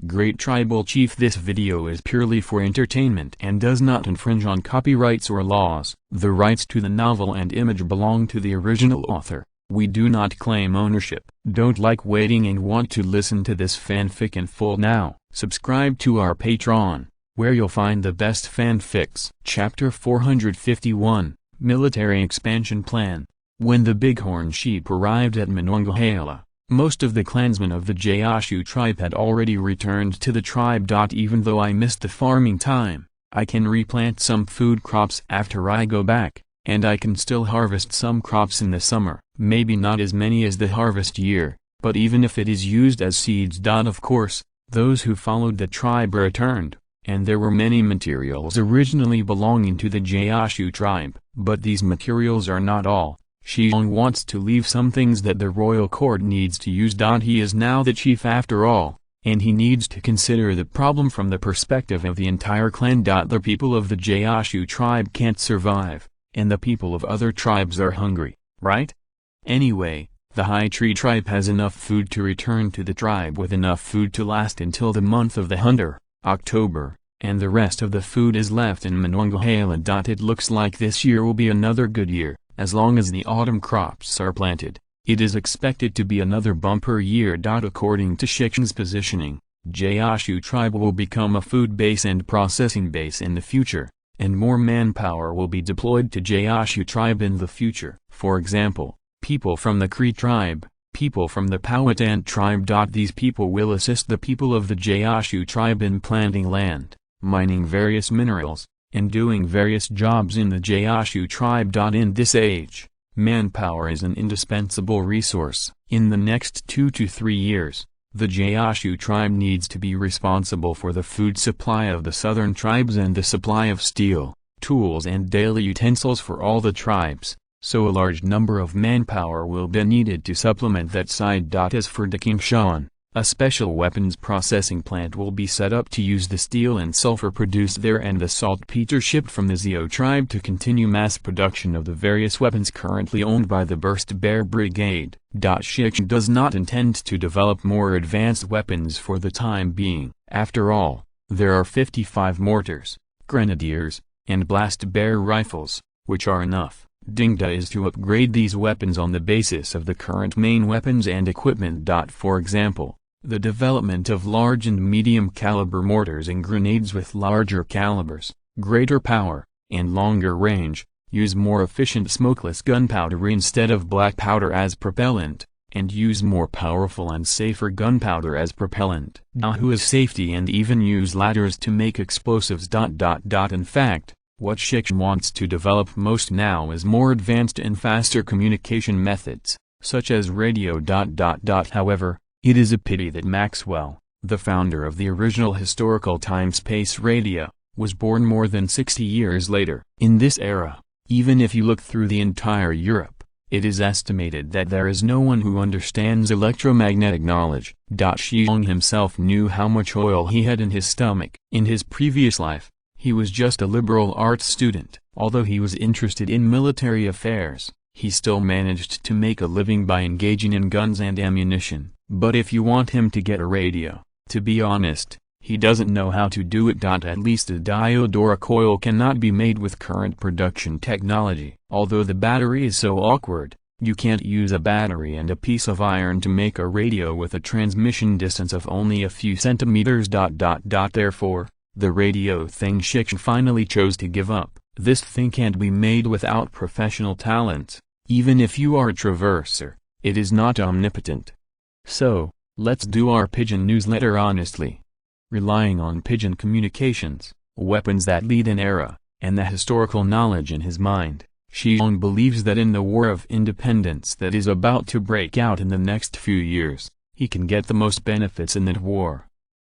Great Tribal Chief. This video is purely for entertainment and does not infringe on copyrights or laws. The rights to the novel and image belong to the original author. We do not claim ownership. Don't like waiting and want to listen to this fanfic in full now? Subscribe to our Patreon, where you'll find the best fanfics. Chapter 451, Military Expansion Plan. When the Bighorn sheep arrived at Monongahela, most of the clansmen of the Gaoshu tribe had already returned to the tribe. Even though I missed the farming time, I can replant some food crops after I go back, and I can still harvest some crops in the summer. Maybe not as many as the harvest year, but even if it is used as seeds. Of course, those who followed the tribe returned, and there were many materials originally belonging to the Gaoshu tribe. But these materials are not all. Shi Xiong wants to leave some things that the royal court needs to use. He is now the chief after all, and he needs to consider the problem from the perspective of the entire clan. The people of the Gaoshu tribe can't survive, and the people of other tribes are hungry, right? Anyway, the High Tree tribe has enough food to return to the tribe with enough food to last until the month of the hunter, October, and the rest of the food is left in Monongahela. It looks like this year will be another good year. As long as the autumn crops are planted, it is expected to be another bumper year. According to Shi Xiong's positioning, Gaoshu tribe will become a food base and processing base in the future, and more manpower will be deployed to Gaoshu tribe in the future. For example, people from the Cree tribe, people from the Powhatan tribe. These people will assist the people of the Gaoshu tribe in planting land, mining various minerals, and doing various jobs in the Gaoshu tribe. In this age, manpower is an indispensable resource. In the next 2 to 3 years, the Gaoshu tribe needs to be responsible for the food supply of the southern tribes and the supply of steel, tools and daily utensils for all the tribes, so a large number of manpower will be needed to supplement that side. As for the Qingshan, a special weapons processing plant will be set up to use the steel and sulfur produced there and the saltpeter shipped from the Zio tribe to continue mass production of the various weapons currently owned by the Burst Bear Brigade. Shi Xiong does not intend to develop more advanced weapons for the time being. After all, there are 55 mortars, grenadiers, and blast bear rifles, which are enough. Dingda is to upgrade these weapons on the basis of the current main weapons and equipment. For example, the development of large and medium caliber mortars and grenades with larger calibers, greater power, and longer range, use more efficient smokeless gunpowder instead of black powder as propellant, and use more powerful and safer gunpowder as propellant. Who is safety and even use ladders to make explosives. In fact, what Shi Xiong wants to develop most now is more advanced and faster communication methods, such as radio. However, it is a pity that Maxwell, the founder of the original historical time-space radio, was born more than 60 years later. In this era, even if you look through the entire Europe, it is estimated that there is no one who understands electromagnetic knowledge. Shi Xiong himself knew how much oil he had in his stomach. In his previous life, he was just a liberal arts student. Although he was interested in military affairs, he still managed to make a living by engaging in guns and ammunition. But if you want him to get a radio, to be honest, he doesn't know how to do it. At least a diode or a coil cannot be made with current production technology. Although the battery is so awkward, you can't use a battery and a piece of iron to make a radio with a transmission distance of only a few centimeters. Therefore, the radio thing Shi Xiong finally chose to give up. This thing can't be made without professional talents. Even if you are a traverser, it is not omnipotent. So, let's do our pigeon newsletter honestly. Relying on pigeon communications, weapons that lead an era, and the historical knowledge in his mind, Shi Xiong believes that in the War of Independence that is about to break out in the next few years, he can get the most benefits in that war.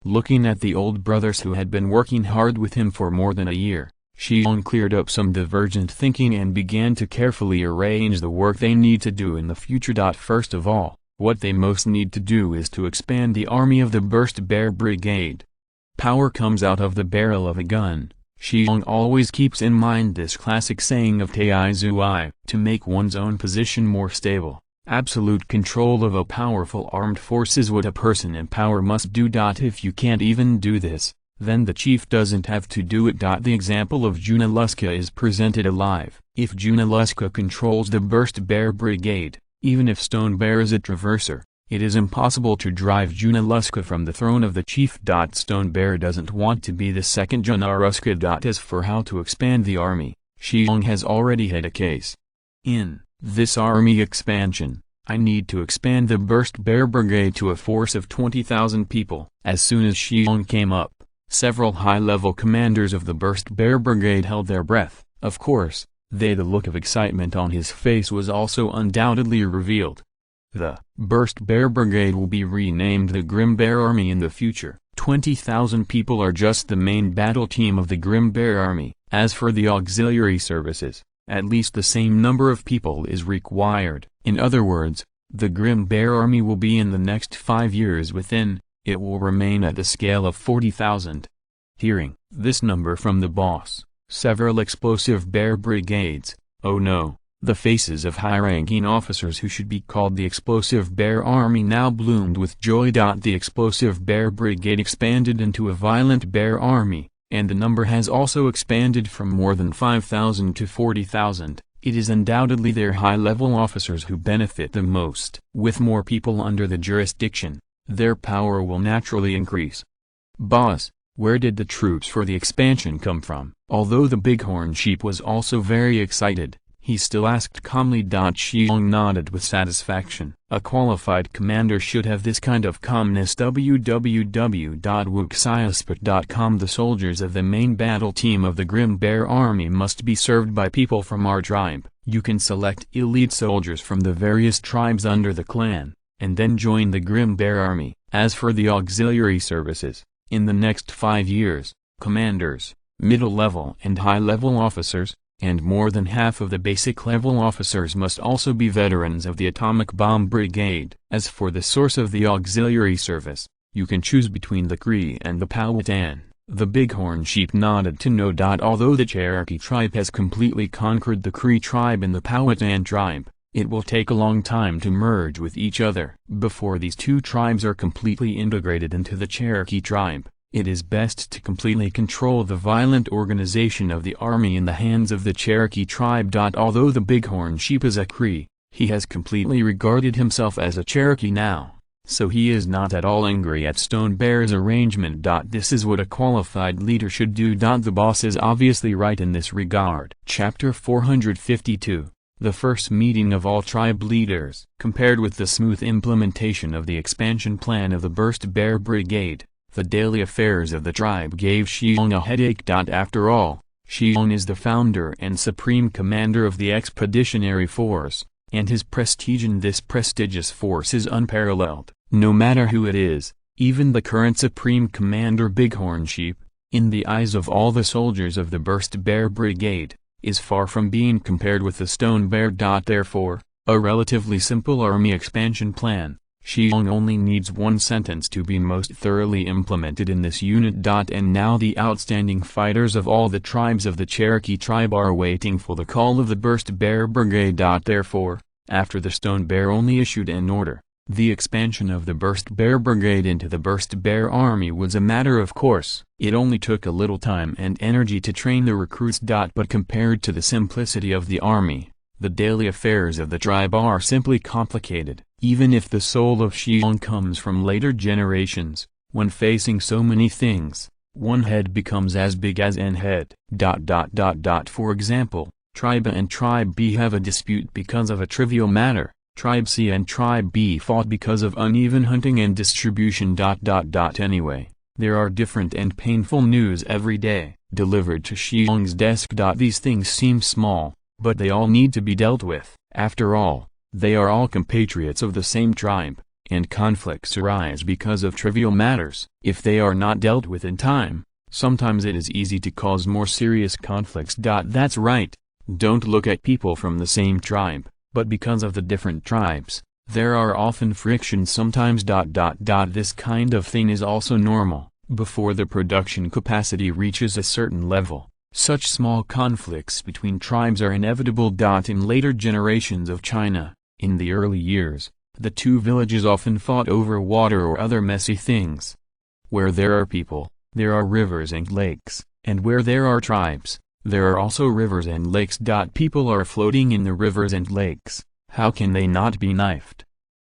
Looking at the old brothers who had been working hard with him for more than a year, Shi Xiong cleared up some divergent thinking and began to carefully arrange the work they need to do in the future. First of all, what they most need to do is to expand the army of the Burst Bear Brigade. Power comes out of the barrel of a gun. Shi Xiong always keeps in mind this classic saying of Tei Zui, to make one's own position more stable, Absolute control of a powerful armed force is what a person in power must do. If you can't even do this, then the chief doesn't have to do it. The example of Junaluska is presented alive. If Junaluska controls the Burst Bear Brigade, even if Stone Bear is a traverser, it is impossible to drive Junaluska from the throne of the chief. Stone Bear doesn't want to be the second Junaluska. As for how to expand the army, Shi Xiong has already had a case. In this army expansion, I need to expand the Burst Bear Brigade to a force of 20,000 people. As soon as Shi Xiong came up, several high-level commanders of the Burst Bear Brigade held their breath. Of course, the look of excitement on his face was also undoubtedly revealed. The Burst Bear Brigade will be renamed the Grim Bear Army in the future. 20,000 people are just the main battle team of the Grim Bear Army. As for the auxiliary services, at least the same number of people is required. In other words, the Grim Bear Army will be in the next 5 years it will remain at the scale of 40,000. Hearing this number from the boss, several explosive bear brigades, oh no, the faces of high-ranking officers who should be called the Explosive Bear Army now bloomed with joy. The Explosive Bear Brigade expanded into a Violent Bear Army, and the number has also expanded from more than 5,000 to 40,000. It is undoubtedly their high-level officers who benefit the most. With more people under the jurisdiction, their power will naturally increase. Boss, where did the troops for the expansion come from? Although the Bighorn Sheep was also very excited, he still asked calmly. Shi Xiong nodded with satisfaction. A qualified commander should have this kind of calmness. www.wuxiasput.com The soldiers of the main battle team of the Grim Bear Army must be served by people from our tribe. You can select elite soldiers from the various tribes under the clan, and then join the Grim Bear Army. As for the auxiliary services, in the next 5 years, commanders, middle-level and high-level officers, and more than half of the basic-level officers must also be veterans of the Atomic Bomb Brigade. As for the source of the auxiliary service, you can choose between the Cree and the Powhatan. The Bighorn Sheep nodded to no. Although the Cherokee tribe has completely conquered the Cree tribe and the Powhatan tribe, it will take a long time to merge with each other. Before these two tribes are completely integrated into the Cherokee tribe, it is best to completely control the violent organization of the army in the hands of the Cherokee tribe. Although the Bighorn Sheep is a Cree, he has completely regarded himself as a Cherokee now, so he is not at all angry at Stone Bear's arrangement. This is what a qualified leader should do. The boss is obviously right in this regard. Chapter 452 The first meeting of all tribe leaders. Compared with the smooth implementation of the expansion plan of the Burst Bear Brigade, the daily affairs of the tribe gave Shi Xiong a headache. After all, Shi Xiong is the founder and supreme commander of the Expeditionary Force, and his prestige in this prestigious force is unparalleled. No matter who it is, even the current supreme commander Bighorn Sheep, in the eyes of all the soldiers of the Burst Bear Brigade, is far from being compared with the Stone Bear. Therefore, a relatively simple army expansion plan, Shi Xiong only needs one sentence to be most thoroughly implemented in this unit. And now the outstanding fighters of all the tribes of the Cherokee tribe are waiting for the call of the Burst Bear Brigade. Therefore, after the Stone Bear only issued an order, the expansion of the Burst Bear Brigade into the Burst Bear Army was a matter of course. It only took a little time and energy to train the recruits. But compared to the simplicity of the army, the daily affairs of the tribe are simply complicated. Even if the soul of Shi Xiong comes from later generations, when facing so many things, one head becomes as big as an head. For example, Tribe A and Tribe B have a dispute because of a trivial matter. Tribe C and Tribe B fought because of uneven hunting and distribution. Anyway, there are different and painful news every day, delivered to Shi Xiong's desk. These things seem small, but they all need to be dealt with. After all, they are all compatriots of the same tribe, and conflicts arise because of trivial matters. If they are not dealt with in time, sometimes it is easy to cause more serious conflicts. That's right, don't look at people from the same tribe, but because of the different tribes, there are often frictions sometimes. This kind of thing is also normal. Before the production capacity reaches a certain level, such small conflicts between tribes are inevitable. In later generations of China, In the early years, the two villages often fought over water or other messy things. Where there are people, there are rivers and lakes, and where there are tribes, there are also rivers and lakes. People are floating in the rivers and lakes, how can they not be knifed?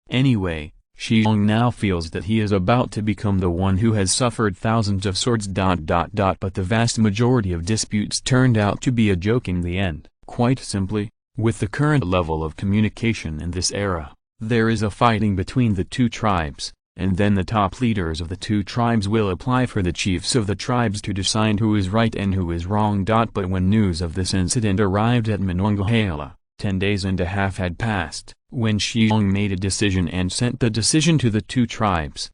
Anyway, Shi Xiong now feels that he is about to become the one who has suffered thousands of swords. But the vast majority of disputes turned out to be a joke in the end. Quite simply, with the current level of communication in this era, there is a fighting between the two tribes, and then the top leaders of the two tribes will apply for the chiefs of the tribes to decide who is right and who is wrong. But when news of this incident arrived at Monongahela, 10 days and a half had passed, when Shi Xiong made a decision and sent the decision to the two tribes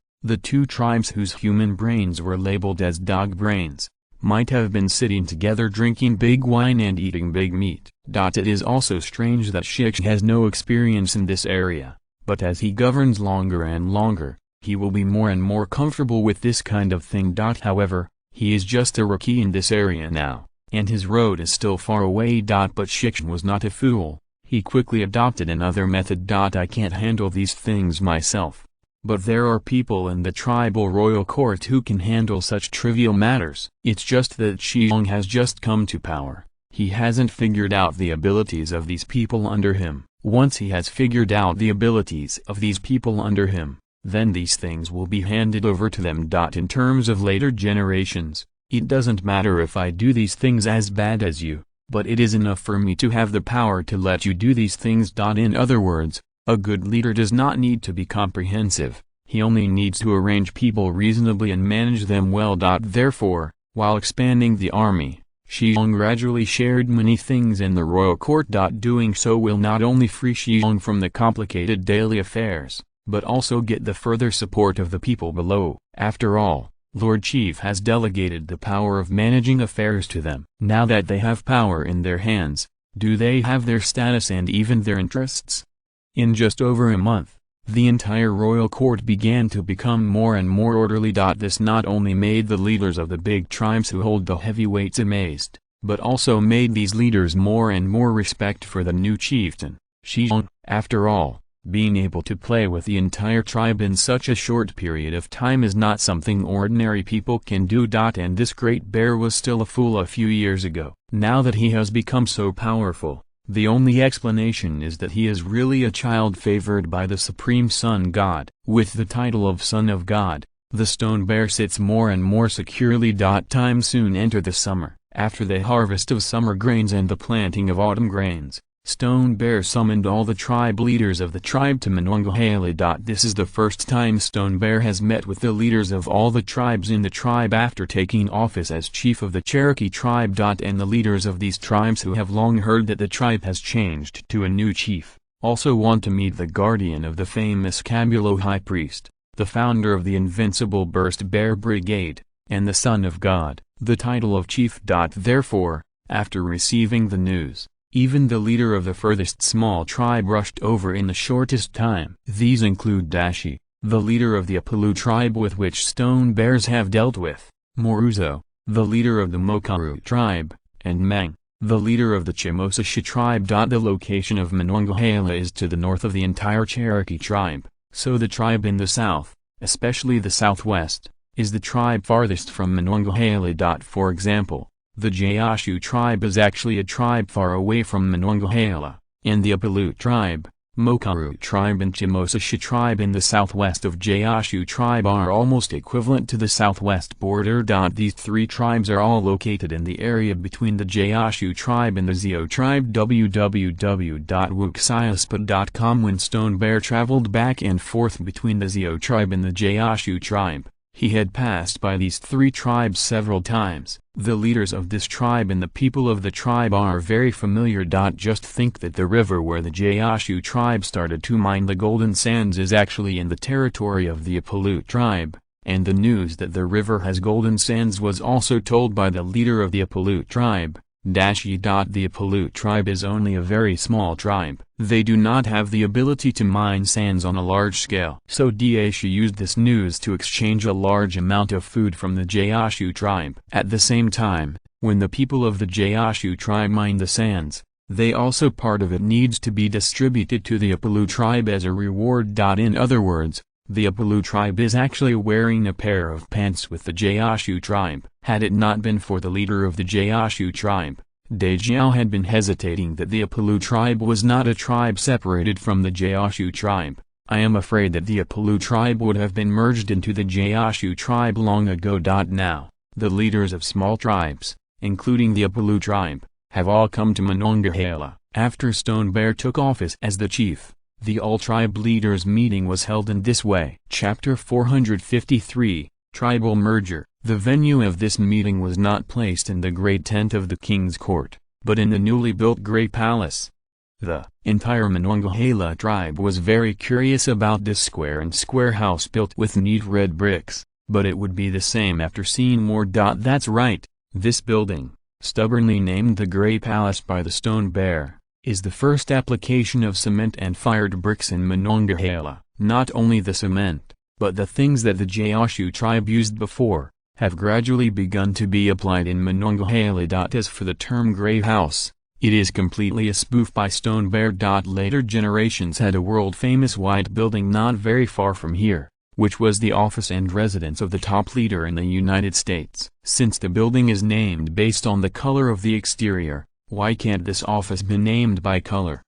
whose human brains were labeled as dog brains, might have been sitting together drinking big wine and eating big meat. It is also strange that Shi Xiong has no experience in this area, but as he governs longer and longer, he will be more and more comfortable with this kind of thing. However, he is just a rookie in this area now, and his road is still far away. But Shi Xiong was not a fool, he quickly adopted another method. I can't handle these things myself, but there are people in the tribal royal court who can handle such trivial matters. It's just that Shi Xiong has just come to power, he hasn't figured out the abilities of these people under him. Once he has figured out the abilities of these people under him, then these things will be handed over to them. In terms of later generations, it doesn't matter if I do these things as bad as you, but it is enough for me to have the power to let you do these things. In other words, a good leader does not need to be comprehensive, he only needs to arrange people reasonably and manage them well. Therefore, while expanding the army, Shi Xiong gradually shared many things in the royal court. Doing so will not only free Shi Xiong from the complicated daily affairs, but also get the further support of the people below. After all, Lord Chief has delegated the power of managing affairs to them. Now that they have power in their hands, do they have their status and even their interests? In just over a month, the entire royal court began to become more and more orderly. This not only made the leaders of the big tribes who hold the heavyweights amazed, but also made these leaders more and more respect for the new chieftain, Shi Xiong. After all, being able to play with the entire tribe in such a short period of time is not something ordinary people can do. And this great bear was still a fool a few years ago. Now that he has become so powerful, the only explanation is that he is really a child favored by the Supreme Sun God. With the title of Son of God, the stone bear sits more and more securely. Time soon enter the summer. After the harvest of summer grains and the planting of autumn grains, Stone Bear summoned all the tribe leaders of the tribe to Monongahela. This is the first time Stone Bear has met with the leaders of all the tribes in the tribe after taking office as chief of the Cherokee tribe. And the leaders of these tribes who have long heard that the tribe has changed to a new chief, also want to meet the guardian of the famous Cabulo High Priest, the founder of the invincible Burst Bear Brigade, and the Son of God, the title of chief. Therefore, after receiving the news, even the leader of the furthest small tribe rushed over in the shortest time. These include Dashi, the leader of the Apalu tribe with which stone bears have dealt with, Moruzo, the leader of the Mokaru tribe, and Mang, the leader of the Chimosashi tribe. The location of Monongahela is to the north of the entire Cherokee tribe, so the tribe in the south, especially the southwest, is the tribe farthest from Monongahela. For example, the Gaoshu tribe is actually a tribe far away from Monongahela, and the Apalu tribe, Mokaru tribe and Chimosashi tribe in the southwest of Gaoshu tribe are almost equivalent to the southwest border. These three tribes are all located in the area between the Gaoshu tribe and the Zio tribe. www.wuxiaspot.com. When Stone Bear traveled back and forth between the Zio tribe and the Gaoshu tribe, he had passed by these three tribes several times. The leaders of this tribe and the people of the tribe are very familiar. Just think that the river where the Gaoshu tribe started to mine the golden sands is actually in the territory of the Apalu tribe, and the news that the river has golden sands was also told by the leader of the Apalu tribe, Dashi. The Apalu tribe is only a very small tribe. They do not have the ability to mine sands on a large scale. So Dashi used this news to exchange a large amount of food from the Gaoshu tribe. At the same time, when the people of the Gaoshu tribe mined the sands, They also part of it needs to be distributed to the Apulu tribe as a reward. In other words, the Apulu tribe is actually wearing a pair of pants with the Gaoshu tribe. Had it not been for the leader of the Gaoshu tribe, Dejiao had been hesitating that the Apulu tribe was not a tribe separated from the Gaoshu tribe. I am afraid that the Apulu tribe would have been merged into the Gaoshu tribe long ago. Now, the leaders of small tribes, including the Apulu tribe, have all come to Monongahela. After Stone Bear took office as the chief, the all-tribe leaders meeting was held in this way. Chapter 453, Tribal Merger. The venue of this meeting was not placed in the great tent of the king's court, but in the newly built Grey Palace. The entire Monongahela tribe was very curious about this square and square house built with neat red bricks, but it would be the same after seeing more. That's right, this building, stubbornly named the Grey Palace by the Stone Bear, is the first application of cement and fired bricks in Monongahela. Not only the cement, but the things that the Gaoshu tribe used before, have gradually begun to be applied in Monongahela. As for the term Grey House, it is completely a spoof by Stone Bear. Later generations had a world-famous white building not very far from here, which was the office and residence of the top leader in the United States. Since the building is named based on the color of the exterior, why can't this office be named by color?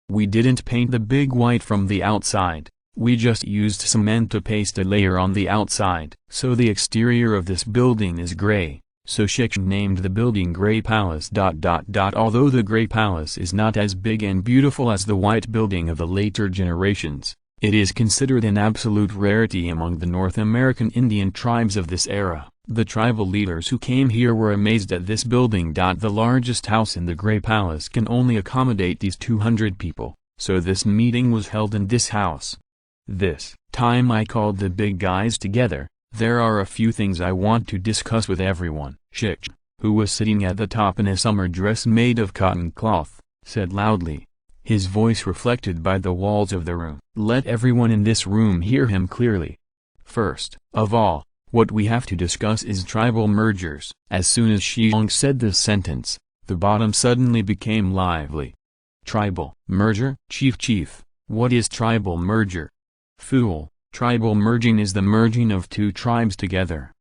We didn't paint the big white from the outside, we just used cement to paste a layer on the outside. So the exterior of this building is gray, so Shi Xiong named the building Grey Palace. Although the Grey Palace is not as big and beautiful as the white building of the later generations, it is considered an absolute rarity among the North American Indian tribes of this era. The tribal leaders who came here were amazed at this building. The largest house in the Grey Palace can only accommodate these 200 people, so this meeting was held in this house. This time I called the big guys together. There are a few things I want to discuss with everyone. Shi Xiong, who was sitting at the top in a summer dress made of cotton cloth, said loudly, his voice reflected by the walls of the room. Let everyone in this room hear him clearly. First of all, what we have to discuss is tribal mergers. As soon as Shi Xiong said this sentence, the bottom suddenly became lively. Tribal merger? Chief, what is tribal merger? Fool, tribal merging is the merging of two tribes together.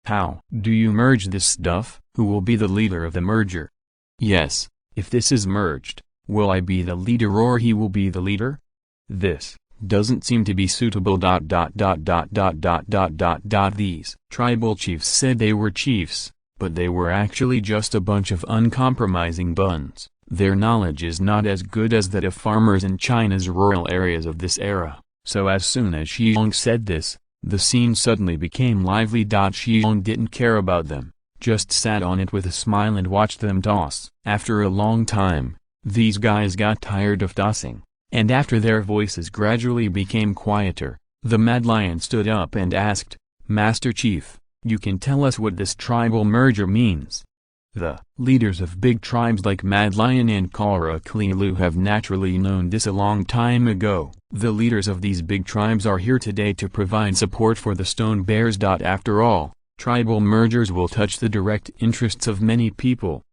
How do you merge this stuff? Who will be the leader of the merger? Yes, if this is merged, will I be the leader or he will be the leader? This doesn't seem to be suitable. These tribal chiefs said they were chiefs, but they were actually just a bunch of uncompromising buns. Their knowledge is not as good as that of farmers in China's rural areas of this era. So as soon as Shi Xiong said this, the scene suddenly became lively. Shi Xiong didn't care about them, just sat on it with a smile and watched them toss. After a long time, these guys got tired of tossing, and after their voices gradually became quieter, the Mad Lion stood up and asked, Master Chief, you can tell us what this tribal merger means. The leaders of big tribes like Mad Lion and Kara Klilu have naturally known this a long time ago. The leaders of these big tribes are here today to provide support for the Stone Bears. After all, tribal mergers will touch the direct interests of many people.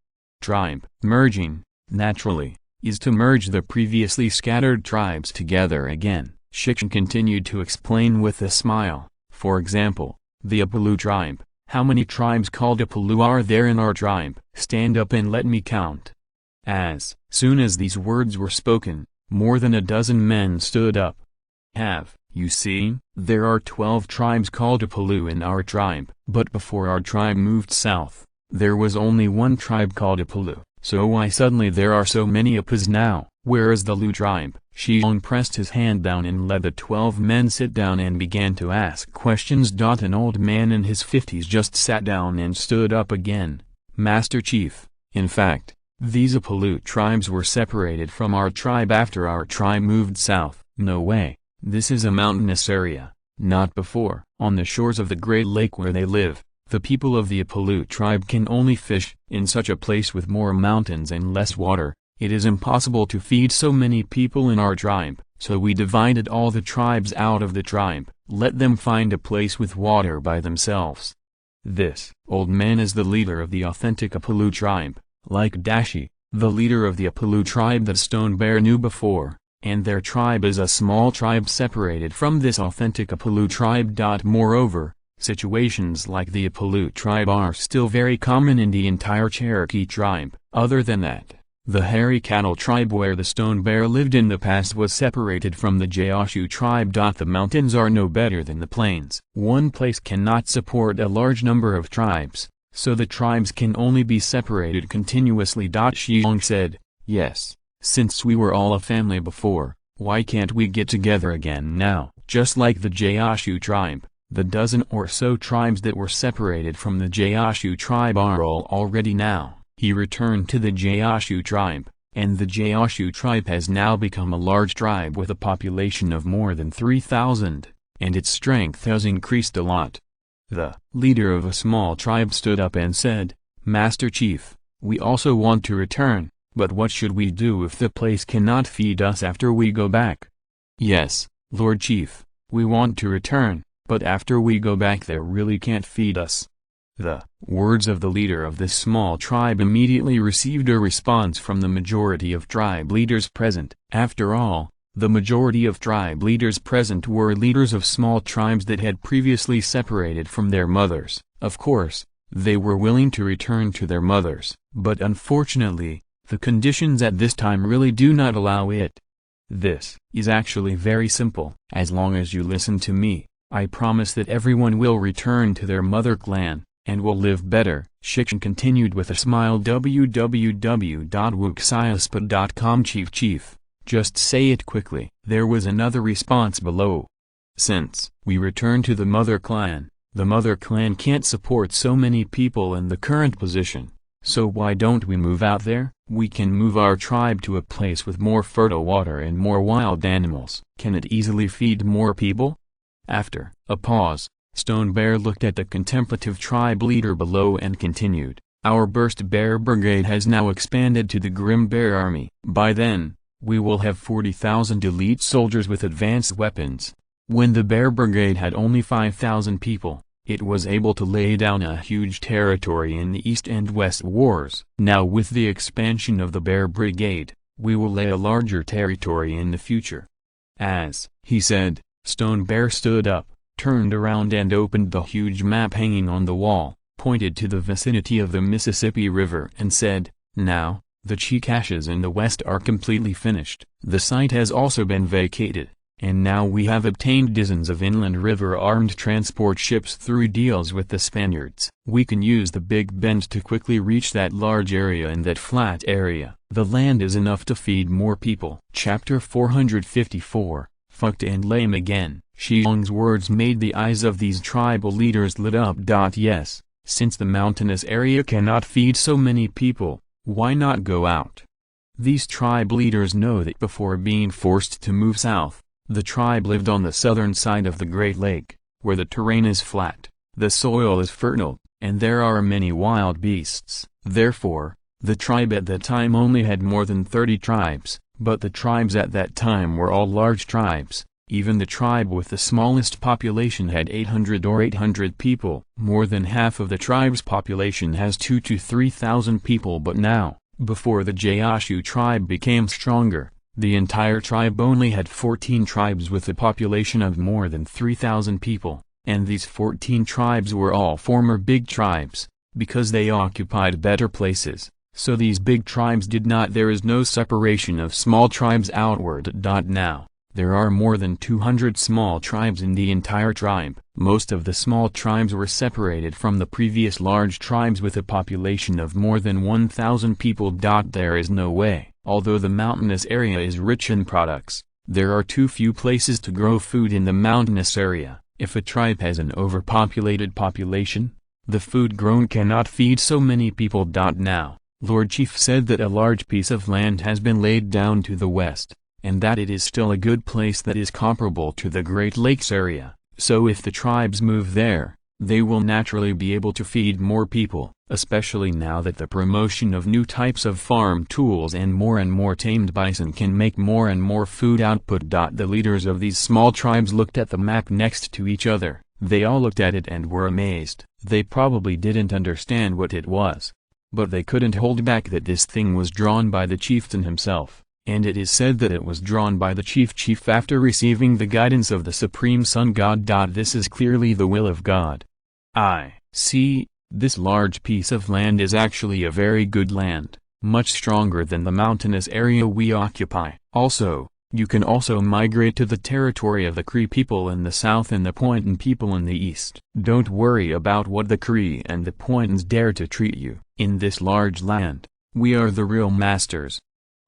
Tribe merging, naturally, is to merge the previously scattered tribes together again. Shi Xiong continued to explain with a smile. For example, the Apulu tribe. How many tribes called Apulu are there in our tribe? Stand up and let me count. As soon as these words were spoken, more than a dozen men stood up. Have you seen? There are 12 tribes called Apulu in our tribe. But before our tribe moved south, there was only one tribe called Apulu. So why suddenly there are so many Apas now? Where is the Lu tribe? Shi Xiong pressed his hand down and let the 12 men sit down and began to ask questions. An old man in his 50s just sat down and stood up again. Master Chief, in fact, these Apulu tribes were separated from our tribe after our tribe moved south. No way, this is a mountainous area, not before. On the shores of the Great Lake where they live, the people of the Apulu tribe can only fish. In such a place with more mountains and less water, it is impossible to feed so many people in our tribe, so we divided all the tribes out of the tribe, let them find a place with water by themselves. This old man is the leader of the authentic Apulu tribe, like Dashi, the leader of the Apulu tribe that Stone Bear knew before, and their tribe is a small tribe separated from this authentic Apulu tribe. Moreover, situations like the Apulu tribe are still very common in the entire Cherokee tribe. Other than that, the hairy cattle tribe where the Stone Bear lived in the past was separated from the Gaoshu tribe. The mountains are no better than the plains. One place cannot support a large number of tribes, so the tribes can only be separated continuously. Shi Xiong said, "Yes, since we were all a family before, why can't we get together again now?" Just like the Gaoshu tribe, the dozen or so tribes that were separated from the Gaoshu tribe are all already now. He returned to the Gaoshu tribe, and the Gaoshu tribe has now become a large tribe with a population of more than 3,000, and its strength has increased a lot. The leader of a small tribe stood up and said, "Master Chief, we also want to return, but what should we do if the place cannot feed us after we go back?" "Yes, Lord Chief, we want to return, but after we go back they really can't feed us." The words of the leader of this small tribe immediately received a response from the majority of tribe leaders present. After all, the majority of tribe leaders present were leaders of small tribes that had previously separated from their mothers. Of course, they were willing to return to their mothers, but unfortunately, the conditions at this time really do not allow it. This is actually very simple. As long as you listen to me, I promise that everyone will return to their mother clan, and will live better. Shi Xiong continued with a smile. www.wuxiaspot.com. Chief, just say it quickly. There was another response below. Since we return to the mother clan can't support so many people in the current position, so why don't we move out there? We can move our tribe to a place with more fertile water and more wild animals. Can it easily feed more people? After a pause, Stone Bear looked at the contemplative tribe leader below and continued, "Our Burst Bear Brigade has now expanded to the Grim Bear Army. By then, we will have 40,000 elite soldiers with advanced weapons." When the Bear Brigade had only 5,000 people, it was able to lay down a huge territory in the East and West wars. Now with the expansion of the Bear Brigade, we will lay a larger territory in the future. As he said, Stone Bear stood up, turned around and opened the huge map hanging on the wall, pointed to the vicinity of the Mississippi River and said, "Now, the Chi caches in the west are completely finished. The site has also been vacated, and now we have obtained dozens of inland river armed transport ships through deals with the Spaniards. We can use the Big Bend to quickly reach that large area and that flat area. The land is enough to feed more people." Chapter 454, Fucked and Lame Again. Shi Xiong's words made the eyes of these tribal leaders lit up. Yes, since the mountainous area cannot feed so many people, why not go out? These tribe leaders know that before being forced to move south, the tribe lived on the southern side of the Great Lake, where the terrain is flat, the soil is fertile, and there are many wild beasts. Therefore, the tribe at that time only had more than 30 tribes, but the tribes at that time were all large tribes. Even the tribe with the smallest population had 800 people. More than half of the tribe's population has 2,000 to 3,000 people. But now, before the Gaoshu tribe became stronger, the entire tribe only had 14 tribes with a population of more than 3,000 people, and these 14 tribes were all former big tribes, because they occupied better places. So these big tribes did not. There is no separation of small tribes outward. Now, there are more than 200 small tribes in the entire tribe. Most of the small tribes were separated from the previous large tribes with a population of more than 1,000 people. There is no way. Although the mountainous area is rich in products, there are too few places to grow food in the mountainous area. If a tribe has an overpopulated population, the food grown cannot feed so many people. Now, Lord Chief said that a large piece of land has been laid down to the west, and that it is still a good place that is comparable to the Great Lakes area. So if the tribes move there, they will naturally be able to feed more people, especially now that the promotion of new types of farm tools and more tamed bison can make more and more food output. The leaders of these small tribes looked at the map next to each other. They all looked at it and were amazed. They probably didn't understand what it was. But they couldn't hold back that this thing was drawn by the chieftain himself, and it is said that it was drawn by the chief after receiving the guidance of the Supreme Sun God. This is clearly the will of God. I see, this large piece of land is actually a very good land, much stronger than the mountainous area we occupy. Also, you can also migrate to the territory of the Cree people in the south and the Pointan people in the east. Don't worry about what the Cree and the Pointans dare to treat you. In this large land, we are the real masters.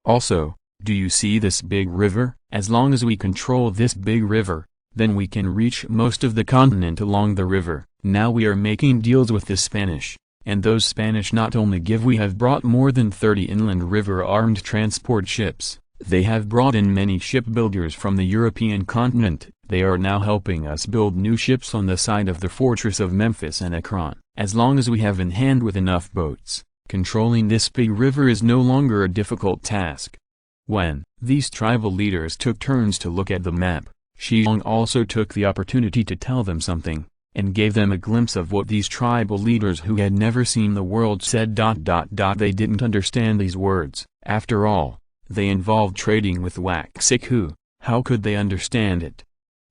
Also, do you see this big river? As long as we control this big river, then we can reach most of the continent along the river. Now we are making deals with the Spanish, and those Spanish not only we have brought more than 30 inland river armed transport ships. They have brought in many shipbuilders from the European continent. They are now helping us build new ships on the side of the fortress of Memphis and Akron. As long as we have in hand with enough boats, controlling this big river is no longer a difficult task. When these tribal leaders took turns to look at the map, Shi Xiong also took the opportunity to tell them something, and gave them a glimpse of what these tribal leaders who had never seen the world said. They didn't understand these words. After all, they involved trading with Waxiku. How could they understand it?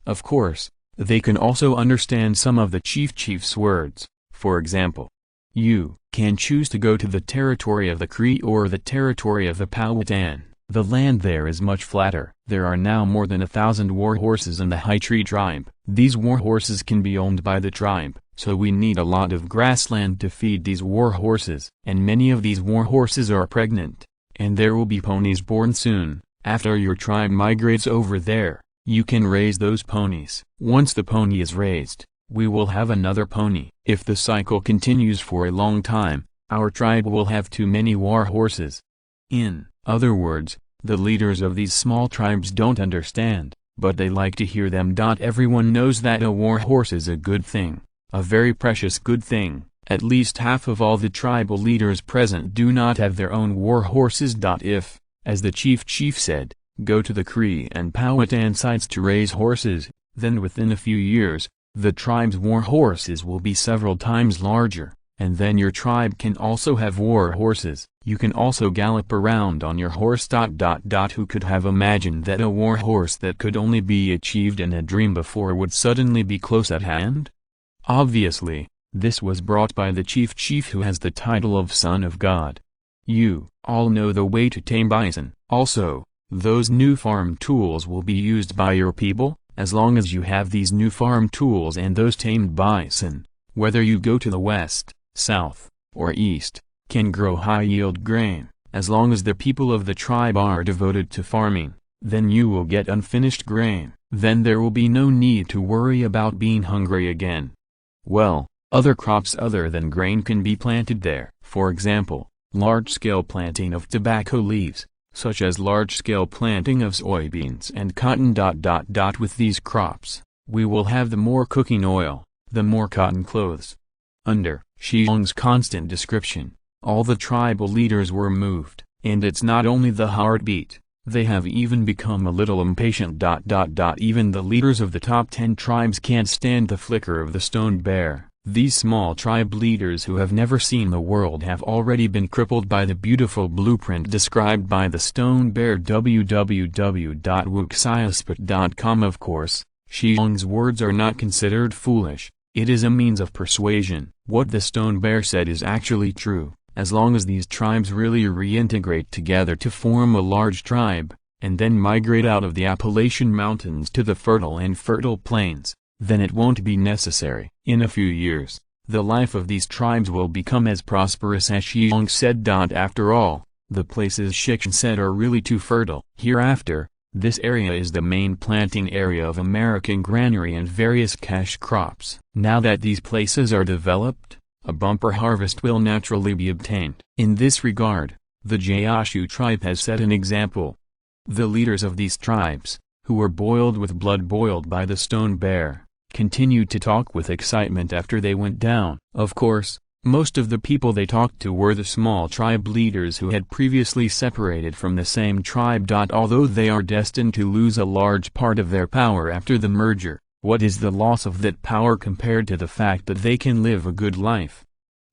Of course, they can also understand some of the chief's words. For example, you can choose to go to the territory of the Cree or the territory of the Powhatan. The land there is much flatter. There are now more than 1,000 war horses in the High Tree tribe. These war horses can be owned by the tribe, so we need a lot of grassland to feed these war horses. And many of these war horses are pregnant. And there will be ponies born soon. After your tribe migrates over there, you can raise those ponies. Once the pony is raised, we will have another pony. If the cycle continues for a long time, our tribe will have too many war horses. In other words, the leaders of these small tribes don't understand, but they like to hear them. Everyone knows that a war horse is a good thing, a very precious good thing. At least half of all the tribal leaders present do not have their own war horses. If, as the chief said, go to the Cree and Powhatan sites to raise horses, then within a few years, the tribe's war horses will be several times larger, and then your tribe can also have war horses. You can also gallop around on your horse. Who could have imagined that a war horse that could only be achieved in a dream before would suddenly be close at hand? Obviously, this was brought by the chief who has the title of Son of God. You all know the way to tame bison. Also, those new farm tools will be used by your people. As long as you have these new farm tools and those tamed bison, whether you go to the west, south, or east, can grow high-yield grain. As long as the people of the tribe are devoted to farming, then you will get unfinished grain. Then there will be no need to worry about being hungry again. Well, other crops other than grain can be planted there. For example, large-scale planting of tobacco leaves, such as large-scale planting of soybeans and cotton. With these crops, we will have the more cooking oil, the more cotton clothes. Under Shi Xiong's constant description, all the tribal leaders were moved, and it's not only the heartbeat, they have even become a little impatient. Even the leaders of the top 10 tribes can't stand the flicker of the stone bear. These small tribe leaders who have never seen the world have already been crippled by the beautiful blueprint described by the stone bear. www.wuxiasput.com. Of course, Shi Xiong's words are not considered foolish, it is a means of persuasion. What the stone bear said is actually true. As long as these tribes really reintegrate together to form a large tribe, and then migrate out of the Appalachian Mountains to the fertile plains, then it won't be necessary. In a few years, the life of these tribes will become as prosperous as Shi Xiong said. After all, the places Shi Xiong said are really too fertile. Hereafter, this area is the main planting area of American granary and various cash crops. Now that these places are developed, a bumper harvest will naturally be obtained. In this regard, the Gaoshu tribe has set an example. The leaders of these tribes, who were boiled with blood boiled by the stone bear, continued to talk with excitement after they went down. Of course, most of the people they talked to were the small tribe leaders who had previously separated from the same tribe. Although they are destined to lose a large part of their power after the merger, what is the loss of that power compared to the fact that they can live a good life?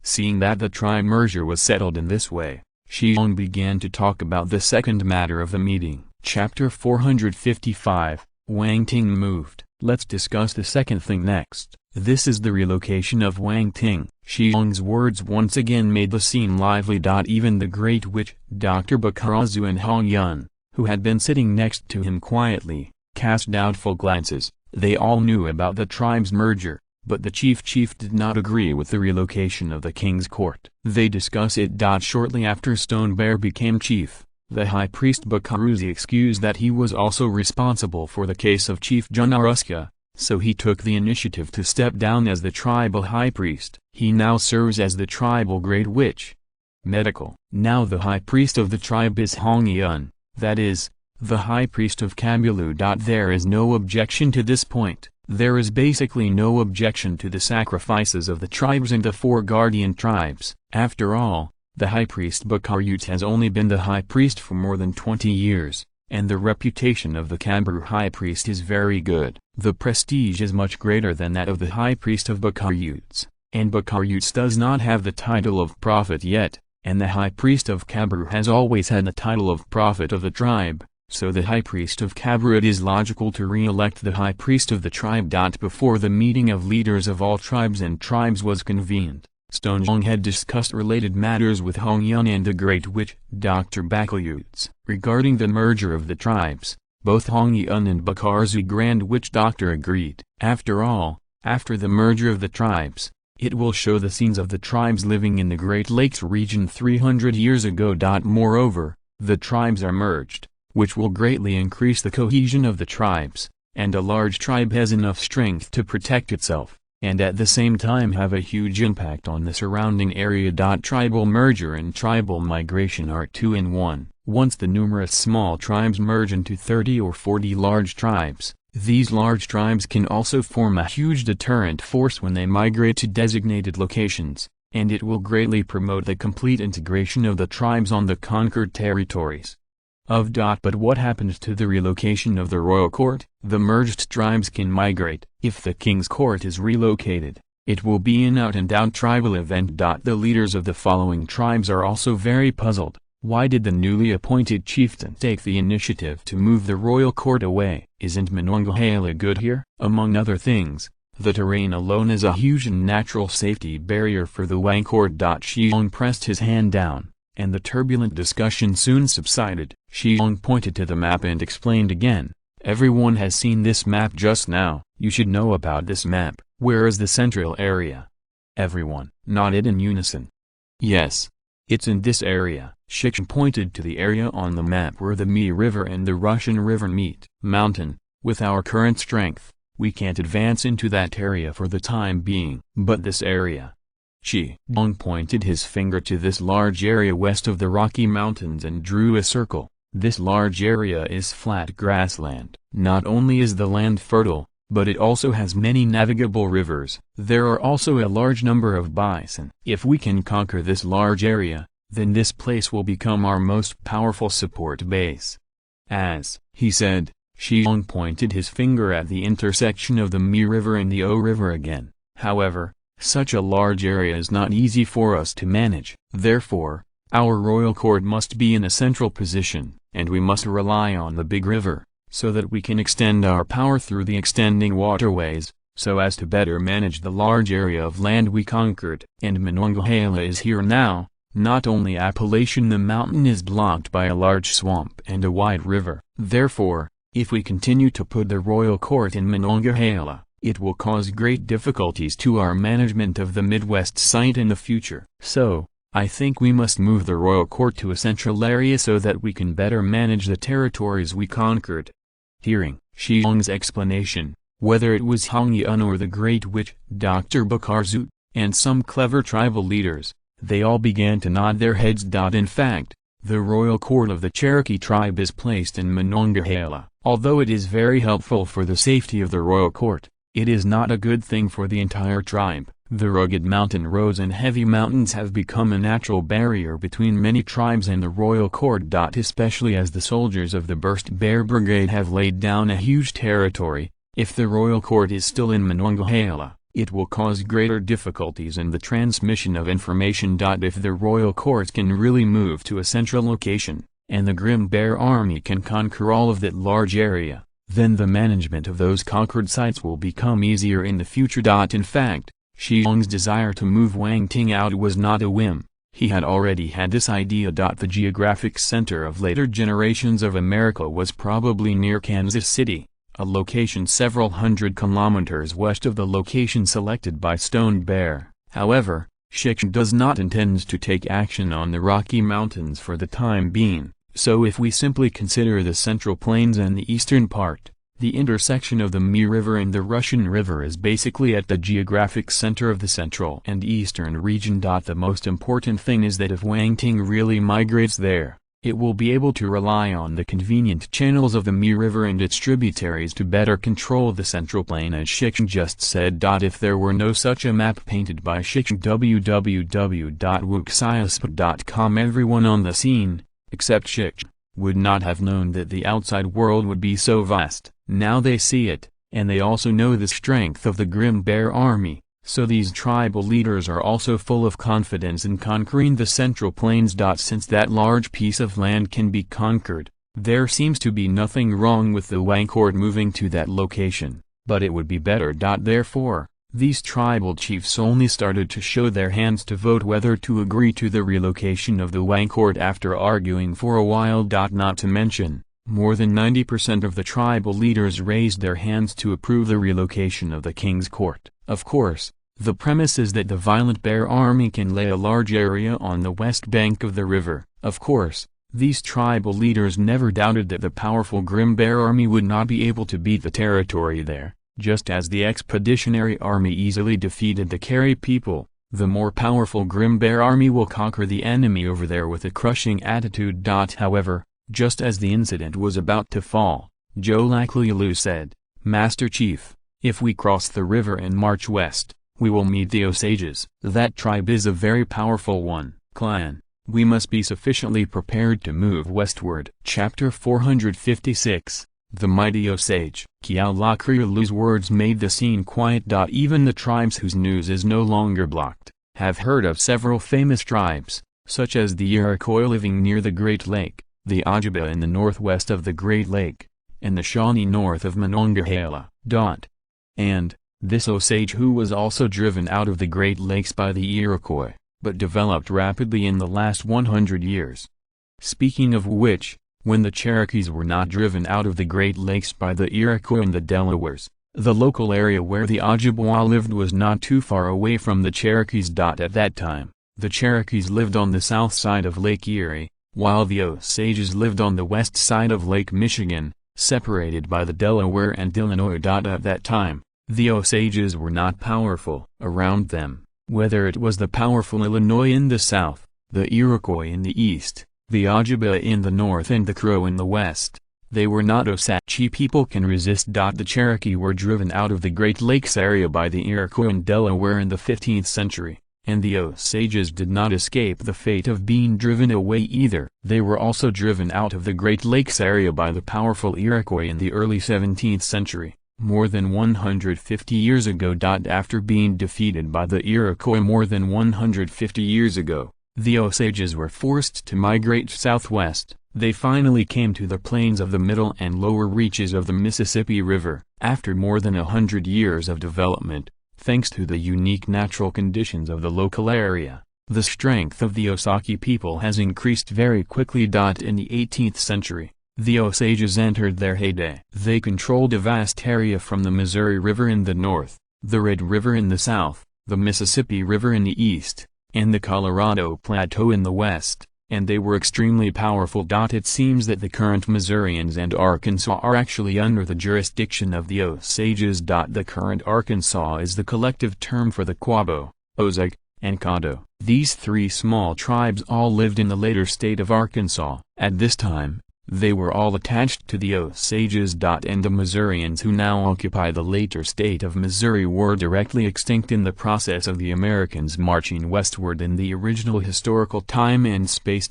Seeing that the tribe merger was settled in this way, Shi Xiong began to talk about the second matter of the meeting. Chapter 455, Wang Ting moved. Let's discuss the second thing next. This is the relocation of Wang Ting. Shi Xiong's words once again made the scene lively. Even the great witch, Dr. Bakarazu and Hong Yun, who had been sitting next to him quietly, cast doubtful glances. They all knew about the tribe's merger, but the chief did not agree with the relocation of the king's court. They discuss it. Shortly after Stone Bear became chief, the high priest Bakaruzi excused that he was also responsible for the case of Chief Junaruska, so he took the initiative to step down as the tribal high priest. He now serves as the tribal great witch. Medical. Now the high priest of the tribe is Hong Yun, that is, the high priest of Kabulu. There is no objection to this point. There is basically no objection to the sacrifices of the tribes and the four guardian tribes. After all, the high priest Bakarut has only been the high priest for more than 20 years, and the reputation of the Kaburu high priest is very good. The prestige is much greater than that of the high priest of Bakaruts, and Bakaruts does not have the title of prophet yet, and the high priest of Kaburu has always had the title of prophet of the tribe. So the high priest of Kaburu, it is logical to re-elect the high priest of the tribe. Before the meeting of leaders of all tribes and tribes was convened, Stone Xiong had discussed related matters with Hong Yun and the great witch, Dr. Bakayuts. Regarding the merger of the tribes, both Hong Yun and Bakarzu Grand Witch Doctor agreed. After all, after the merger of the tribes, it will show the scenes of the tribes living in the Great Lakes region 300 years ago. Moreover, the tribes are merged, which will greatly increase the cohesion of the tribes, and a large tribe has enough strength to protect itself, and at the same time have a huge impact on the surrounding area. Tribal merger and tribal migration are two in one. Once the numerous small tribes merge into 30 or 40 large tribes, these large tribes can also form a huge deterrent force when they migrate to designated locations, and it will greatly promote the complete integration of the tribes on the conquered territories. But what happened to the relocation of the royal court? The merged tribes can migrate. If the king's court is relocated, it will be an out-and-out tribal event. The leaders of the following tribes are also very puzzled. Why did the newly appointed chieftain take the initiative to move the royal court away? Isn't Monongahela good here? Among other things, the terrain alone is a huge and natural safety barrier for the Wang court. Shi Xiong pressed his hand down, and the turbulent discussion soon subsided. Shi Xiong pointed to the map and explained again. Everyone has seen this map just now. You should know about this map. Where is the central area? Everyone nodded in unison. Yes, it's in this area. Shi Xiong pointed to the area on the map where the Mi River and the Russian River meet. Mountain, with our current strength, we can't advance into that area for the time being. But this area. Shi Xiong pointed his finger to this large area west of the Rocky Mountains and drew a circle. This large area is flat grassland. Not only is the land fertile, but it also has many navigable rivers. There are also a large number of bison. If we can conquer this large area, then this place will become our most powerful support base. As he said, Shi Xiong pointed his finger at the intersection of the Mi River and the O River again. However, such a large area is not easy for us to manage. Therefore, our royal court must be in a central position, and we must rely on the big river, so that we can extend our power through the extending waterways, so as to better manage the large area of land we conquered. And Monongahela is here now. Not only Appalachian, the mountain is blocked by a large swamp and a wide river. Therefore, if we continue to put the royal court in Monongahela, it will cause great difficulties to our management of the Midwest site in the future. So, I think we must move the royal court to a central area so that we can better manage the territories we conquered. Hearing Shi Xiong's explanation, whether it was Hong Yun or the great witch, Dr. Bakarzu, and some clever tribal leaders, they all began to nod their heads. In fact, the royal court of the Cherokee tribe is placed in Monongahela. Although it is very helpful for the safety of the royal court, it is not a good thing for the entire tribe. The rugged mountain roads and heavy mountains have become a natural barrier between many tribes and the royal court. Especially as the soldiers of the Burst Bear Brigade have laid down a huge territory, if the royal court is still in Monongahela, It will cause greater difficulties in the transmission of information. If the royal court can really move to a central location, and the Grim Bear Army can conquer all of that large area, then the management of those conquered sites will become easier in the future. In fact, Shi Xiong's desire to move Wang Ting out was not a whim. He had already had this idea. The geographic center of later generations of America was probably near Kansas City, a location several hundred kilometers west of the location selected by Stone Bear. However, Shi Xiong does not intend to take action on the Rocky Mountains for the time being, so if we simply consider the Central Plains and the eastern part, the intersection of the Mi River and the Russian River is basically at the geographic center of the central and eastern region. The most important thing is that if Wang Ting really migrates there, it will be able to rely on the convenient channels of the Mi River and its tributaries to better control the Central Plain, as Shi Xiong just said. If there were no such a map painted by Shi Xiong, www.wuxiasp.com, everyone on the scene, except Shi Xiong, would not have known that the outside world would be so vast. Now they see it, and they also know the strength of the Grim Bear Army, so these tribal leaders are also full of confidence in conquering the Central Plains. Since that large piece of land can be conquered, there seems to be nothing wrong with the Wang court moving to that location, but it would be better. Therefore, these tribal chiefs only started to show their hands to vote whether to agree to the relocation of the Wang court after arguing for a while. Not to mention, more than 90% of the tribal leaders raised their hands to approve the relocation of the king's court. Of course, the premise is that the violent bear army can lay a large area on the west bank of the river. Of course, these tribal leaders never doubted that the powerful Grim Bear Army would not be able to beat the territory there, just as the Expeditionary Army easily defeated the Carry people. The more powerful Grim Bear Army will conquer the enemy over there with a crushing attitude. However, just as the incident was about to fall, Zhou Laklulu said, "Master Chief, if we cross the river and march west, we will meet the Osages. That tribe is a very powerful one. Clan. We must be sufficiently prepared to move westward." Chapter 456, The Mighty Osage. Kiao Laklulu's words made the scene quiet. Even the tribes whose news is no longer blocked, have heard of several famous tribes, such as the Iroquois living near the Great Lake, the Ojibwa in the northwest of the Great Lake, and the Shawnee north of Monongahela. And this Osage, who was also driven out of the Great Lakes by the Iroquois, but developed rapidly in the last 100 years. Speaking of which, when the Cherokees were not driven out of the Great Lakes by the Iroquois and the Delawares, the local area where the Ojibwa lived was not too far away from the Cherokees. At that time, the Cherokees lived on the south side of Lake Erie, while the Osages lived on the west side of Lake Michigan, separated by the Delaware and Illinois. At that time, the Osages were not powerful. Around them, whether it was the powerful Illinois in the south, the Iroquois in the east, the Ojibwa in the north and the Crow in the west, they were not Osage people can resist. The Cherokee were driven out of the Great Lakes area by the Iroquois and Delaware in the 15th century. And the Osages did not escape the fate of being driven away either. They were also driven out of the Great Lakes area by the powerful Iroquois in the early 17th century, more than 150 years ago. After being defeated by the Iroquois more than 150 years ago, the Osages were forced to migrate southwest. They finally came to the plains of the middle and lower reaches of the Mississippi River. After more than 100 years of development, thanks to the unique natural conditions of the local area, the strength of the Osage people has increased very quickly. In the 18th century, the Osages entered their heyday. They controlled a vast area from the Missouri River in the north, the Red River in the south, the Mississippi River in the east, and the Colorado Plateau in the west, and they were extremely powerful. It seems that the current Missourians and Arkansas are actually under the jurisdiction of the Osages. The current Arkansas is the collective term for the Quabo, Ozark, and Caddo. These three small tribes all lived in the later state of Arkansas. At this time, they were all attached to the Osages. And the Missourians who now occupy the later state of Missouri were directly extinct in the process of the Americans marching westward in the original historical time and space.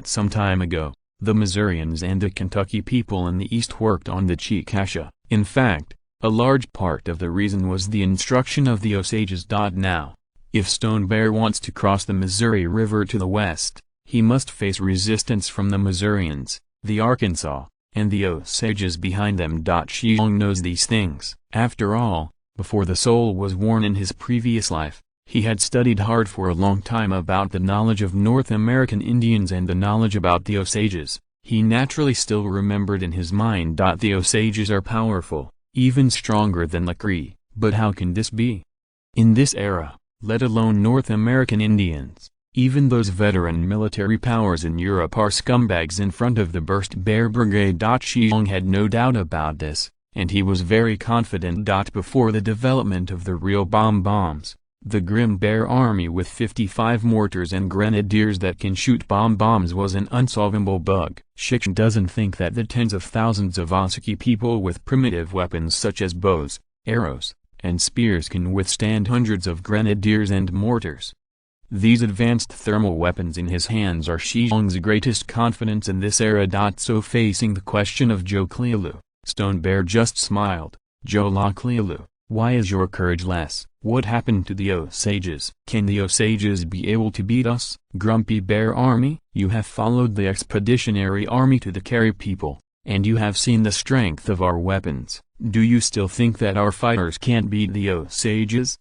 Some time ago, the Missourians and the Kentucky people in the east worked on the Chickasha. In fact, A large part of the reason was the instruction of the Osages. Now, if Stone Bear wants to cross the Missouri River to the west, he must face resistance from the Missourians, the Arkansas, and the Osages behind them. Shi Xiong knows these things. After all, before the soul was born in his previous life, he had studied hard for a long time about the knowledge of North American Indians and the knowledge about the Osages. He naturally still remembered in his mind. The Osages are powerful, even stronger than the Cree, but how can this be? In this era, let alone North American Indians, even those veteran military powers in Europe are scumbags in front of the Burst Bear Brigade. Shi Xiong had no doubt about this, and he was very confident. Before the development of the real bombs, the Grim Bear Army with 55 mortars and grenadiers that can shoot bombs was an unsolvable bug. Shi Xiong doesn't think that the tens of thousands of Ossaki people with primitive weapons such as bows, arrows, and spears can withstand hundreds of grenadiers and mortars. These advanced thermal weapons in his hands are Shi Xiong's greatest confidence in this era. So facing the question of Joe Clealu, Stone Bear just smiled. Joe La Clealu, why is your courage less? What happened to the Osages? Can the Osages be able to beat us? Grumpy Bear Army, you have followed the expeditionary army to the Carry people, and you have seen the strength of our weapons. Do you still think that our fighters can't beat the Osages?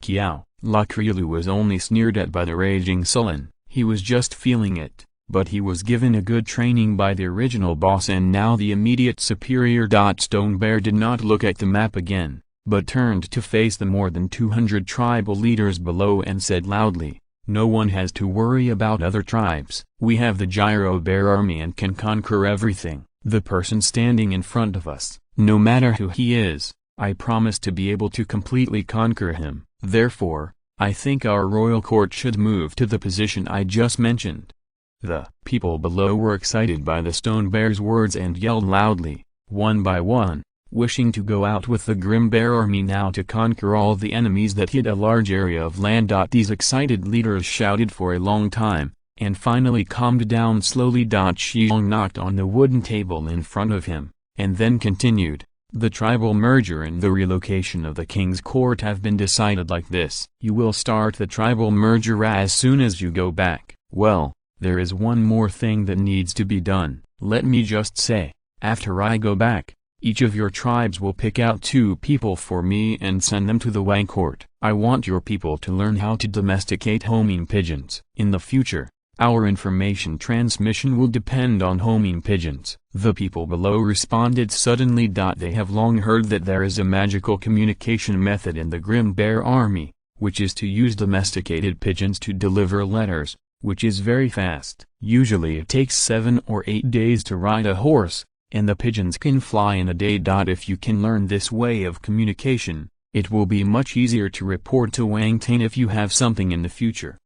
Kiao, La Clealu was only sneered at by the raging sullen. He was just feeling it, but he was given a good training by the original boss and now the immediate superior. Stone Bear did not look at the map again, but turned to face the more than 200 tribal leaders below and said loudly, "No one has to worry about other tribes. We have the Gyro Bear Army and can conquer everything. The person standing in front of us, no matter who he is, I promise to be able to completely conquer him. Therefore, I think our royal court should move to the position I just mentioned." The people below were excited by the Stone Bear's words and yelled loudly, one by one, wishing to go out with the Grim Bear Army now to conquer all the enemies that hid a large area of land. These excited leaders shouted for a long time, and finally calmed down slowly. Shi Xiong knocked on the wooden table in front of him, and then continued, "The tribal merger and the relocation of the king's court have been decided like this. You will start the tribal merger as soon as you go back. Well, there is one more thing that needs to be done. Let me just say, after I go back, each of your tribes will pick out 2 people for me and send them to the Wang court. I want your people to learn how to domesticate homing pigeons. In the future, our information transmission will depend on homing pigeons." The people below responded suddenly. They have long heard that there is a magical communication method in the Grim Bear Army, which is to use domesticated pigeons to deliver letters, which is very fast. Usually it takes 7 or 8 days to ride a horse, and the pigeons can fly in a day. If you can learn this way of communication, it will be much easier to report to Wang Tane if you have something in the future.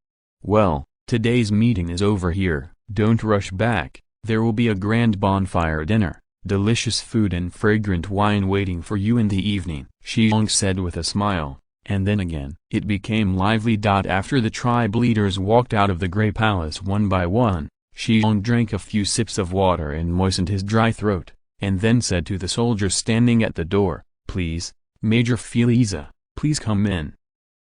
Well, today's meeting is over here. Don't rush back. There will be a grand bonfire dinner, delicious food and fragrant wine waiting for you in the evening," Shi Xiong said with a smile, and then again. It became lively. After the tribe leaders walked out of the Grey Palace one by one, Shi Xiong drank a few sips of water and moistened his dry throat, and then said to the soldiers standing at the door, "Please, Major Feliza, please come in."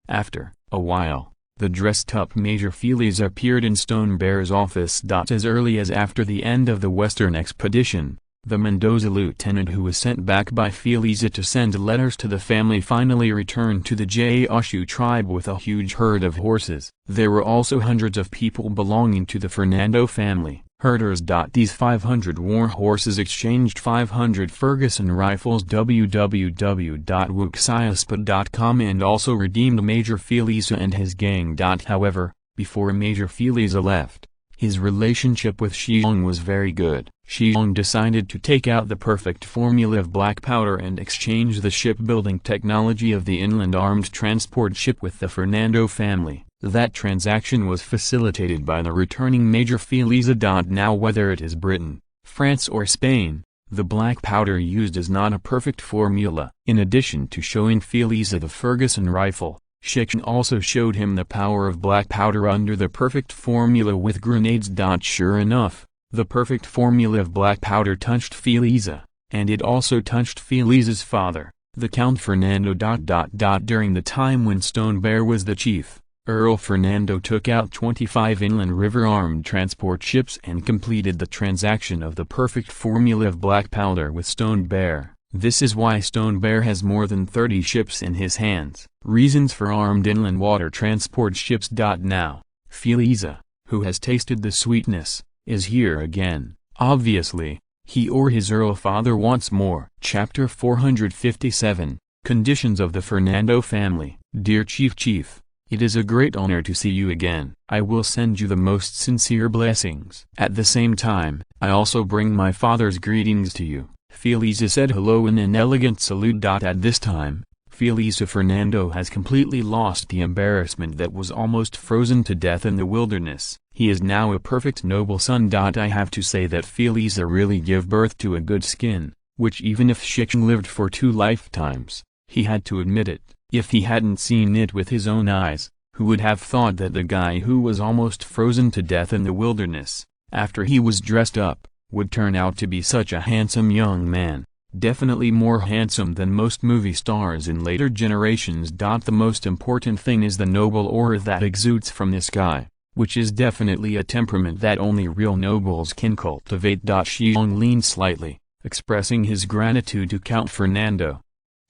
After a while, the dressed-up Major Feliza appeared in Stone Bear's office. As early as after the end of the Western expedition, the Mendoza lieutenant who was sent back by Feliza to send letters to the family finally returned to the Gaoshu tribe with a huge herd of horses. There were also hundreds of people belonging to the Fernando family, herders. These 500 war horses exchanged 500 Ferguson rifles www.wuxiaspa.com and also redeemed Major Feliza and his gang. However, before Major Feliza left, his relationship with Shi Xiong was very good. Shi Xiong decided to take out the perfect formula of black powder and exchange the shipbuilding technology of the inland armed transport ship with the Fernando family. That transaction was facilitated by the returning Major Feliza. Now whether it is Britain, France or Spain, the black powder used is not a perfect formula. In addition to showing Feliza the Ferguson rifle, Shi Xiong also showed him the power of black powder under the perfect formula with grenades. Sure enough, the perfect formula of black powder touched Feliza, and it also touched Feliza's father. The Count Fernando. During the time when Stone Bear was the chief, Earl Fernando took out 25 inland river armed transport ships and completed the transaction of the perfect formula of black powder with Stone Bear. This is why Stone Bear has more than 30 ships in his hands. Reasons for armed inland water transport ships. Now, Feliza, who has tasted the sweetness, is here again. Obviously, he or his Earl father wants more. Chapter 457, Conditions of the Fernando Family. Dear Chief, it is a great honor to see you again. I will send you the most sincere blessings. At the same time, I also bring my father's greetings to you. Feliza said hello in an elegant salute. At this time, Feliza Fernando has completely lost the embarrassment that was almost frozen to death in the wilderness. He is now a perfect noble son. I have to say that Feliza really gave birth to a good skin, which even if Shi Xiong lived for 2 lifetimes, he had to admit it. If he hadn't seen it with his own eyes, who would have thought that the guy who was almost frozen to death in the wilderness, after he was dressed up, would turn out to be such a handsome young man, definitely more handsome than most movie stars in later generations. The most important thing is the noble aura that exudes from this guy, which is definitely a temperament that only real nobles can cultivate. Shi Xiong leaned slightly, expressing his gratitude to Count Fernando.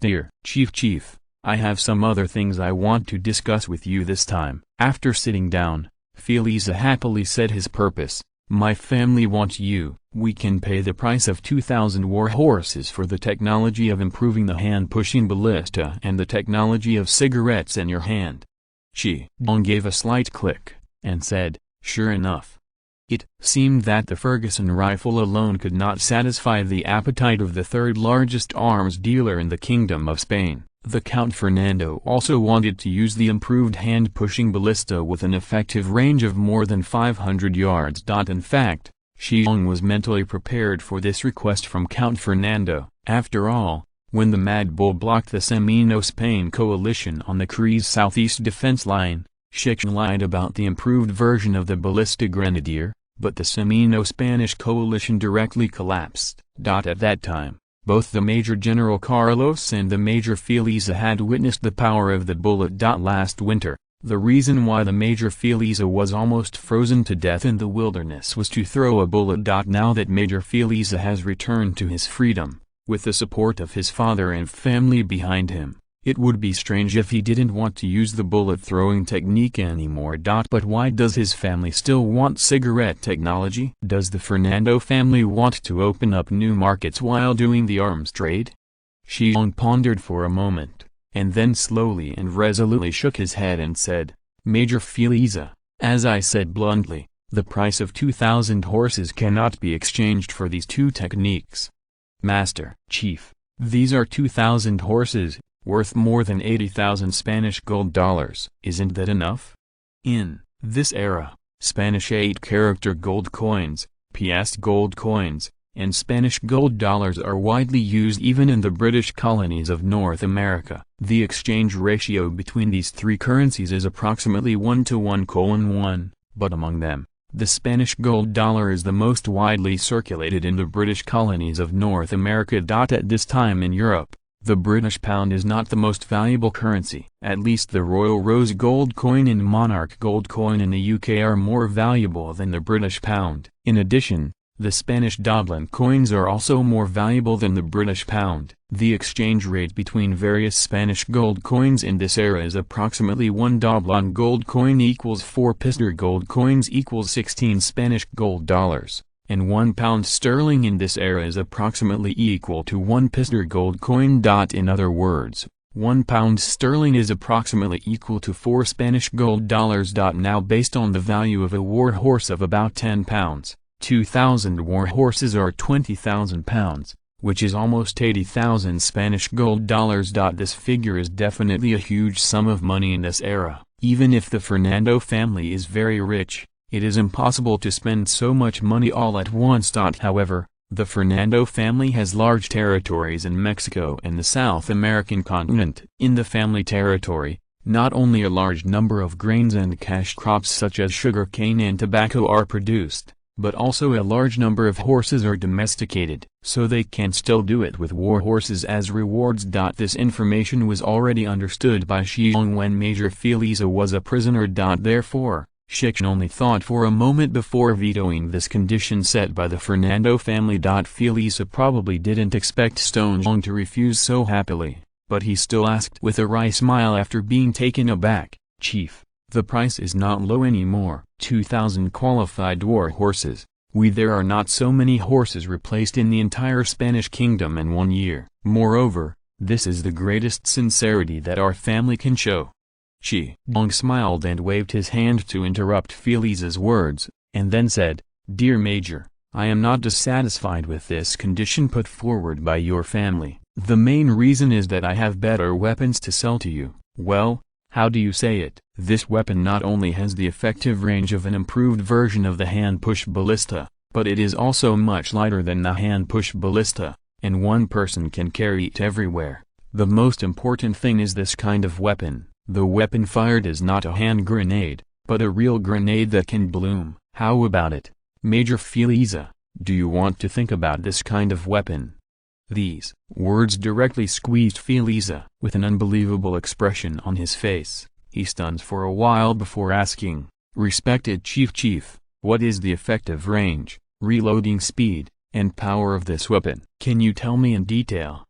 Dear Chief, I have some other things I want to discuss with you this time. After sitting down, Feliza happily said his purpose. My family wants you. We can pay the price of 2,000 war horses for the technology of improving the hand-pushing ballista and the technology of cigarettes in your hand. Shi Xiong gave a slight click, and said, sure enough. It seemed that the Ferguson rifle alone could not satisfy the appetite of the third largest arms dealer in the Kingdom of Spain. The Count Fernando also wanted to use the improved hand-pushing ballista with an effective range of more than 500 yards. In fact, Shi Xiong was mentally prepared for this request from Count Fernando. After all, when the Mad Bull blocked the Semino-Spain coalition on the Cree's southeast defense line, Shi Xiong lied about the improved version of the ballista grenadier, but the Semino-Spanish coalition directly collapsed. At that time, both the Major General Carlos and the Major Feliza had witnessed the power of the bullet. Last winter, the reason why the Major Feliza was almost frozen to death in the wilderness was to throw a bullet. Now that Major Feliza has returned to his freedom, with the support of his father and family behind him, it would be strange if he didn't want to use the bullet-throwing technique anymore. But why does his family still want cigarette technology? Does the Fernando family want to open up new markets while doing the arms trade? Shi Xiong pondered for a moment, and then slowly and resolutely shook his head and said, Major Feliza, as I said bluntly, the price of 2,000 horses cannot be exchanged for these 2 techniques. Master Chief, these are 2,000 horses, worth more than 80,000 Spanish gold dollars. Isn't that enough? In this era, Spanish 8-character gold coins, piastre gold coins, and Spanish gold dollars are widely used even in the British colonies of North America. The exchange ratio between these 3 currencies is approximately 1:1:1, but among them, the Spanish gold dollar is the most widely circulated in the British colonies of North America. At this time in Europe, the British pound is not the most valuable currency. At least the Royal Rose gold coin and Monarch gold coin in the UK are more valuable than the British pound. In addition, the Spanish Dublin coins are also more valuable than the British pound. The exchange rate between various Spanish gold coins in this era is approximately 1 Dublin gold coin equals 4 Pisther gold coins equals 16 Spanish gold dollars. And £1 in this era is approximately equal to 1 Pisther gold coin. In other words, £1 is approximately equal to 4 Spanish gold dollars. Now based on the value of a war horse of about £10, 2,000 war horses are £20,000, which is almost 80,000 Spanish gold dollars. This figure is definitely a huge sum of money in this era. Even if the Fernando family is very rich, it is impossible to spend so much money all at once. However, the Fernando family has large territories in Mexico and the South American continent. In the family territory, not only a large number of grains and cash crops such as sugar cane and tobacco are produced, but also a large number of horses are domesticated, so they can still do it with war horses as rewards. This information was already understood by Shi Xiong when Major Feliza was a prisoner. Therefore, Shi Xiong only thought for a moment before vetoing this condition set by the Fernando family. Feliza probably didn't expect Stone Xiong to refuse so happily, but he still asked with a wry smile after being taken aback, "Chief, the price is not low anymore. 2,000 qualified war horses. There are not so many horses replaced in the entire Spanish kingdom in 1 year. Moreover, this is the greatest sincerity that our family can show." Shi Xiong smiled and waved his hand to interrupt Feliza's words, and then said, "Dear Major, I am not dissatisfied with this condition put forward by your family. The main reason is that I have better weapons to sell to you." "Well, how do you say it?" "This weapon not only has the effective range of an improved version of the hand-push ballista, but it is also much lighter than the hand-push ballista, and one person can carry it everywhere. The most important thing is this kind of weapon. The weapon fired is not a hand grenade, but a real grenade that can bloom." "How about it, Major Feliza? Do you want to think about this kind of weapon?" These words directly squeezed Feliza. With an unbelievable expression on his face, he stuns for a while before asking, "Respected Chief, what is the effective range, reloading speed, and power of this weapon? Can you tell me in detail?"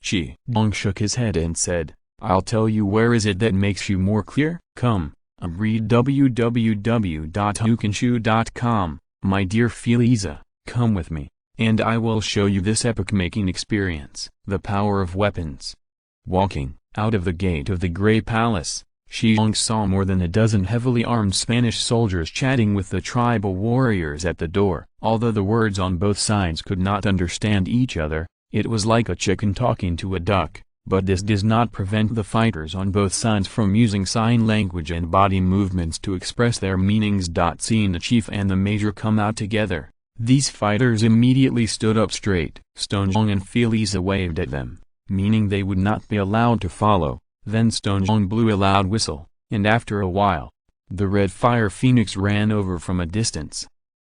Shi Xiong shook his head and said, "I'll tell you. Where is it that makes you more clear? Come, read www.hukenshu.com, my dear Feliza, come with me, and I will show you this epoch-making experience, the power of weapons." Walking out of the gate of the Grey Palace, Shi Xiong saw more than a dozen heavily armed Spanish soldiers chatting with the tribal warriors at the door. Although the words on both sides could not understand each other, it was like a chicken talking to a duck, but this does not prevent the fighters on both sides from using sign language and body movements to express their meanings. Seeing the chief and the major come out together, these fighters immediately stood up straight. Stone Xiong and Feliza waved at them, meaning they would not be allowed to follow. Then Stone Xiong blew a loud whistle, and after a while, the red fire phoenix ran over from a distance.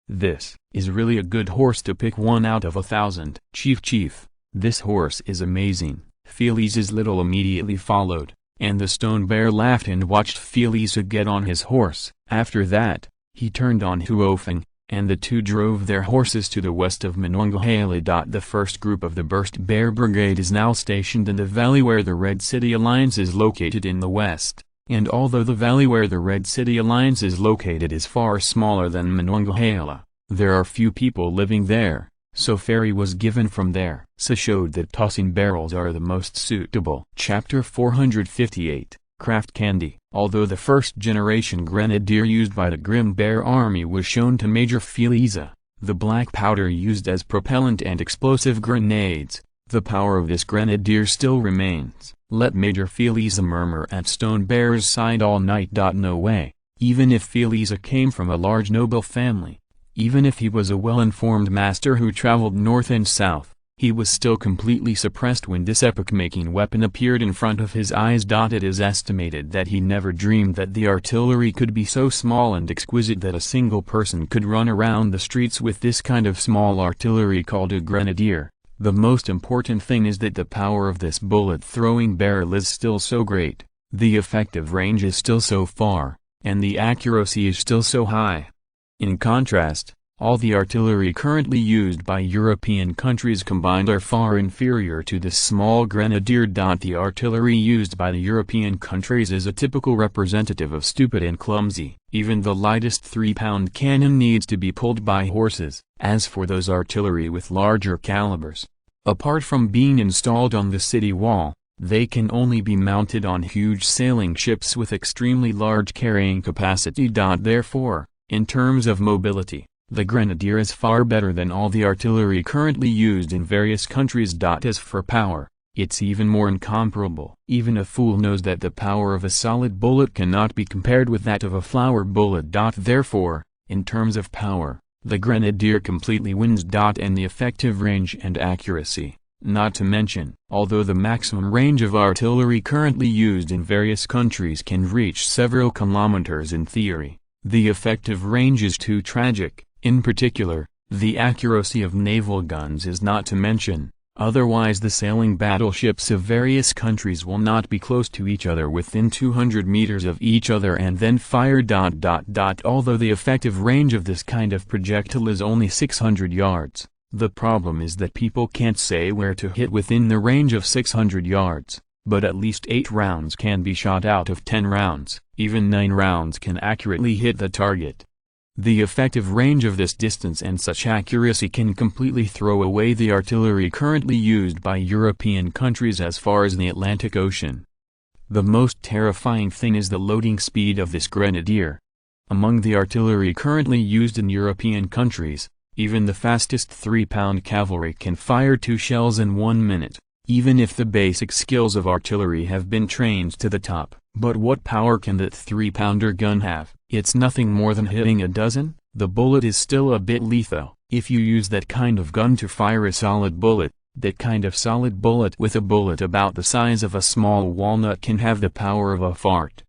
"This is really a good horse to pick one out of 1,000. Chief, this horse is amazing." Feliza's little immediately followed, and the stone bear laughed and watched Feliza get on his horse. After that, he turned on Huofeng, and the two drove their horses to the west of Monongahela. The first group of the Burst Bear Brigade is now stationed in the valley where the Red City Alliance is located in the west, and although the valley where the Red City Alliance is located is far smaller than Monongahela, there are few people living there, so ferry was given from there. Showed that tossing barrels are the most suitable. Chapter 458, Craft Candy. Although the first-generation grenadier used by the Grim Bear Army was shown to Major Feliza, the black powder used as propellant and explosive grenades, the power of this grenadier still remains. Let Major Feliza murmur at Stone Bear's side all night. No way. Even if Feliza came from a large noble family, even if he was a well-informed master who traveled north and south, he was still completely suppressed when this epoch-making weapon appeared in front of his eyes. It is estimated that he never dreamed that the artillery could be so small and exquisite that a single person could run around the streets with this kind of small artillery called a grenadier. The most important thing is that the power of this bullet-throwing barrel is still so great, the effective range is still so far, and the accuracy is still so high. In contrast, all the artillery currently used by European countries combined are far inferior to this small grenadier. The artillery used by the European countries is a typical representative of stupid and clumsy. Even the lightest 3-pound cannon needs to be pulled by horses. As for those artillery with larger calibers, apart from being installed on the city wall, they can only be mounted on huge sailing ships with extremely large carrying capacity. Therefore, in terms of mobility, the grenadier is far better than all the artillery currently used in various countries. As for power, it's even more incomparable. Even a fool knows that the power of a solid bullet cannot be compared with that of a flower bullet. Therefore, in terms of power, the grenadier completely wins. And the effective range and accuracy, not to mention, although the maximum range of artillery currently used in various countries can reach several kilometers in theory, the effective range is too tragic. In particular, the accuracy of naval guns is not to mention, otherwise the sailing battleships of various countries will not be close to each other within 200 meters of each other and then fire ... Although the effective range of this kind of projectile is only 600 yards, the problem is that people can't say where to hit within the range of 600 yards, but at least 8 rounds can be shot out of 10 rounds, even 9 rounds can accurately hit the target. The effective range of this distance and such accuracy can completely throw away the artillery currently used by European countries as far as the Atlantic Ocean. The most terrifying thing is the loading speed of this grenadier. Among the artillery currently used in European countries, even the fastest 3-pound cavalry can fire 2 shells in 1 minute, even if the basic skills of artillery have been trained to the top. But what power can that 3-pounder gun have? It's nothing more than hitting a dozen. The bullet is still a bit lethal. If you use that kind of gun to fire a solid bullet, that kind of solid bullet with a bullet about the size of a small walnut can have the power of a fart.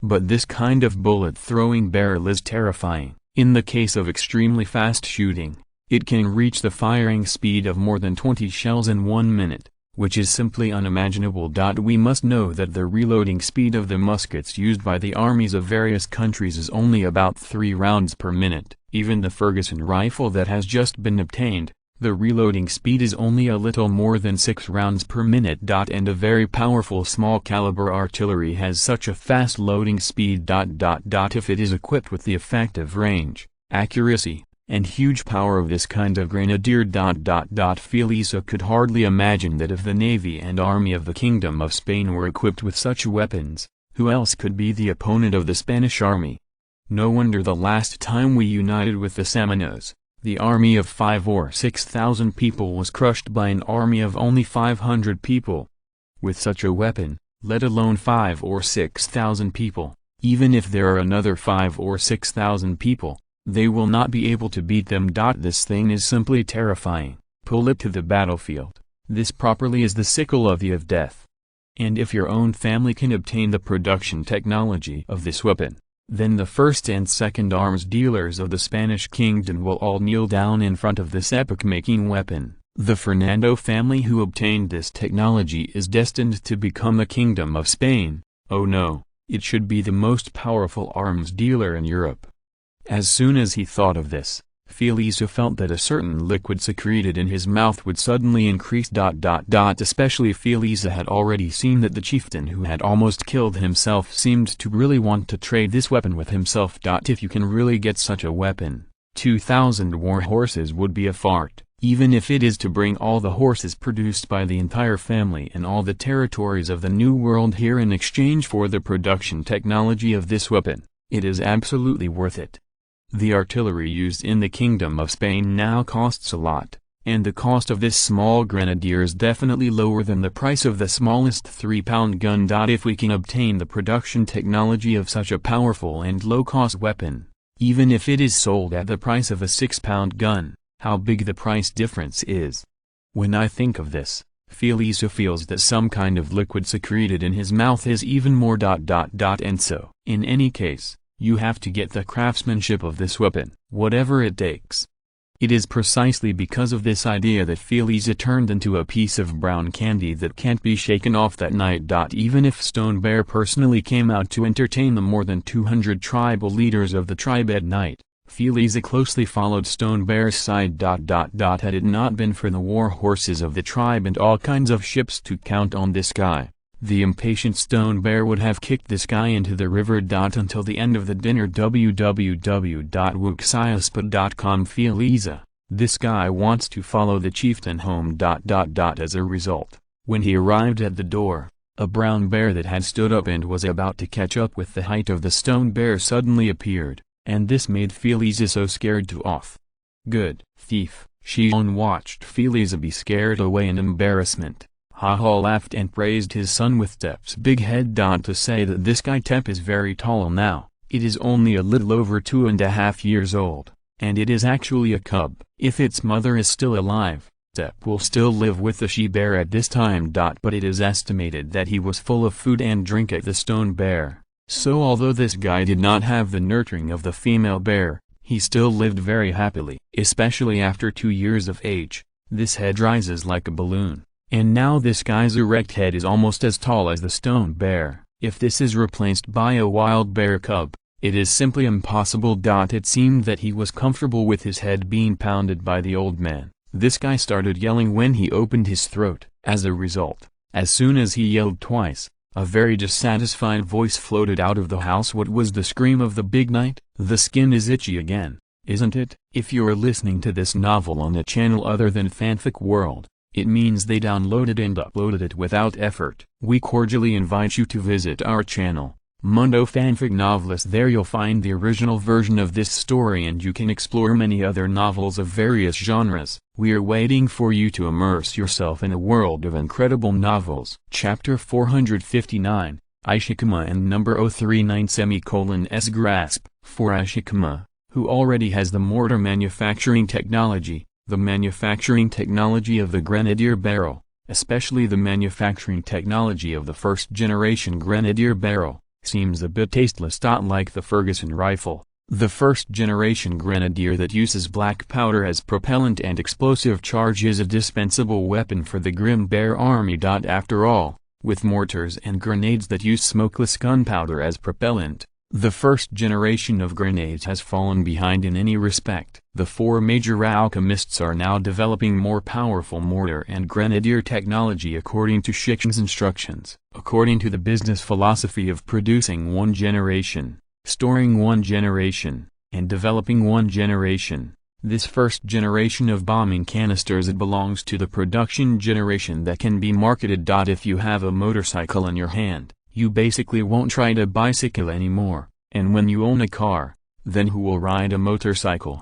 But this kind of bullet-throwing barrel is terrifying. In the case of extremely fast shooting, it can reach the firing speed of more than 20 shells in 1 minute, which is simply unimaginable. We must know that the reloading speed of the muskets used by the armies of various countries is only about 3 rounds per minute. Even the Ferguson rifle that has just been obtained, the reloading speed is only a little more than 6 rounds per minute. And a very powerful small caliber artillery has such a fast loading speed. If it is equipped with the effective range, accuracy, and huge power of this kind of grenadier. Felisa could hardly imagine that if the navy and army of the Kingdom of Spain were equipped with such weapons, who else could be the opponent of the Spanish army? No wonder the last time we united with the Semenos, the army of 5 or 6,000 people was crushed by an army of only 500 people. With such a weapon, let alone 5 or 6,000 people, even if there are another 5 or 6,000 people, they will not be able to beat them. This thing is simply terrifying. Pull it to the battlefield. This properly is the sickle of death. And if your own family can obtain the production technology of this weapon, then the first and second arms dealers of the Spanish kingdom will all kneel down in front of this epoch-making weapon. The Fernando family who obtained this technology is destined to become the Kingdom of Spain. Oh no, it should be the most powerful arms dealer in Europe. As soon as he thought of this, Felisa felt that a certain liquid secreted in his mouth would suddenly increase. Especially Felisa had already seen that the chieftain who had almost killed himself seemed to really want to trade this weapon with himself. If you can really get such a weapon, 2,000 war horses would be a fart, even if it is to bring all the horses produced by the entire family in all the territories of the New World here in exchange for the production technology of this weapon. It is absolutely worth it. The artillery used in the Kingdom of Spain now costs a lot, and the cost of this small grenadier is definitely lower than the price of the smallest 3-pound gun. If we can obtain the production technology of such a powerful and low-cost weapon, even if it is sold at the price of a 6-pound gun, how big the price difference is. When I think of this, Felisa feels that some kind of liquid secreted in his mouth is even more ... And so, in any case, you have to get the craftsmanship of this weapon, whatever it takes. It is precisely because of this idea that Felisa turned into a piece of brown candy that can't be shaken off that night. Even if Stone Bear personally came out to entertain the more than 200 tribal leaders of the tribe at night, Felisa closely followed Stone Bear's side. Had it not been for the war horses of the tribe and all kinds of ships to count on this guy, the impatient Stone Bear would have kicked this guy into the river. Until the end of the dinner. www.wuxiaspa.com. Felisa, this guy wants to follow the chieftain home. As a result, when he arrived at the door, a brown bear that had stood up and was about to catch up with the height of the Stone Bear suddenly appeared, and this made Felisa so scared to off. Good thief. Shi Xiong watched Felisa be scared away in embarrassment. Haha laughed and praised his son with Tep's big head. To say that this guy Tep is very tall now, it is only a little over 2.5 years old, and it is actually a cub. If its mother is still alive, Tep will still live with the she-bear at this time. But it is estimated that he was full of food and drink at the Stone Bear, so although this guy did not have the nurturing of the female bear, He still lived very happily, especially after 2 years of age. This head rises like a balloon, and now this guy's erect head is almost as tall as the stone bear. If this is replaced by a wild bear cub, it is simply impossible. It seemed that he was comfortable with his head being pounded by the old man. This guy started yelling when he opened his throat. As a result, as soon as he yelled twice, a very dissatisfied voice floated out of the house. What was the scream of the big knight? The skin is itchy again, isn't it? If you are listening to this novel on a channel other than Fanfic World, it means they downloaded and uploaded it without effort. We cordially invite you to visit our channel, Mundo Fanfic Novelist. There you'll find the original version of this story and you can explore many other novels of various genres. We are waiting for you to immerse yourself in a world of incredible novels. Chapter 459, Ishikama and number 039:S grasp. For Ishikama, who already has the mortar manufacturing technology, the manufacturing technology of the grenadier barrel, especially the manufacturing technology of the first-generation grenadier barrel, seems a bit tasteless. Like the Ferguson rifle, the first-generation grenadier that uses black powder as propellant and explosive charge is a dispensable weapon for the Grim Bear Army. After all, with mortars and grenades that use smokeless gunpowder as propellant, the first generation of grenades has fallen behind in any respect. The 4 major alchemists are now developing more powerful mortar and grenadier technology according to Shi Xiong's instructions. According to the business philosophy of producing 1 generation, storing 1 generation, and developing 1 generation, this first generation of bombing canisters, it belongs to the production generation that can be marketed. If you have a motorcycle in your hand, you basically won't try to bicycle anymore, and when you own a car, then who will ride a motorcycle?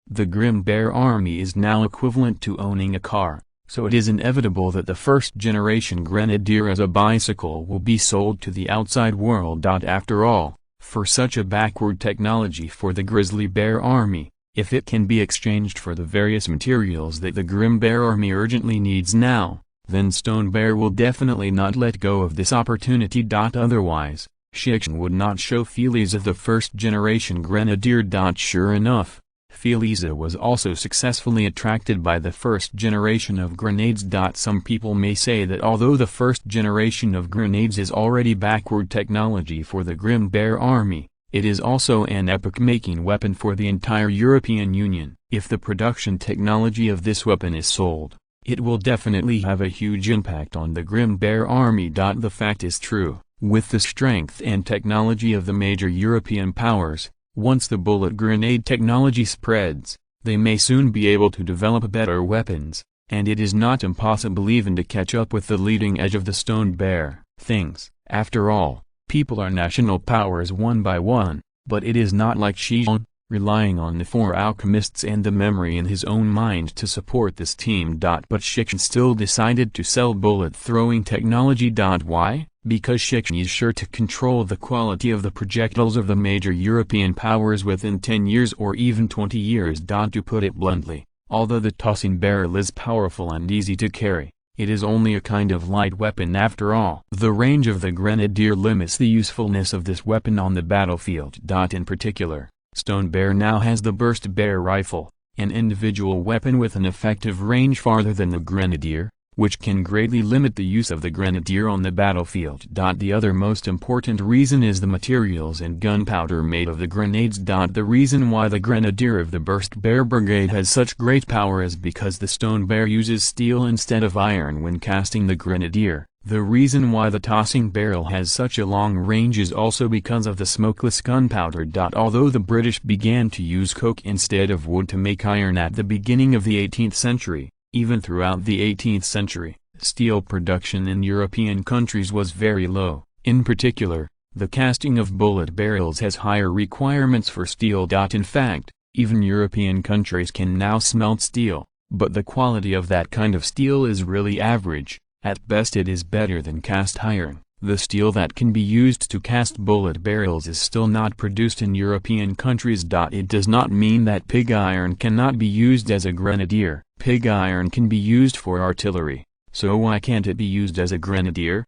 The Grim Bear Army is now equivalent to owning a car, so it is inevitable that the first-generation grenadier as a bicycle will be sold to the outside world. After all, for such a backward technology for the Grizzly Bear Army, if it can be exchanged for the various materials that the Grim Bear Army urgently needs now, then Stone Bear will definitely not let go of this opportunity. Otherwise, Shi Xiong would not show Feliza the first-generation grenadier. Sure enough, Feliza was also successfully attracted by the first generation of grenades. Some people may say that although the first generation of grenades is already backward technology for the Grim Bear Army, it is also an epoch-making weapon for the entire European Union. If the production technology of this weapon is sold, it will definitely have a huge impact on the Grim Bear Army. The fact is true, with the strength and technology of the major European powers, once the bullet grenade technology spreads, they may soon be able to develop better weapons, and it is not impossible even to catch up with the leading edge of the Stone Bear things. After all, people are national powers one by one, but it is not like Shi Xiong, relying on the 4 alchemists and the memory in his own mind to support this team. But Shi Xiong still decided to sell bullet-throwing technology. Why? Because Shi Xiong is sure to control the quality of the projectiles of the major European powers within 10 years or even 20 years. To put it bluntly, although the tossing barrel is powerful and easy to carry, it is only a kind of light weapon after all. The range of the grenadier limits the usefulness of this weapon on the battlefield. In particular, Stone Bear now has the Burst Bear rifle, an individual weapon with an effective range farther than the grenadier, which can greatly limit the use of the grenadier on the battlefield. The other most important reason is the materials and gunpowder made of the grenades. The reason why the grenadier of the Burst Bear Brigade has such great power is because the Stone Bear uses steel instead of iron when casting the grenadier. The reason why the tossing barrel has such a long range is also because of the smokeless gunpowder. Although the British began to use coke instead of wood to make iron at the beginning of the 18th century, even throughout the 18th century, steel production in European countries was very low. In particular, the casting of bullet barrels has higher requirements for steel. In fact, even European countries can now smelt steel, but the quality of that kind of steel is really average. At best it is better than cast iron. The steel that can be used to cast bullet barrels is still not produced in European countries. It does not mean that pig iron cannot be used as a grenadier. Pig iron can be used for artillery, so why can't it be used as a grenadier?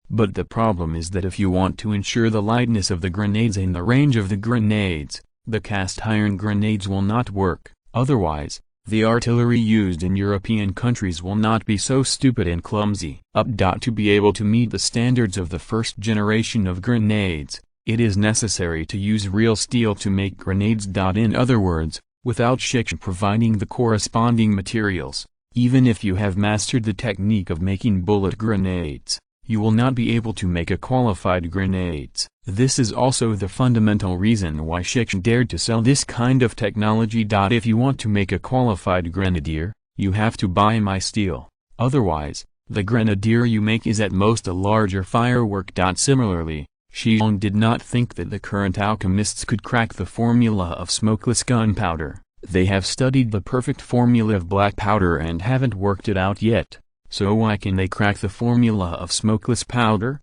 But the problem is that if you want to ensure the lightness of the grenades and the range of the grenades, The cast iron grenades will not work, otherwise, the artillery used in European countries will not be so stupid and clumsy. To be able to meet the standards of the first generation of grenades, it is necessary to use real steel to make grenades. In other words, without Shi Xiong providing the corresponding materials, even if you have mastered the technique of making bullet grenades, you will not be able to make a qualified grenades. This is also the fundamental reason why Shi Xiong dared to sell this kind of technology. If you want to make a qualified grenadier, you have to buy my steel, otherwise, the grenadier you make is at most a larger firework. Similarly, Shi Xiong did not think that the current alchemists could crack the formula of smokeless gunpowder. They have studied the perfect formula of black powder and haven't worked it out yet. So why can they crack the formula of smokeless powder?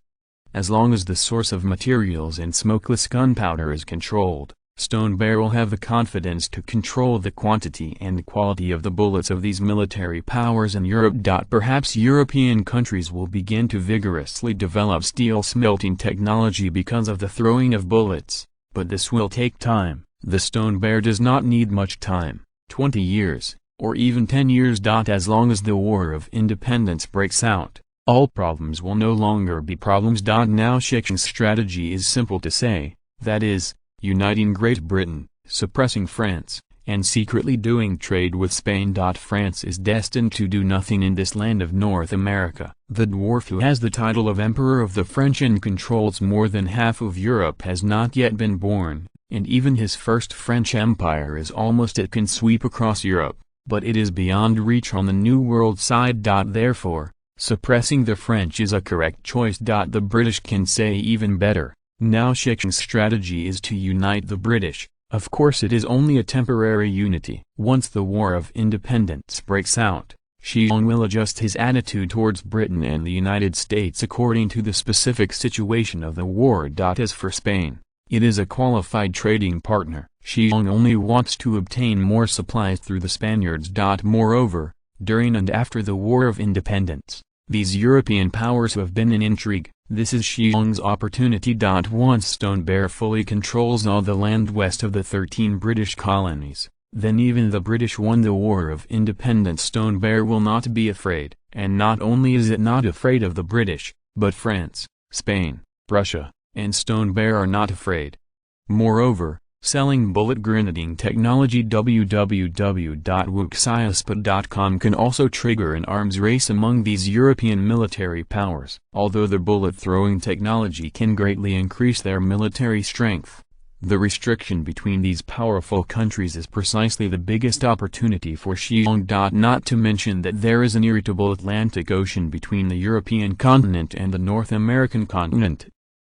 As long as the source of materials in smokeless gunpowder is controlled, Stone Bear will have the confidence to control the quantity and quality of the bullets of these military powers in Europe. Perhaps European countries will begin to vigorously develop steel smelting technology because of the throwing of bullets, but this will take time. The Stone Bear does not need much time, 20 years. Or even 10 years. As long as the War of Independence breaks out, all problems will no longer be problems. Now Shi Xiong's strategy is simple to say, that is, uniting Great Britain, suppressing France, and secretly doing trade with Spain. France is destined to do nothing in this land of North America. The dwarf who has the title of Emperor of the French and controls more than half of Europe has not yet been born, and even his first French Empire is almost it can sweep across Europe. But it is beyond reach on the New World side. Therefore, suppressing the French is a correct choice. The British can say even better. Now Shi Xiong's strategy is to unite the British. Of course it is only a temporary unity. Once the War of Independence breaks out, Shi Xiong will adjust his attitude towards Britain and the United States according to the specific situation of the war. As for Spain, it is a qualified trading partner. Shi Xiong only wants to obtain more supplies through the Spaniards. Moreover, during and after the War of Independence, these European powers have been in intrigue. This is Shi Xiong's opportunity. Once Stone Bear fully controls all the land west of the 13 British colonies, then even the British won the War of Independence. Stone Bear will not be afraid, and not only is it not afraid of the British, but France, Spain, Russia, and Stone Bear are not afraid. Moreover, selling bullet grenading technology www.wuxiaspot.com can also trigger an arms race among these European military powers. Although the bullet-throwing technology can greatly increase their military strength, the restriction between these powerful countries is precisely the biggest opportunity for Shi Xiong. Not to mention that there is an irritable Atlantic Ocean between the European continent and the North American continent.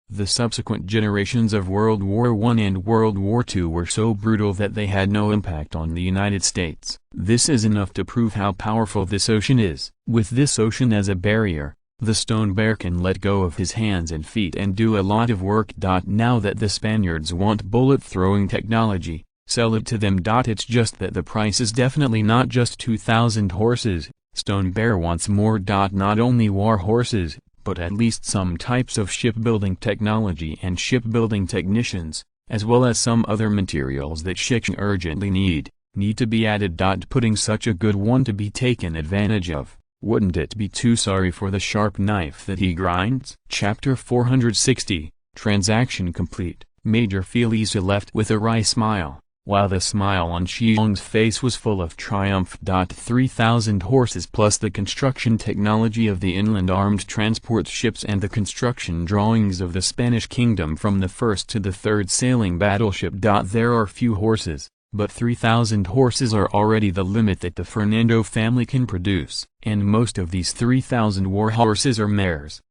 The subsequent generations of World War I and World War II were so brutal that they had no impact on the United States. This is enough to prove how powerful this ocean is. With this ocean as a barrier, the Stone Bear can let go of his hands and feet and do a lot of work. Now that the Spaniards want bullet-throwing technology, sell it to them. It's just that the price is definitely not just 2,000 horses. Stone Bear wants more. Not only war horses, but at least some types of shipbuilding technology and shipbuilding technicians, as well as some other materials that Shi Xiong urgently need to be added. Putting such a good one to be taken advantage of, wouldn't it be too sorry for the sharp knife that he grinds? Chapter 460, Transaction complete. Major Felisa left with a wry smile, while the smile on Shi Xiong's face was full of triumph. 3,000 horses plus the construction technology of the inland armed transport ships and the construction drawings of the Spanish kingdom from the first to the third sailing battleship. There are few horses, but 3,000 horses are already the limit that the Fernando family can produce, and most of these 3,000 war horses are mares.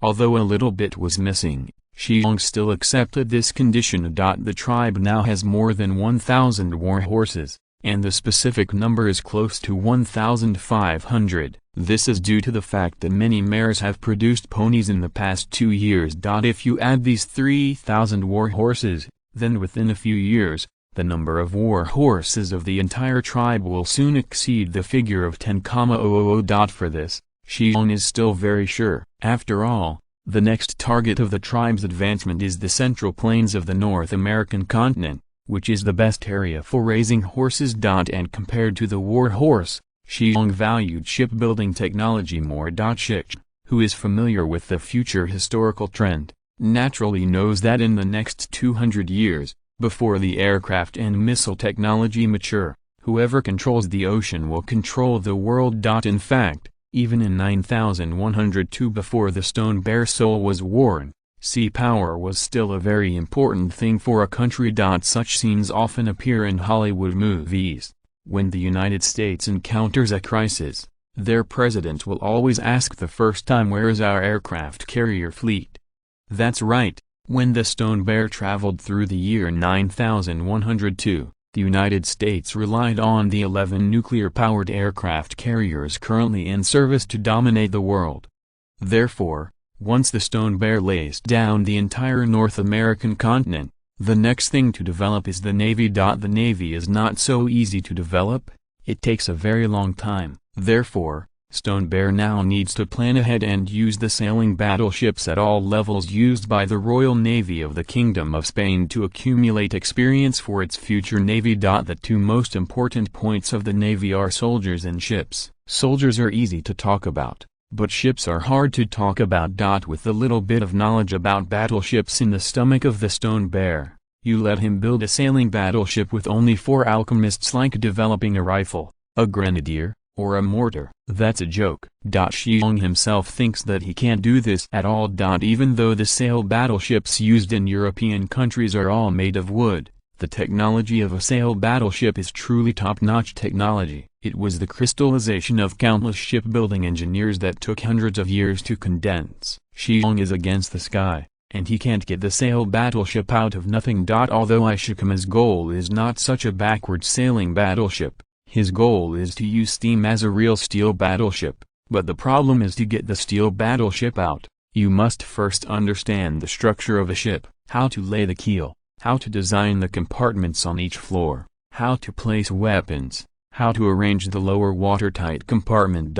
Although a little bit was missing, Shi Xiong still accepted this condition. The tribe now has more than 1,000 war horses, and the specific number is close to 1,500. This is due to the fact that many mares have produced ponies in the past 2 years. If you add these 3,000 war horses, then within a few years, the number of war horses of the entire tribe will soon exceed the figure of 10,000. For this, Shi Xiong is still very sure. After all, the next target of the tribe's advancement is the central plains of the North American continent, which is the best area for raising horses. And compared to the war horse, Shi Xiong valued shipbuilding technology more. Shi Xiong, who is familiar with the future historical trend, naturally knows that in the next 200 years, before the aircraft and missile technology mature, whoever controls the ocean will control the world. In fact, even in 9102, before the Stone Bear soul was worn, sea power was still a very important thing for a country. Such scenes often appear in Hollywood movies. When the United States encounters a crisis, their president will always ask the first time, "Where is our aircraft carrier fleet?" That's right, when the Stone Bear traveled through the year 9102, the United States relied on the 11 nuclear-powered aircraft carriers currently in service to dominate the world. Therefore, once the Stone Bear lays down the entire North American continent, the next thing to develop is the Navy. The Navy is not so easy to develop, it takes a very long time. Therefore, Stone Bear now needs to plan ahead and use the sailing battleships at all levels used by the Royal Navy of the Kingdom of Spain to accumulate experience for its future Navy. The two most important points of the Navy are soldiers and ships. Soldiers are easy to talk about, but ships are hard to talk about. With the little bit of knowledge about battleships in the stomach of the Stone Bear, you let him build a sailing battleship with only 4 alchemists, like developing a rifle, a grenadier, or a mortar. That's a joke. Shi Xiong himself thinks that he can't do this at all. Even though the sail battleships used in European countries are all made of wood, the technology of a sail battleship is truly top-notch technology. It was the crystallization of countless shipbuilding engineers that took hundreds of years to condense. Shi Xiong is against the sky, and he can't get the sail battleship out of nothing. Although Ishikame's goal is not such a backward sailing battleship, his goal is to use steam as a real steel battleship, but the problem is to get the steel battleship out. You must first understand the structure of a ship, how to lay the keel, how to design the compartments on each floor, how to place weapons, how to arrange the lower watertight compartment.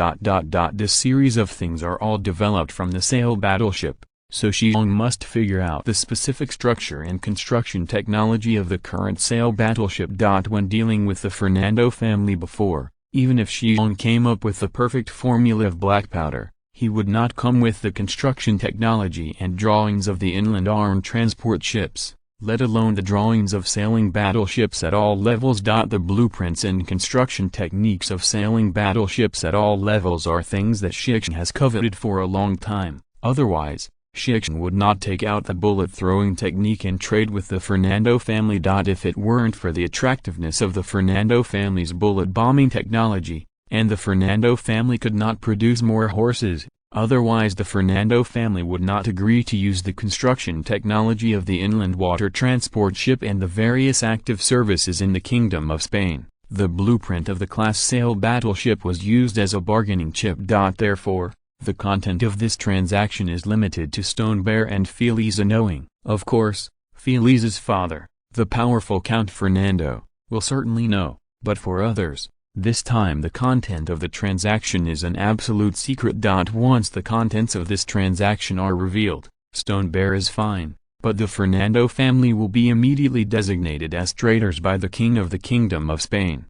This series of things are all developed from the sail battleship. So Shi Xiong must figure out the specific structure and construction technology of the current sail battleship. When dealing with the Fernando family before, even if Shi Xiong came up with the perfect formula of black powder, he would not come with the construction technology and drawings of the inland armed transport ships, let alone the drawings of sailing battleships at all levels. The blueprints and construction techniques of sailing battleships at all levels are things that Shi Xiong has coveted for a long time. Otherwise, Shi Xiong would not take out the bullet-throwing technique and trade with the Fernando family. If it weren't for the attractiveness of the Fernando family's bullet-bombing technology, and the Fernando family could not produce more horses, otherwise the Fernando family would not agree to use the construction technology of the inland water transport ship and the various active services in the Kingdom of Spain. The blueprint of the class sail battleship was used as a bargaining chip. Therefore, the content of this transaction is limited to Stone Bear and Felisa knowing. Of course, Felisa's father, the powerful Count Fernando, will certainly know, but for others, this time the content of the transaction is an absolute secret. Once the contents of this transaction are revealed, Stone Bear is fine, but the Fernando family will be immediately designated as traitors by the King of the Kingdom of Spain.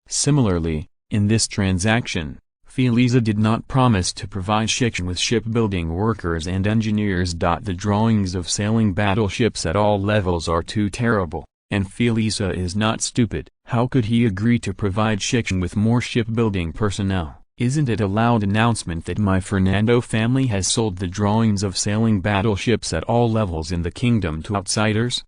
Similarly, in this transaction, Felisa did not promise to provide Shi Xiong with shipbuilding workers and engineers. The drawings of sailing battleships at all levels are too terrible, and Felisa is not stupid. How could he agree to provide Shi Xiong with more shipbuilding personnel? Isn't it a loud announcement that my Fernando family has sold the drawings of sailing battleships at all levels in the kingdom to outsiders?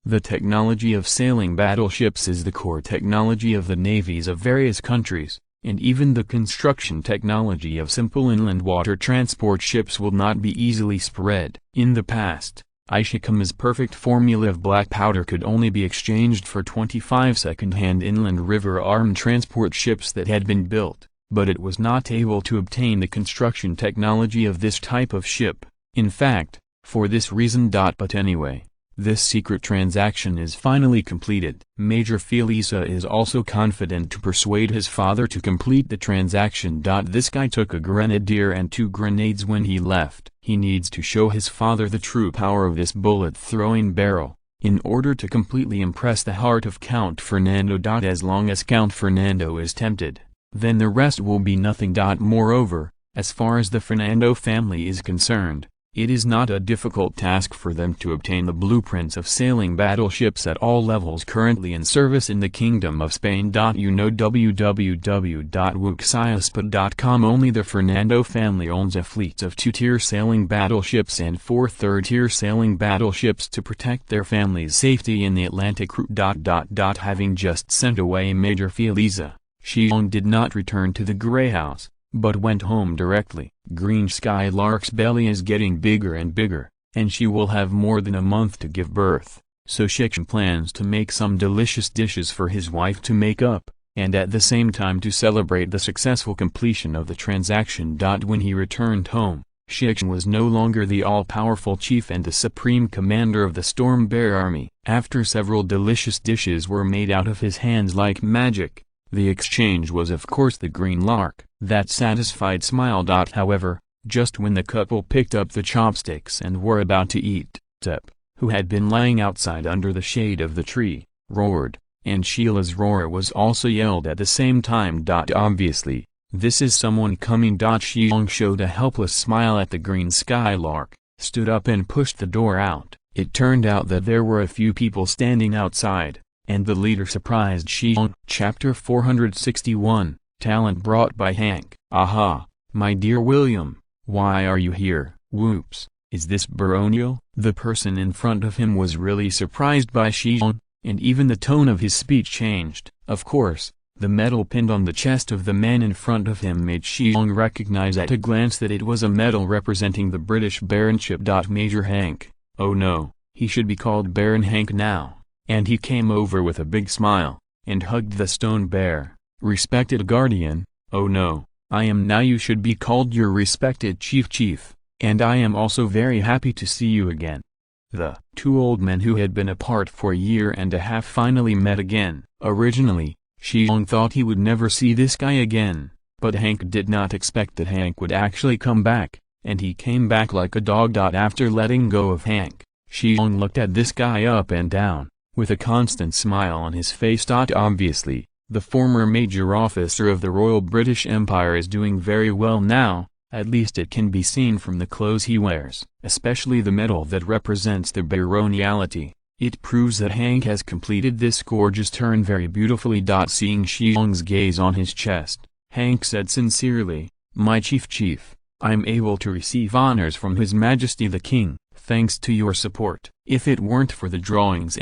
The technology of sailing battleships is the core technology of the navies of various countries, and even the construction technology of simple inland water transport ships will not be easily spread. In the past, Ishikame's perfect formula of black powder could only be exchanged for 25 second-hand inland river armed transport ships that had been built, but it was not able to obtain the construction technology of this type of ship. In fact, for this reason. But anyway, this secret transaction is finally completed. Major Felisa is also confident to persuade his father to complete the transaction. This guy took a grenadier and 2 grenades when he left. He needs to show his father the true power of this bullet-throwing barrel, in order to completely impress the heart of Count Fernando. As long as Count Fernando is tempted, then the rest will be nothing. Moreover, as far as the Fernando family is concerned, it is not a difficult task for them to obtain the blueprints of sailing battleships at all levels currently in service in the Kingdom of Spain. www.wuxiaspot.com. Only the Fernando family owns a fleet of 2-tier sailing battleships and 4 3rd-tier sailing battleships to protect their family's safety in the Atlantic route. Having just sent away Major Feliza, Shi Xiong did not return to the Grey House, but went home directly. Green Skylark's belly is getting bigger and bigger, and she will have more than a month to give birth, so Shi Xiong plans to make some delicious dishes for his wife to make up, and at the same time to celebrate the successful completion of the transaction. When he returned home, Shi Xiong was no longer the all-powerful chief and the supreme commander of the Storm Bear army. After several delicious dishes were made out of his hands like magic, the exchange was of course the green lark, that satisfied smile. However, just when the couple picked up the chopsticks and were about to eat, Tep, who had been lying outside under the shade of the tree, roared, and Sheila's roar was also yelled at the same time. Obviously, this is someone coming. Shi Xiong showed a helpless smile at the green skylark, stood up and pushed the door out. It turned out that there were a few people standing outside, and the leader surprised Shi Xiong. Chapter 461, Talent brought by Hank. Aha, my dear William, why are you here? Whoops, is this baronial? The person in front of him was really surprised by Shi Xiong, and even the tone of his speech changed. Of course, the medal pinned on the chest of the man in front of him made Shi Xiong recognize at a glance that it was a medal representing the British baronship. Major Hank, oh no, he should be called Baron Hank now. And he came over with a big smile, and hugged the stone bear. Respected guardian, oh no, I am now. You should be called your respected chief, and I am also very happy to see you again. The 2 old men who had been apart for a year and a half finally met again. Originally, Shi Xiong thought he would never see this guy again, but Hank did not expect that Hank would actually come back, and he came back like a dog. After letting go of Hank, Shi Xiong looked at this guy up and down, with a constant smile on his face. Obviously, the former major officer of the Royal British Empire is doing very well now, at least it can be seen from the clothes he wears, especially the medal that represents the baroniality. It proves that Hank has completed this gorgeous turn very beautifully. Seeing Shi Xiong's gaze on his chest, Hank said sincerely, my chief, I'm able to receive honors from His Majesty the King, thanks to your support. If it weren't for the drawings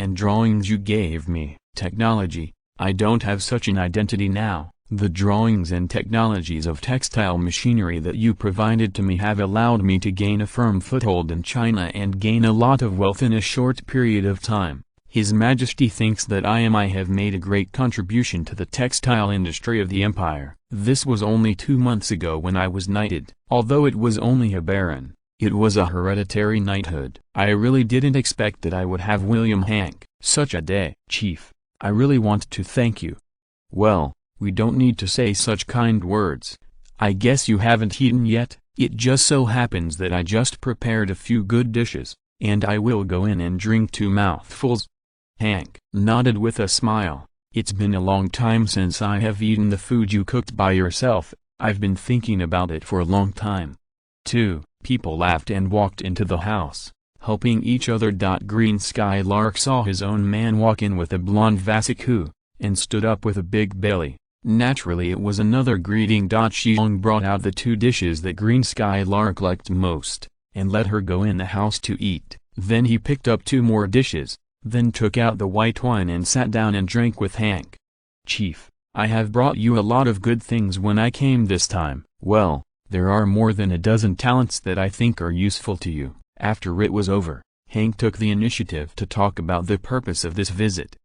you gave me, technology, I don't have such an identity now. The drawings and technologies of textile machinery that you provided to me have allowed me to gain a firm foothold in China and gain a lot of wealth in a short period of time. His Majesty thinks that I have made a great contribution to the textile industry of the empire. This was only 2 months ago when I was knighted. Although it was only a baron, it was a hereditary knighthood. I really didn't expect that I would have William Hank. Such a day. Chief, I really want to thank you. Well, we don't need to say such kind words. I guess you haven't eaten yet? It just so happens that I just prepared a few good dishes, and I will go in and drink 2 mouthfuls. Hank nodded with a smile. It's been a long time since I have eaten the food you cooked by yourself. I've been thinking about it for a long time. 2 people laughed and walked into the house, helping each other. Green Skylark saw his own man walk in with a blonde Vasiku, and stood up with a big belly. Naturally it was another greeting. Shi Xiong brought out the 2 dishes that Green Skylark liked most, and let her go in the house to eat. Then he picked up 2 more dishes, then took out the white wine and sat down and drank with Hank. Chief, I have brought you a lot of good things when I came this time. Well, there are more than a dozen talents that I think are useful to you. After it was over, Hank took the initiative to talk about the purpose of this visit.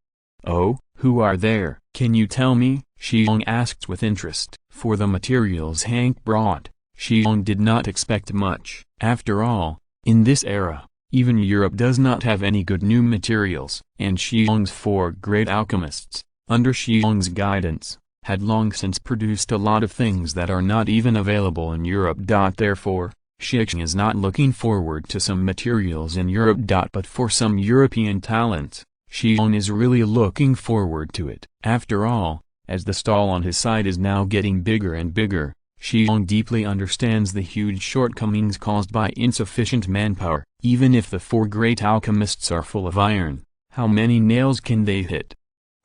Oh, who are there? Can you tell me? Shi Xiong asked with interest. For the materials Hank brought, Shi Xiong did not expect much. After all, in this era, even Europe does not have any good new materials, and Shi Xiong's 4 great alchemists, under Shi Xiong's guidance, had long since produced a lot of things that are not even available in Europe. Therefore, Shi Xiong is not looking forward to some materials in Europe. But for some European talents, Shi Xiong is really looking forward to it. After all, as the stall on his side is now getting bigger and bigger, Shi Xiong deeply understands the huge shortcomings caused by insufficient manpower. Even if the 4 great alchemists are full of iron, how many nails can they hit?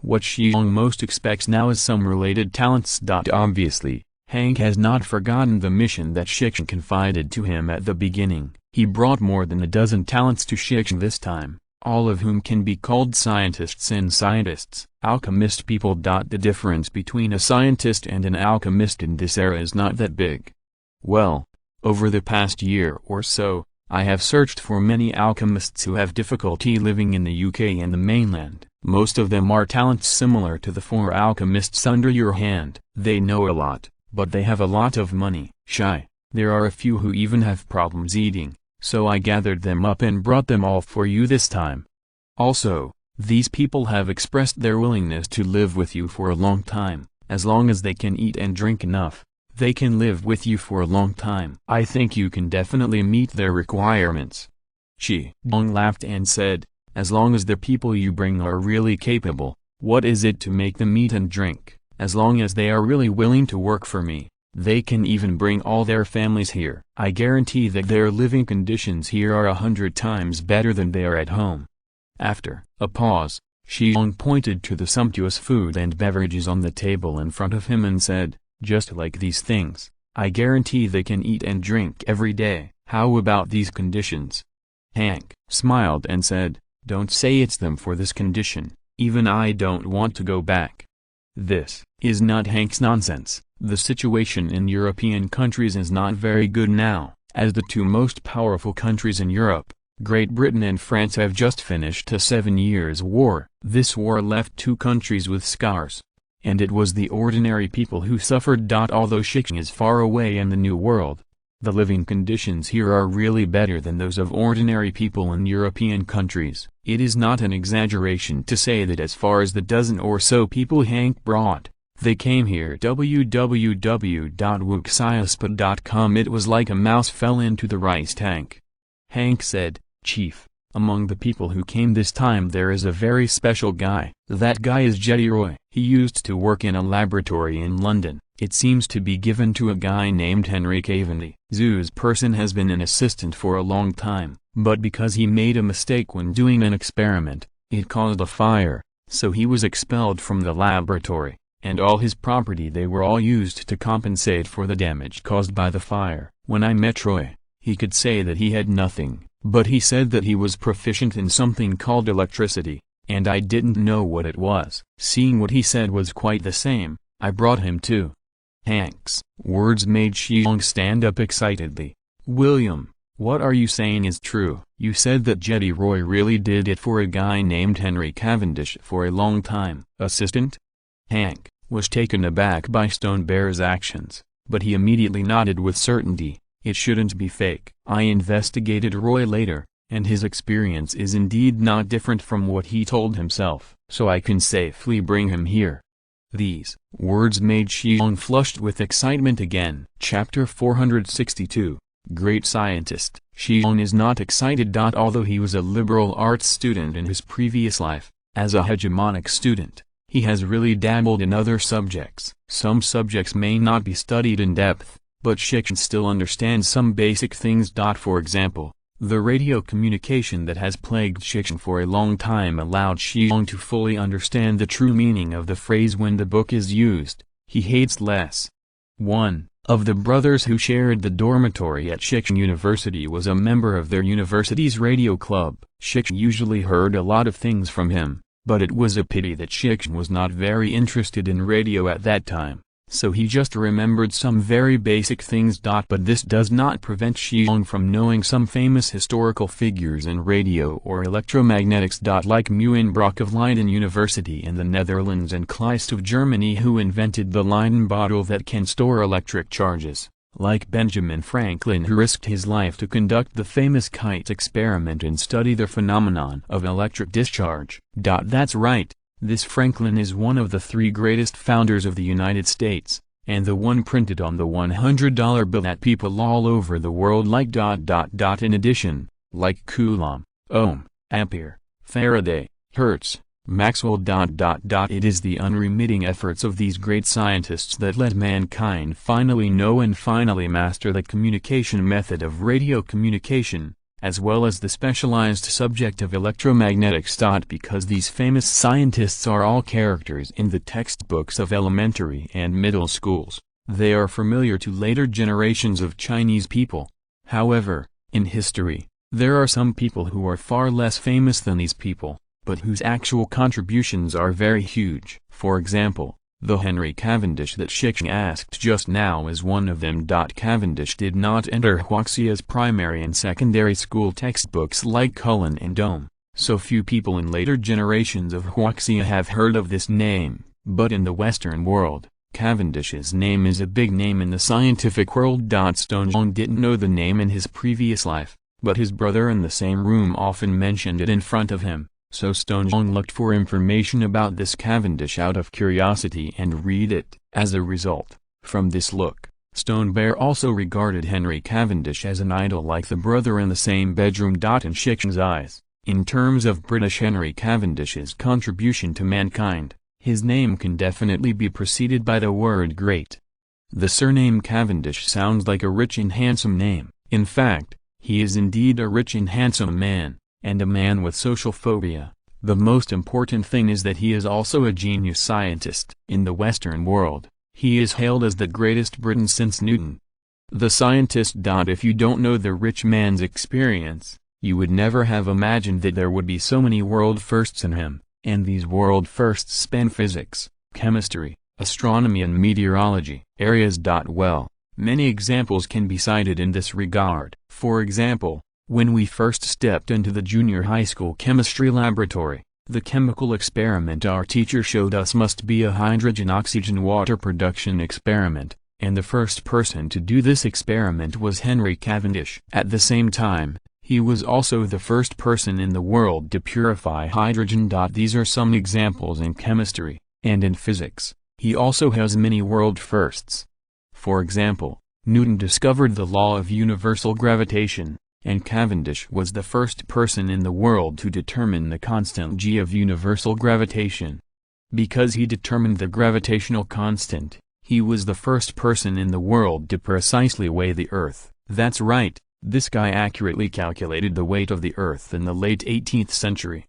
What Shi Xiong most expects now is some related talents. Obviously, Hank has not forgotten the mission that Shi Xiong confided to him at the beginning. He brought more than a dozen talents to Shi Xiong this time, all of whom can be called scientists and scientists. Alchemist people. The difference between a scientist and an alchemist in this era is not that big. Well, over the past year or so, I have searched for many alchemists who have difficulty living in the UK and the mainland. Most of them are talents similar to the 4 alchemists under your hand. They know a lot, but they have a lot of money. There are a few who even have problems eating, so I gathered them up and brought them all for you this time. Also, these people have expressed their willingness to live with you for a long time. As long as they can eat and drink enough, they can live with you for a long time. I think you can definitely meet their requirements. Shi Xiong laughed and said, as long as the people you bring are really capable, what is it to make them eat and drink? As long as they are really willing to work for me, they can even bring all their families here. I guarantee that their living conditions here are 100 times better than they are at home. After a pause, Shi Xiong pointed to the sumptuous food and beverages on the table in front of him and said, just like these things, I guarantee they can eat and drink every day. How about these conditions? Hank smiled and said, don't say it's them for this condition, even I don't want to go back. This is not Hank's nonsense. The situation in European countries is not very good now, as the 2 most powerful countries in Europe, Great Britain and France, have just finished a 7 years war. This war left 2 countries with scars, and it was the ordinary people who suffered. Although Shi Xiong is far away in the New World, the living conditions here are really better than those of ordinary people in European countries. It is not an exaggeration to say that as far as the dozen or so people Hank brought, they came here. www.wuxiaspa.com. It was like a mouse fell into the rice tank. Hank said, Chief, among the people who came this time there is a very special guy. That guy is Jetty Roy. He used to work in a laboratory in London. It seems to be given to a guy named Henry Cavendish. Zoo's person has been an assistant for a long time, but because he made a mistake when doing an experiment, it caused a fire, so he was expelled from the laboratory, and all his property they were all used to compensate for the damage caused by the fire. When I met Roy, he could say that he had nothing, but he said that he was proficient in something called electricity, and I didn't know what it was. Seeing what he said was quite the same, I brought him too. Hank's words made Shi Xiong stand up excitedly. William, what are you saying is true? You said that Jetty Roy really did it for a guy named Henry Cavendish for a long time. Assistant? Hank was taken aback by Stone Bear's actions, but he immediately nodded with certainty. It shouldn't be fake. I investigated Roy later, and his experience is indeed not different from what he told himself, so I can safely bring him here. These words made Shi Xiong flushed with excitement again. Chapter 462, Great Scientist. Shi Xiong is not excited. Although he was a liberal arts student in his previous life, as a hegemonic student, he has really dabbled in other subjects. Some subjects may not be studied in depth, but Shi Xiong still understands some basic things. For example, the radio communication that has plagued Shi Xiong for a long time allowed Shi Xiong to fully understand the true meaning of the phrase when the book is used, he hates less. One of the brothers who shared the dormitory at Shi Xiong University was a member of their university's radio club. Shi Xiong usually heard a lot of things from him, but it was a pity that Shi Xiong was not very interested in radio at that time. So he just remembered some very basic things. But this does not prevent Shi Xiong from knowing some famous historical figures in radio or electromagnetics. Like Muenbrock of Leiden University in the Netherlands and Kleist of Germany, who invented the Leiden bottle that can store electric charges. Like Benjamin Franklin, who risked his life to conduct the famous kite experiment and study the phenomenon of electric discharge. That's right. This Franklin is one of the 3 greatest founders of the United States, and the one printed on the $100 bill that people all over the world like. In addition, like Coulomb, Ohm, Ampere, Faraday, Hertz, Maxwell. It is the unremitting efforts of these great scientists that let mankind finally know and finally master the communication method of radio communication, as well as the specialized subject of electromagnetics. Because these famous scientists are all characters in the textbooks of elementary and middle schools, they are familiar to later generations of Chinese people. However, in history, there are some people who are far less famous than these people, but whose actual contributions are very huge. For example, the Henry Cavendish that Shi Xiong asked just now is one of them. Cavendish did not enter Huaxia's primary and secondary school textbooks like Cullen and Ohm, so few people in later generations of Huaxia have heard of this name, but in the Western world, Cavendish's name is a big name in the scientific world. Stone Zhong didn't know the name in his previous life, but his brother in the same room often mentioned it in front of him. So Stone Zhong looked for information about this Cavendish out of curiosity and read it. As a result, from this look, Stone Bear also regarded Henry Cavendish as an idol like the brother in the same bedroom. In Shi Xiong's eyes, in terms of British Henry Cavendish's contribution to mankind, his name can definitely be preceded by the word great. The surname Cavendish sounds like a rich and handsome name. In fact, he is indeed a rich and handsome man, and a man with social phobia. The most important thing is that he is also a genius scientist. In the Western world, he is hailed as the greatest Briton since Newton. The scientist. If you don't know the rich man's experience, you would never have imagined that there would be so many world firsts in him, and these world firsts span physics, chemistry, astronomy and meteorology areas. Well, many examples can be cited in this regard. For example, when we first stepped into the junior high school chemistry laboratory, the chemical experiment our teacher showed us must be a hydrogen-oxygen-water production experiment, and the first person to do this experiment was Henry Cavendish. At the same time, he was also the first person in the world to purify hydrogen. These are some examples in chemistry, and in physics, he also has many world firsts. For example, Newton discovered the law of universal gravitation, and Cavendish was the first person in the world to determine the constant g of universal gravitation. Because he determined the gravitational constant, he was the first person in the world to precisely weigh the Earth. That's right, this guy accurately calculated the weight of the Earth in the late 18th century.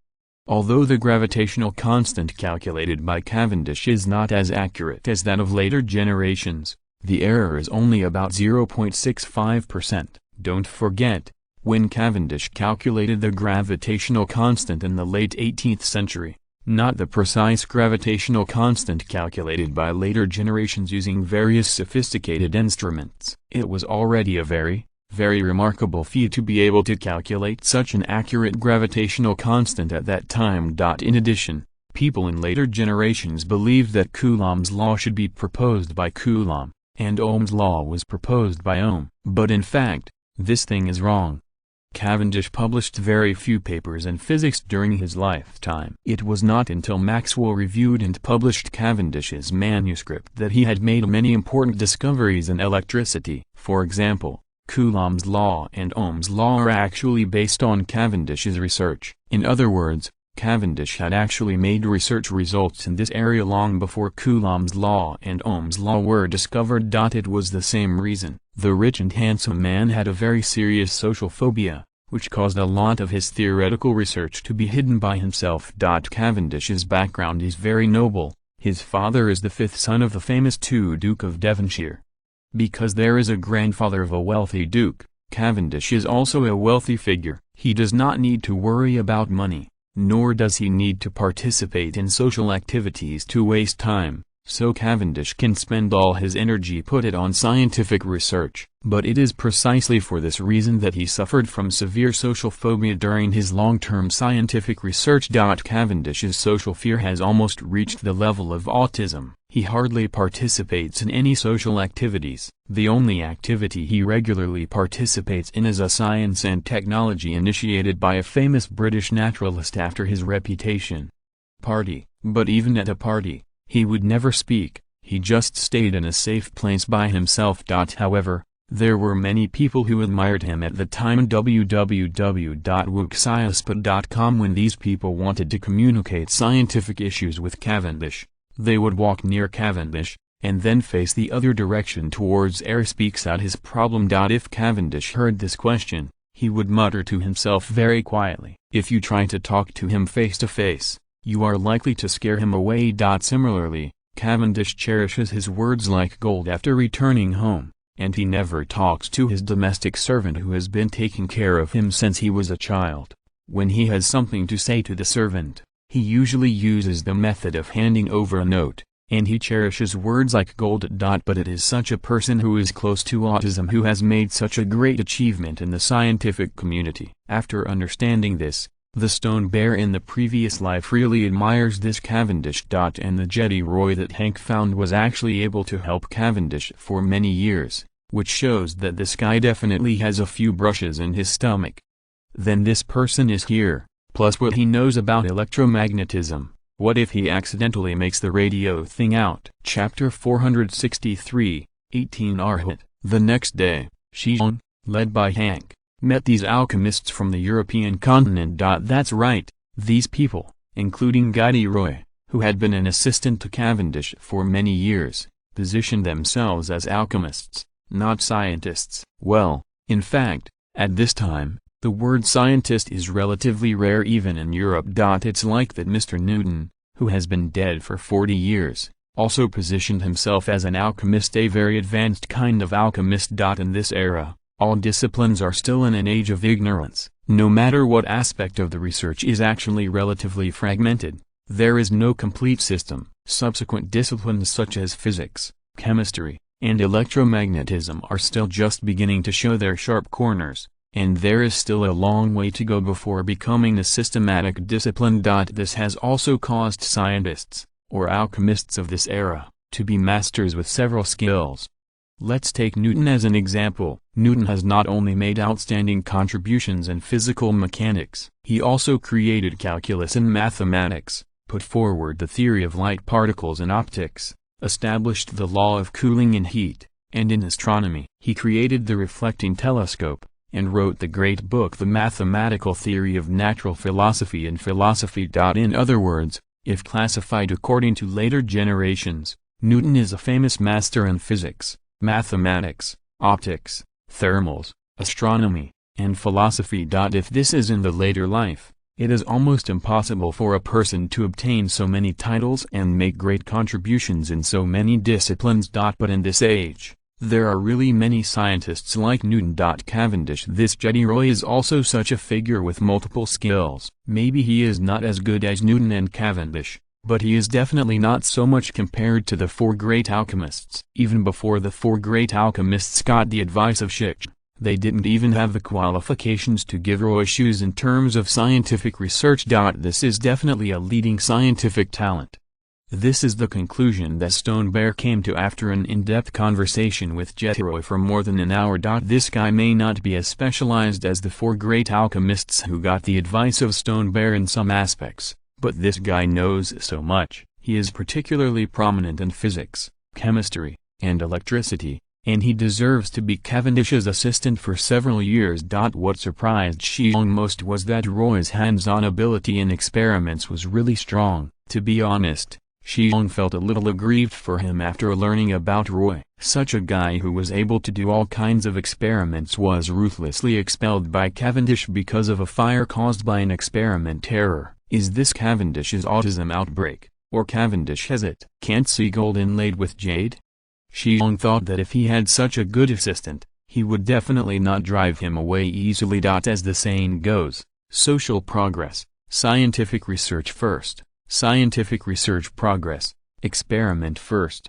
Although the gravitational constant calculated by Cavendish is not as accurate as that of later generations, the error is only about 0.65%. Don't forget, when Cavendish calculated the gravitational constant in the late 18th century, not the precise gravitational constant calculated by later generations using various sophisticated instruments. It was already a very, very remarkable feat to be able to calculate such an accurate gravitational constant at that time. In addition, people in later generations believed that Coulomb's law should be proposed by Coulomb, and Ohm's law was proposed by Ohm. But in fact, this thing is wrong. Cavendish published very few papers in physics during his lifetime. It was not until Maxwell reviewed and published Cavendish's manuscript that he had made many important discoveries in electricity. For example, Coulomb's law and Ohm's law are actually based on Cavendish's research. In other words, Cavendish had actually made research results in this area long before Coulomb's law and Ohm's law were discovered. It was the same reason. The rich and handsome man had a very serious social phobia, which caused a lot of his theoretical research to be hidden by himself. Cavendish's background is very noble. His father is the fifth son of the famous Duke of Devonshire. Because there is a grandfather of a wealthy duke, Cavendish is also a wealthy figure. He does not need to worry about money, nor does he need to participate in social activities to waste time, so Cavendish can spend all his energy put it on scientific research. But it is precisely for this reason that he suffered from severe social phobia during his long-term scientific research. Cavendish's social fear has almost reached the level of autism. He hardly participates in any social activities. The only activity he regularly participates in is a science and technology initiated by a famous British naturalist after his reputation. Party. But even at a party, he would never speak. he just stayed in a safe place by himself. However, there were many people who admired him at the time. www.wuxiaspot.com. When these people wanted to communicate scientific issues with Cavendish, they would walk near Cavendish, and then face the other direction towards air. Speaks out his problem. If Cavendish heard this question, he would mutter to himself very quietly. If you try to talk to him face to face, you are likely to scare him away. Similarly, Cavendish cherishes his words like gold after returning home, and he never talks to his domestic servant who has been taking care of him since he was a child. When he has something to say to the servant, he usually uses the method of handing over a note, and he cherishes words like gold. But it is such a person who is close to autism who has made such a great achievement in the scientific community. After understanding this, the stone bear in the previous life really admires this Cavendish. And the Jedi Roy that Hank found was actually able to help Cavendish for many years, which shows that this guy definitely has a few brushes in his stomach. Then this person is here, plus what he knows about electromagnetism. What if he accidentally makes the radio thing out? Chapter 463, 18 Arhat. The next day, Shi Xiong, led by Hank, met these alchemists from the European continent. That's right, these people, including Guy Roy, who had been an assistant to Cavendish for many years, positioned themselves as alchemists, not scientists. Well, in fact, at this time, the word scientist is relatively rare even in Europe. It's like that Mr. Newton, who has been dead for 40 years, also positioned himself as an alchemist, a very advanced kind of alchemist. In this era, all disciplines are still in an age of ignorance. No matter what aspect of the research is actually relatively fragmented, there is no complete system. Subsequent disciplines such as physics, chemistry, and electromagnetism are still just beginning to show their sharp corners, and there is still a long way to go before becoming a systematic discipline. This has also caused scientists, or alchemists of this era, to be masters with several skills. Let's take Newton as an example. Newton has not only made outstanding contributions in physical mechanics, he also created calculus and mathematics, put forward the theory of light particles in optics, established the law of cooling and heat, and in astronomy, he created the reflecting telescope, and wrote the great book The Mathematical Theory of Natural Philosophy and Philosophy. In other words, if classified according to later generations, Newton is a famous master in physics, mathematics, optics, thermals, astronomy, and philosophy. If this is in the later life, it is almost impossible for a person to obtain so many titles and make great contributions in so many disciplines. But in this age, there are really many scientists like Newton. Cavendish, this Jedi Roy, is also such a figure with multiple skills. Maybe he is not as good as Newton and Cavendish, but he is definitely not so much compared to the four great alchemists. Even before the four great alchemists got the advice of Shi Xiong, they didn't even have the qualifications to give Roy shoes in terms of scientific research. This is definitely a leading scientific talent. This is the conclusion that Stone Bear came to after an in-depth conversation with Jedi Roy for more than an hour. This guy may not be as specialized as the four great alchemists who got the advice of Stone Bear in some aspects, but this guy knows so much. He is particularly prominent in physics, chemistry, and electricity, and he deserves to be Cavendish's assistant for several years. What surprised Shi Xiong most was that Roy's hands-on ability in experiments was really strong. To be honest, Shi Xiong felt a little aggrieved for him after learning about Roy. Such a guy who was able to do all kinds of experiments was ruthlessly expelled by Cavendish because of a fire caused by an experiment error. Is this Cavendish's autism outbreak, or Cavendish has it? Can't see gold inlaid with jade? Shi Xiong thought that if he had such a good assistant, he would definitely not drive him away easily. As the saying goes, social progress, scientific research first. Scientific research progress, experiment first.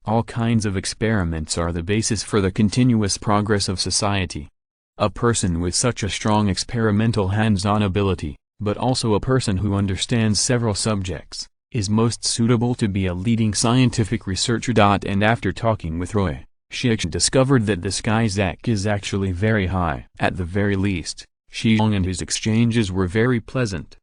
All kinds of experiments are the basis for the continuous progress of society. A person with such a strong experimental hands-on ability, but also a person who understands several subjects, is most suitable to be a leading scientific researcher. And after talking with Roy, Shi Xiong discovered that this guy's IQ is actually very high. At the very least, Shi Xiong and his exchanges were very pleasant.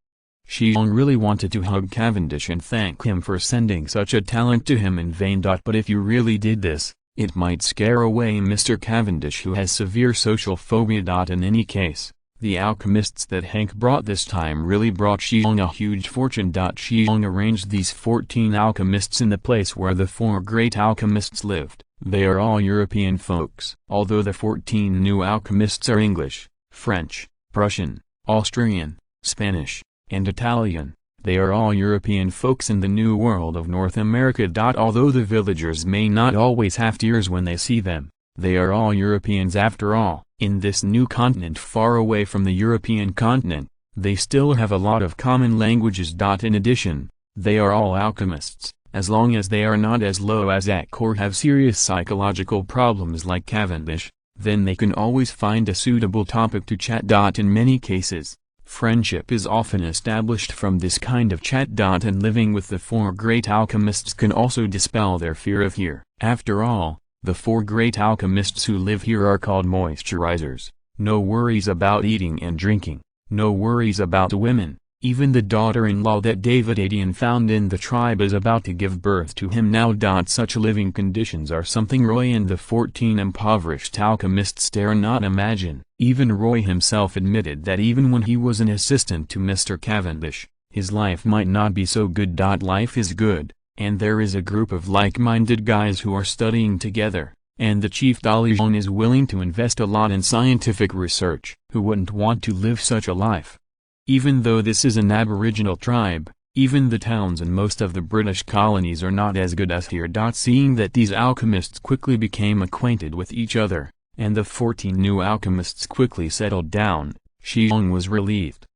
Shi Xiong really wanted to hug Cavendish and thank him for sending such a talent to him in vain. But if you really did this, it might scare away Mr. Cavendish, who has severe social phobia. In any case, the alchemists that Hank brought this time really brought Shi Xiong a huge fortune. Shi Xiong arranged these 14 alchemists in the place where the 4 great alchemists lived. They are all European folks. Although the 14 new alchemists are English, French, Prussian, Austrian, Spanish, and Italian, they are all European folks in the New World of North America. Although the villagers may not always have tears when they see them, they are all Europeans after all. In this new continent far away from the European continent, they still have a lot of common languages. In addition, they are all alchemists, as long as they are not as low as Zach or have serious psychological problems like Cavendish, then they can always find a suitable topic to chat. In many cases, friendship is often established from this kind of chat. And living with the 4 great alchemists can also dispel their fear of here. After all, the 4 great alchemists who live here are called moisturizers. No worries about eating and drinking, no worries about women. Even the daughter-in-law that David Adian found in the tribe is about to give birth to him now. Such living conditions are something Roy and the 14 impoverished alchemists dare not imagine. Even Roy himself admitted that even when he was an assistant to Mr. Cavendish, his life might not be so good. Life is good, and there is a group of like-minded guys who are studying together, and the chief Dalijon is willing to invest a lot in scientific research. Who wouldn't want to live such a life? Even though this is an aboriginal tribe, even the towns and most of the British colonies are not as good as here. Seeing that these alchemists quickly became acquainted with each other, and the 14 new alchemists quickly settled down, Shi Xiong was relieved.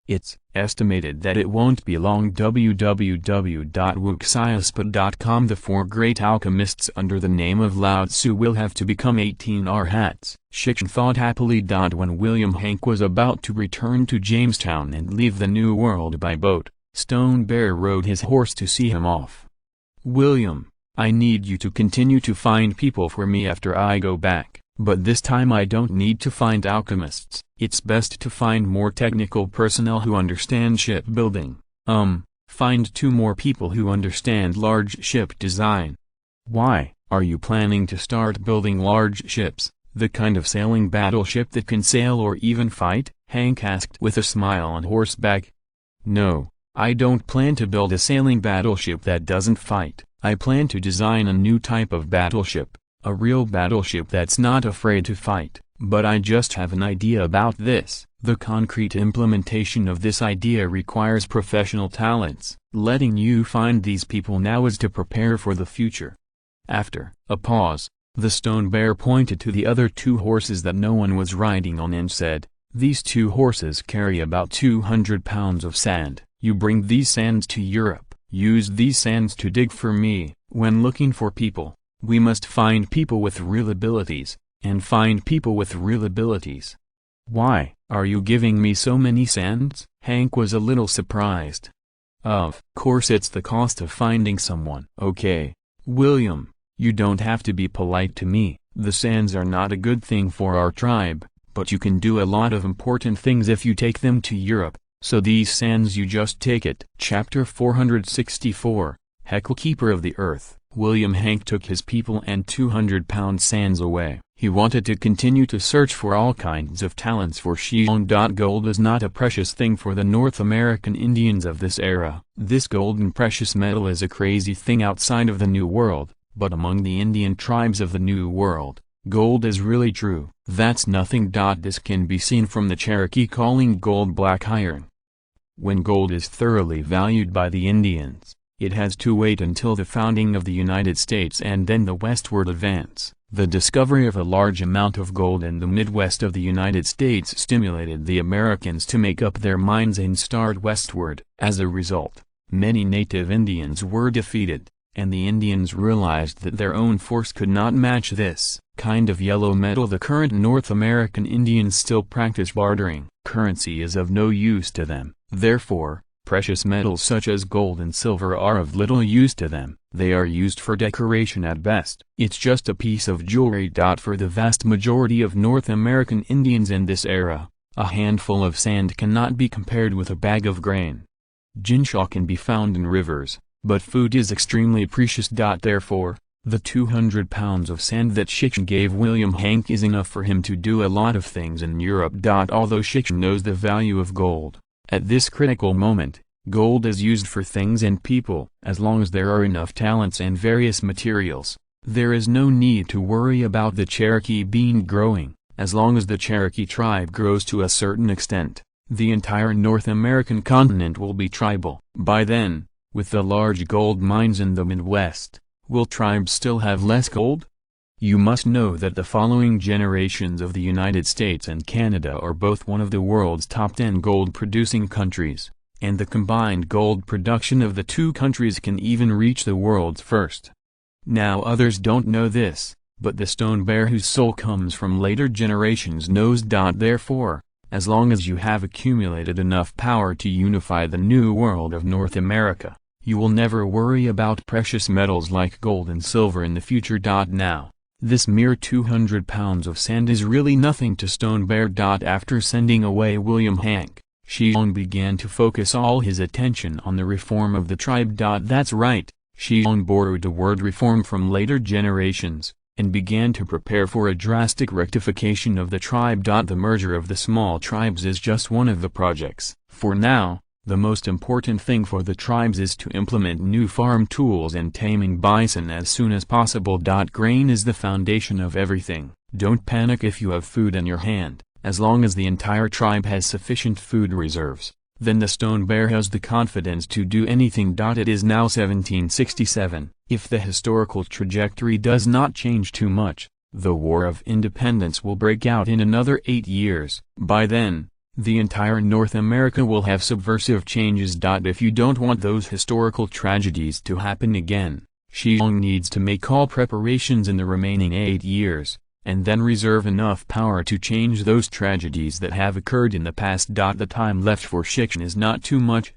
It's estimated that it won't be long. www.wuxiaspot.com. The 4 great alchemists under the name of Lao Tzu will have to become 18 arhats. Shi Xiong thought happily. When William Hank was about to return to Jamestown and leave the New World by boat, Stone Bear rode his horse to see him off. "William, I need you to continue to find people for me after I go back. But this time I don't need to find alchemists. It's best to find more technical personnel who understand shipbuilding. Find 2 more people who understand large ship design." "Why, are you planning to start building large ships, the kind of sailing battleship that can sail or even fight?" Hank asked with a smile on horseback. "No, I don't plan to build a sailing battleship that doesn't fight. I plan to design a new type of battleship. A real battleship that's not afraid to fight. But I just have an idea about this. The concrete implementation of this idea requires professional talents. Letting you find these people now is to prepare for the future." After a pause, the Stone Bear pointed to the other 2 horses that no one was riding on and said, "These 2 horses carry about 200 pounds of sand. You bring these sands to Europe. Use these sands to dig for me. When looking for people, we must find people with real abilities, and find people with real abilities." "Why, are you giving me so many sands?" Hank was a little surprised. "Of course it's the cost of finding someone." "Okay, William, you don't have to be polite to me. The sands are not a good thing for our tribe, but you can do a lot of important things if you take them to Europe, so these sands you just take it." Chapter 464, Heckle Keeper of the Earth. William Hank took his people and 200-pound sands away. He wanted to continue to search for all kinds of talents for Shi Xiong. Gold is not a precious thing for the North American Indians of this era. This golden precious metal is a crazy thing outside of the New World, but among the Indian tribes of the New World, gold is really true. That's nothing. This can be seen from the Cherokee calling gold black iron. When gold is thoroughly valued by the Indians, it has to wait until the founding of the United States and then the westward advance. The discovery of a large amount of gold in the Midwest of the United States stimulated the Americans to make up their minds and start westward. As a result, many native Indians were defeated, and the Indians realized that their own force could not match this kind of yellow metal. The current North American Indians still practice bartering. Currency is of no use to them. Therefore, precious metals such as gold and silver are of little use to them. They are used for decoration at best. It's just a piece of jewelry. For the vast majority of North American Indians in this era, a handful of sand cannot be compared with a bag of grain. Jinsha can be found in rivers, but food is extremely precious. Therefore, the 200 pounds of sand that Shi Xiong gave William Hank is enough for him to do a lot of things in Europe. Although Shi Xiong knows the value of gold, at this critical moment, gold is used for things and people. As long as there are enough talents and various materials, there is no need to worry about the Cherokee bean growing. As long as the Cherokee tribe grows to a certain extent, the entire North American continent will be tribal. By then, with the large gold mines in the Midwest, will tribes still have less gold? You must know that the following generations of the United States and Canada are both one of the world's top 10 gold-producing countries, and the combined gold production of the two countries can even reach the world's first. Now others don't know this, but the stone bear whose soul comes from later generations knows. Therefore, as long as you have accumulated enough power to unify the new world of North America, you will never worry about precious metals like gold and silver in the future. Now, this mere 200 pounds of sand is really nothing to Stone Bear. After sending away William Hank, Shi Xiong began to focus all his attention on the reform of the tribe. That's right, Shi Xiong borrowed the word reform from later generations, and began to prepare for a drastic rectification of the tribe. The merger of the small tribes is just one of the projects. For now, the most important thing for the tribes is to implement new farm tools and taming bison as soon as possible. Grain is the foundation of everything. Don't panic if you have food in your hand. As long as the entire tribe has sufficient food reserves, then the stone bear has the confidence to do anything. It is now 1767. If the historical trajectory does not change too much, the War of Independence will break out in another 8 years. By then, the entire North America will have subversive changes. If you don't want those historical tragedies to happen again, Shi Xiong needs to make all preparations in the remaining 8 years, and then reserve enough power to change those tragedies that have occurred in the past. The time left for Shi Xiong is not too much.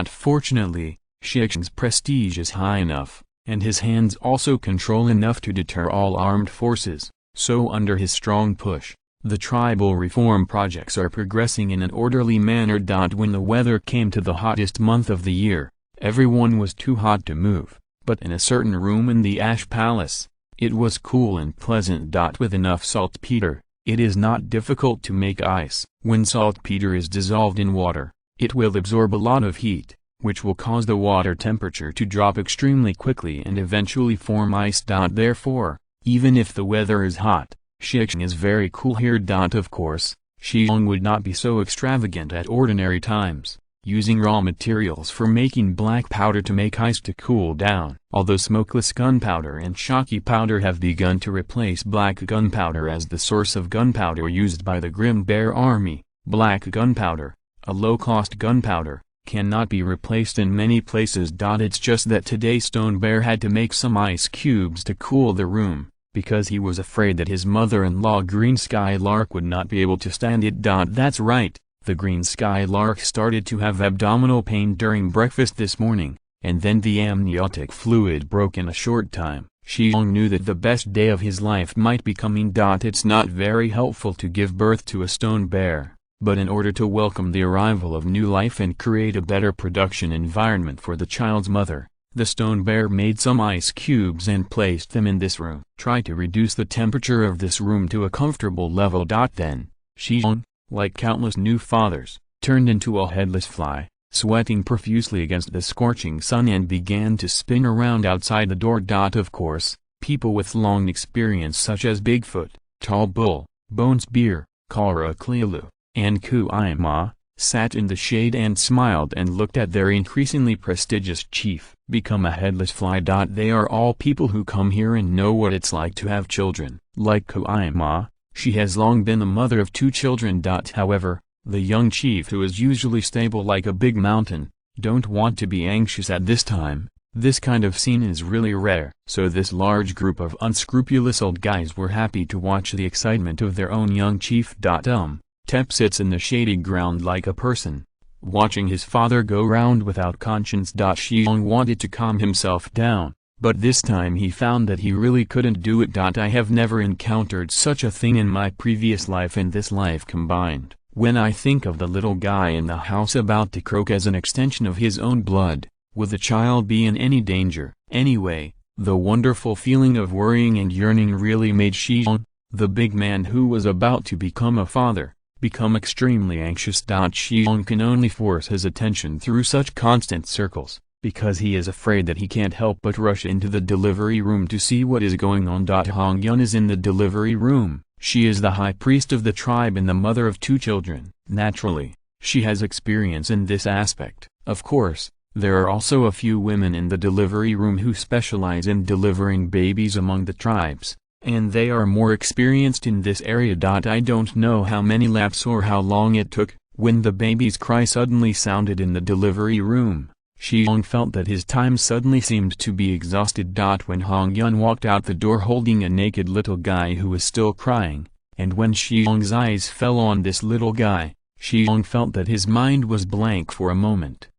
Fortunately, Shi Xiong's prestige is high enough, and his hands also control enough to deter all armed forces, so under his strong push, the tribal reform projects are progressing in an orderly manner. When the weather came to the hottest month of the year, everyone was too hot to move, but in a certain room in the Ash Palace, it was cool and pleasant. With enough saltpeter, it is not difficult to make ice. When saltpeter is dissolved in water, it will absorb a lot of heat, which will cause the water temperature to drop extremely quickly and eventually form ice. Therefore, even if the weather is hot, Shi Xiong is very cool here. Of course, Shi Xiong would not be so extravagant at ordinary times, using raw materials for making black powder to make ice to cool down. Although smokeless gunpowder and shocky powder have begun to replace black gunpowder as the source of gunpowder used by the Grim Bear Army, black gunpowder, a low-cost gunpowder, cannot be replaced in many places. It's just that today Stone Bear had to make some ice cubes to cool the room, because he was afraid that his mother-in-law Green Sky Lark would not be able to stand it. That's right, the Green Sky Lark started to have abdominal pain during breakfast this morning, and then the amniotic fluid broke in a short time. Shi Xiong knew that the best day of his life might be coming. It's not very helpful to give birth to a stone bear, but in order to welcome the arrival of new life and create a better production environment for the child's mother, the stone bear made some ice cubes and placed them in this room. Try to reduce the temperature of this room to a comfortable level. Then, Shi Xiong, like countless new fathers, turned into a headless fly, sweating profusely against the scorching sun, and began to spin around outside the door. Of course, people with long experience such as Bigfoot, Tall Bull, Bones Bear, Kara Klilu, and Kuima, sat in the shade and smiled and looked at their increasingly prestigious chief. Become a headless fly. They are all people who come here and know what it's like to have children. Like Kuima, she has long been the mother of 2 children. However, the young chief, who is usually stable like a big mountain, don't want to be anxious at this time. This kind of scene is really rare. So this large group of unscrupulous old guys were happy to watch the excitement of their own young chief. Tep sits in the shady ground like a person, watching his father go round without conscience. Shi Xiong wanted to calm himself down, but this time he found that he really couldn't do it. I have never encountered such a thing in my previous life and this life combined. When I think of the little guy in the house about to croak as an extension of his own blood, will the child be in any danger? Anyway, the wonderful feeling of worrying and yearning really made Shi Xiong, the big man who was about to become a father, become extremely anxious. Shi Xiong can only force his attention through such constant circles, because he is afraid that he can't help but rush into the delivery room to see what is going on. Hong Yun is in the delivery room. She is the high priest of the tribe and the mother of 2 children. Naturally, she has experience in this aspect. Of course, there are also a few women in the delivery room who specialize in delivering babies among the tribes, and they are more experienced in this area. I don't know how many laps or how long it took, when the baby's cry suddenly sounded in the delivery room. Shi Xiong felt that his time suddenly seemed to be exhausted. When Hong Yun walked out the door holding a naked little guy who was still crying, and when Shi Xiong's eyes fell on this little guy, Shi Xiong felt that his mind was blank for a moment.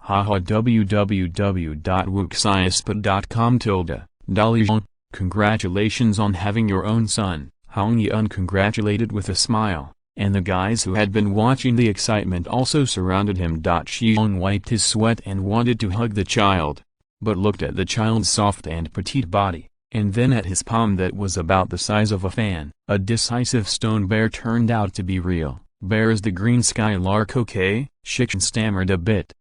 Haha www.wuxiaspa.com Dolly Xiong, congratulations on having your own son. Hong Yun congratulated with a smile, and the guys who had been watching the excitement also surrounded him. Shi Xiong wiped his sweat and wanted to hug the child, but looked at the child's soft and petite body, and then at his palm that was about the size of a fan. A decisive stone bear turned out to be real. Bear is the green sky lark, okay? Shi Xiong stammered a bit.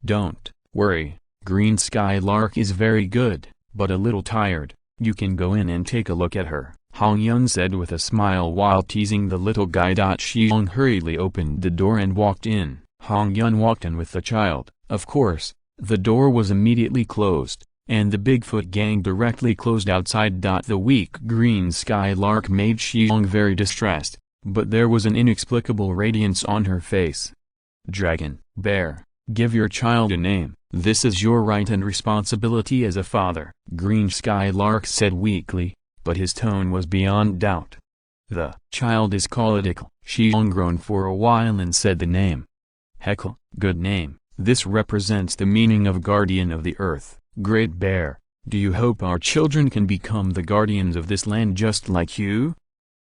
Don't worry, green sky lark is very good, but a little tired. You can go in and take a look at her, Hong Yun said with a smile while teasing the little guy. Shi Xiong hurriedly opened the door and walked in. Hong Yun walked in with the child. Of course, the door was immediately closed, and the Bigfoot gang directly closed outside. The weak green sky lark made Shi Xiong very distressed, but there was an inexplicable radiance on her face. Dragon, bear, give your child a name. This is your right and responsibility as a father, Green Sky Lark said weakly, but his tone was beyond doubt. The child is called Heckle. Shi Xiong groaned for a while and said the name. Heckle, good name. This represents the meaning of guardian of the earth. Great bear, do you hope our children can become the guardians of this land just like you?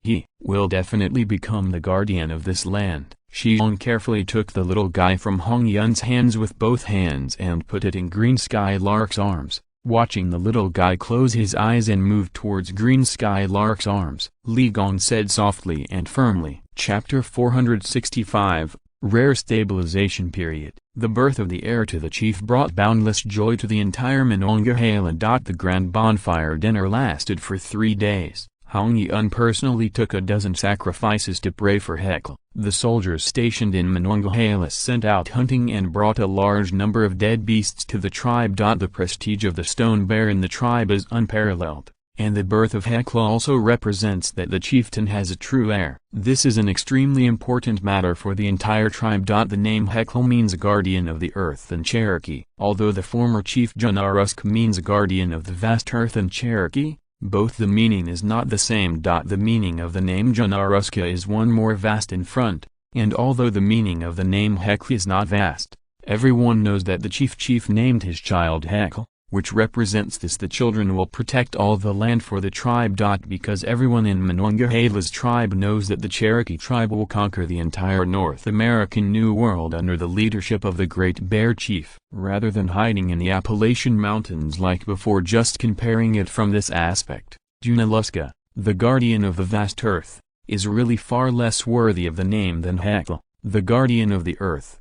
He will definitely become the guardian of this land. Shi Xiong carefully took the little guy from Hong Yun's hands with both hands and put it in Green Sky Lark's arms, watching the little guy close his eyes and move towards Green Sky Lark's arms. Li Gong said softly and firmly. Chapter 465, Rare Stabilization Period. The birth of the heir to the chief brought boundless joy to the entire Monongahela. The grand bonfire dinner lasted for 3 days. Hong Yun personally took a dozen sacrifices to pray for Heckle. The soldiers stationed in Monongahela sent out hunting and brought a large number of dead beasts to the tribe. The prestige of the stone bear in the tribe is unparalleled, and the birth of Heckle also represents that the chieftain has a true heir. This is an extremely important matter for the entire tribe. The name Heckle means guardian of the earth in Cherokee. Although the former chief Junarusk means guardian of the vast earth in Cherokee, both the meaning is not the same. The meaning of the name Junaruska is one more vast in front, and although the meaning of the name Heckle is not vast, everyone knows that the chief named his child Heckle, which represents this: the children will protect all the land for the tribe. Because everyone in Monongahela's tribe knows that the Cherokee tribe will conquer the entire North American New World under the leadership of the Great Bear Chief. Rather than hiding in the Appalachian Mountains like before, just comparing it from this aspect, Junaluska, the guardian of the vast earth, is really far less worthy of the name than Heckle, the guardian of the earth.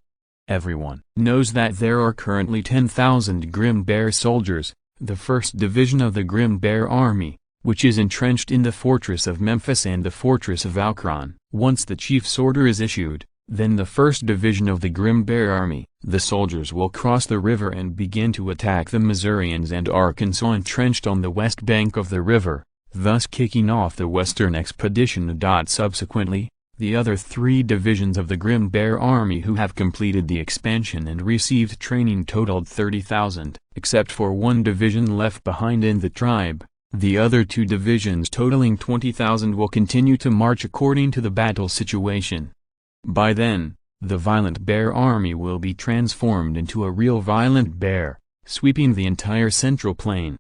Everyone knows that there are currently 10,000 Grim Bear soldiers, the 1st Division of the Grim Bear Army, which is entrenched in the fortress of Memphis and the fortress of Alcron. Once the chief's order is issued, then the 1st Division of the Grim Bear Army, the soldiers will cross the river and begin to attack the Missourians and Arkansas entrenched on the west bank of the river, thus kicking off the Western Expedition. Subsequently, the other 3 divisions of the Grim Bear Army who have completed the expansion and received training totaled 30,000, except for 1 division left behind in the tribe. The other 2 divisions totaling 20,000 will continue to march according to the battle situation. By then, the violent bear army will be transformed into a real violent bear, sweeping the entire Central Plain.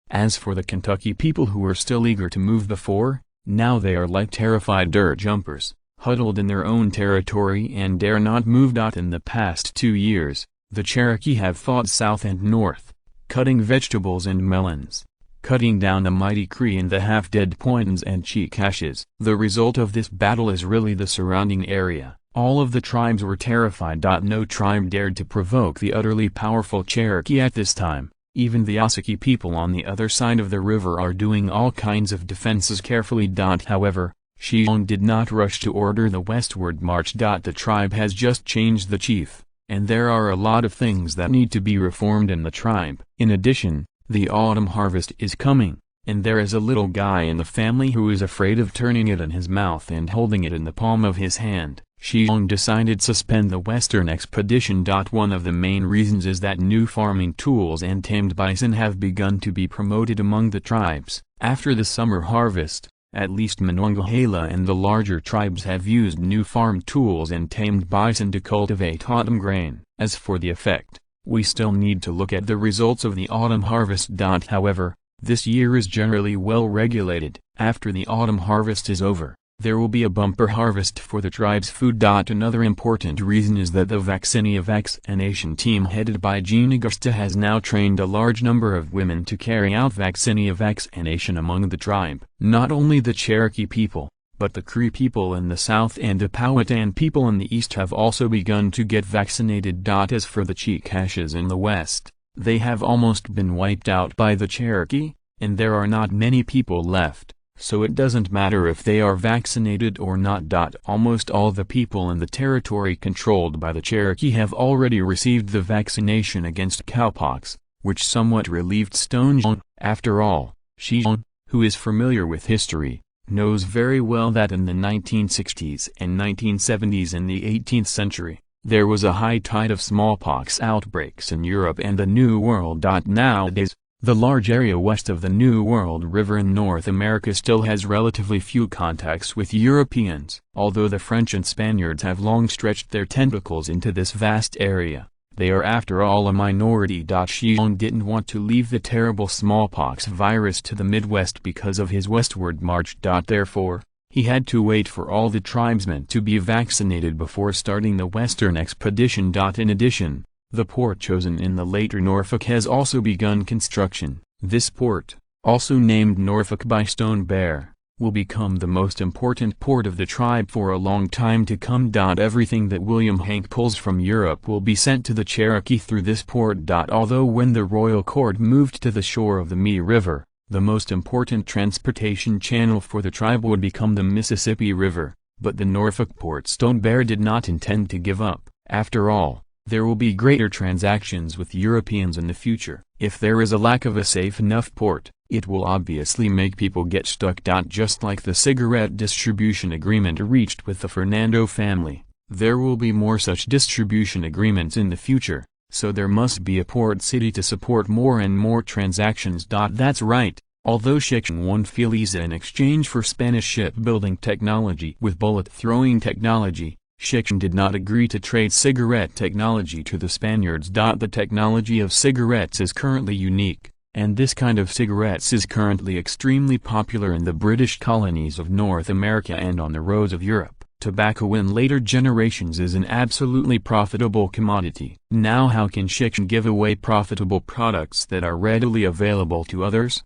As for the Kentucky people who were still eager to move before, now they are like terrified dirt jumpers. huddled in their own territory and dare not move. In the past 2 years, the Cherokee have fought south and north, cutting vegetables and melons, cutting down the mighty Cree and the half-dead Pointons and Chicashes. The result of this battle is really the surrounding area. All of the tribes were terrified. No tribe dared to provoke the utterly powerful Cherokee at this time. Even the Ossakee people on the other side of the river are doing all kinds of defenses carefully. However, Shi Xiong did not rush to order the westward march. The tribe has just changed the chief, and there are a lot of things that need to be reformed in the tribe. In addition, the autumn harvest is coming, and there is a little guy in the family who is afraid of turning it in his mouth and holding it in the palm of his hand. Shi Xiong decided to suspend the western expedition. One of the main reasons is that new farming tools and tamed bison have begun to be promoted among the tribes. After the summer harvest, at least Monongahela and the larger tribes have used new farm tools and tamed bison to cultivate autumn grain. As for the effect, we still need to look at the results of the autumn harvest. However, this year is generally well regulated. After the autumn harvest is over, there will be a bumper harvest for the tribe's food. Another important reason is that the vaccination team headed by Jean Augusta has now trained a large number of women to carry out vaccination among the tribe. Not only the Cherokee people, but the Cree people in the south and the Powhatan people in the east have also begun to get vaccinated. As for the Chicashes in the west, they have almost been wiped out by the Cherokee, and there are not many people left. So it doesn't matter if they are vaccinated or not. Almost all the people in the territory controlled by the Cherokee have already received the vaccination against cowpox, which somewhat relieved Stone Xiong. After all, Shi Xiong, who is familiar with history, knows very well that in the 1960s and 1970s in the 18th century, there was a high tide of smallpox outbreaks in Europe and the New World. Nowadays, the large area west of the New World River in North America still has relatively few contacts with Europeans. Although the French and Spaniards have long stretched their tentacles into this vast area, they are after all a minority. Shi Xiong didn't want to leave the terrible smallpox virus to the Midwest because of his westward march. Therefore, he had to wait for all the tribesmen to be vaccinated before starting the western expedition. In addition, the port chosen in the later Norfolk has also begun construction. This port, also named Norfolk by Stone Bear, will become the most important port of the tribe for a long time to come. Everything that William Hank pulls from Europe will be sent to the Cherokee through this port. Although when the royal court moved to the shore of the Mi River, the most important transportation channel for the tribe would become the Mississippi River, but the Norfolk port Stone Bear did not intend to give up. After all, there will be greater transactions with Europeans in the future. If there is a lack of a safe enough port, it will obviously make people get stuck. Just like the cigarette distribution agreement reached with the Fernando family, there will be more such distribution agreements in the future, so there must be a port city to support more and more transactions. That's right, although Shi Xiong won Filiza in exchange for Spanish shipbuilding technology with bullet-throwing technology, Shi Xiong did not agree to trade cigarette technology to the Spaniards. The technology of cigarettes is currently unique, and this kind of cigarettes is currently extremely popular in the British colonies of North America and on the roads of Europe. Tobacco in later generations is an absolutely profitable commodity. Now how can Shi Xiong give away profitable products that are readily available to others?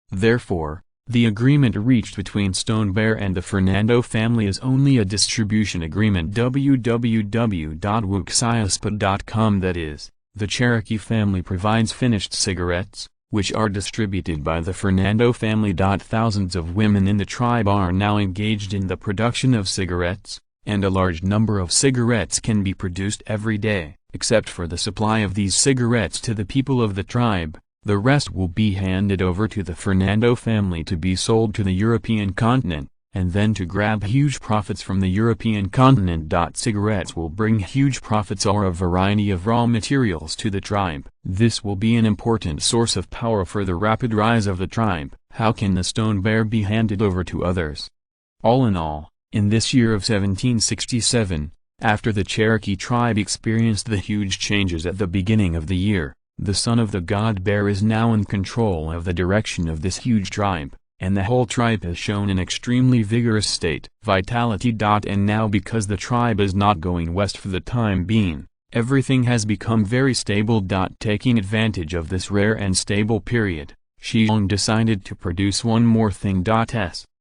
Therefore, the agreement reached between Stone Bear and the Fernando family is only a distribution agreement. www.wuxiaspa.com. That is, the Cherokee family provides finished cigarettes, which are distributed by the Fernando family. Thousands of women in the tribe are now engaged in the production of cigarettes, and a large number of cigarettes can be produced every day. Except for the supply of these cigarettes to the people of the tribe, the rest will be handed over to the Fernando family to be sold to the European continent, and then to grab huge profits from the European continent. Cigarettes will bring huge profits or a variety of raw materials to the tribe. This will be an important source of power for the rapid rise of the tribe. How can the Stone Bear be handed over to others? All in all, in this year of 1767, after the Cherokee tribe experienced the huge changes at the beginning of the year, the son of the God Bear is now in control of the direction of this huge tribe, and the whole tribe has shown an extremely vigorous state vitality. And now because the tribe is not going west for the time being, everything has become very stable. Taking advantage of this rare and stable period, Shi Xiong decided to produce one more thing.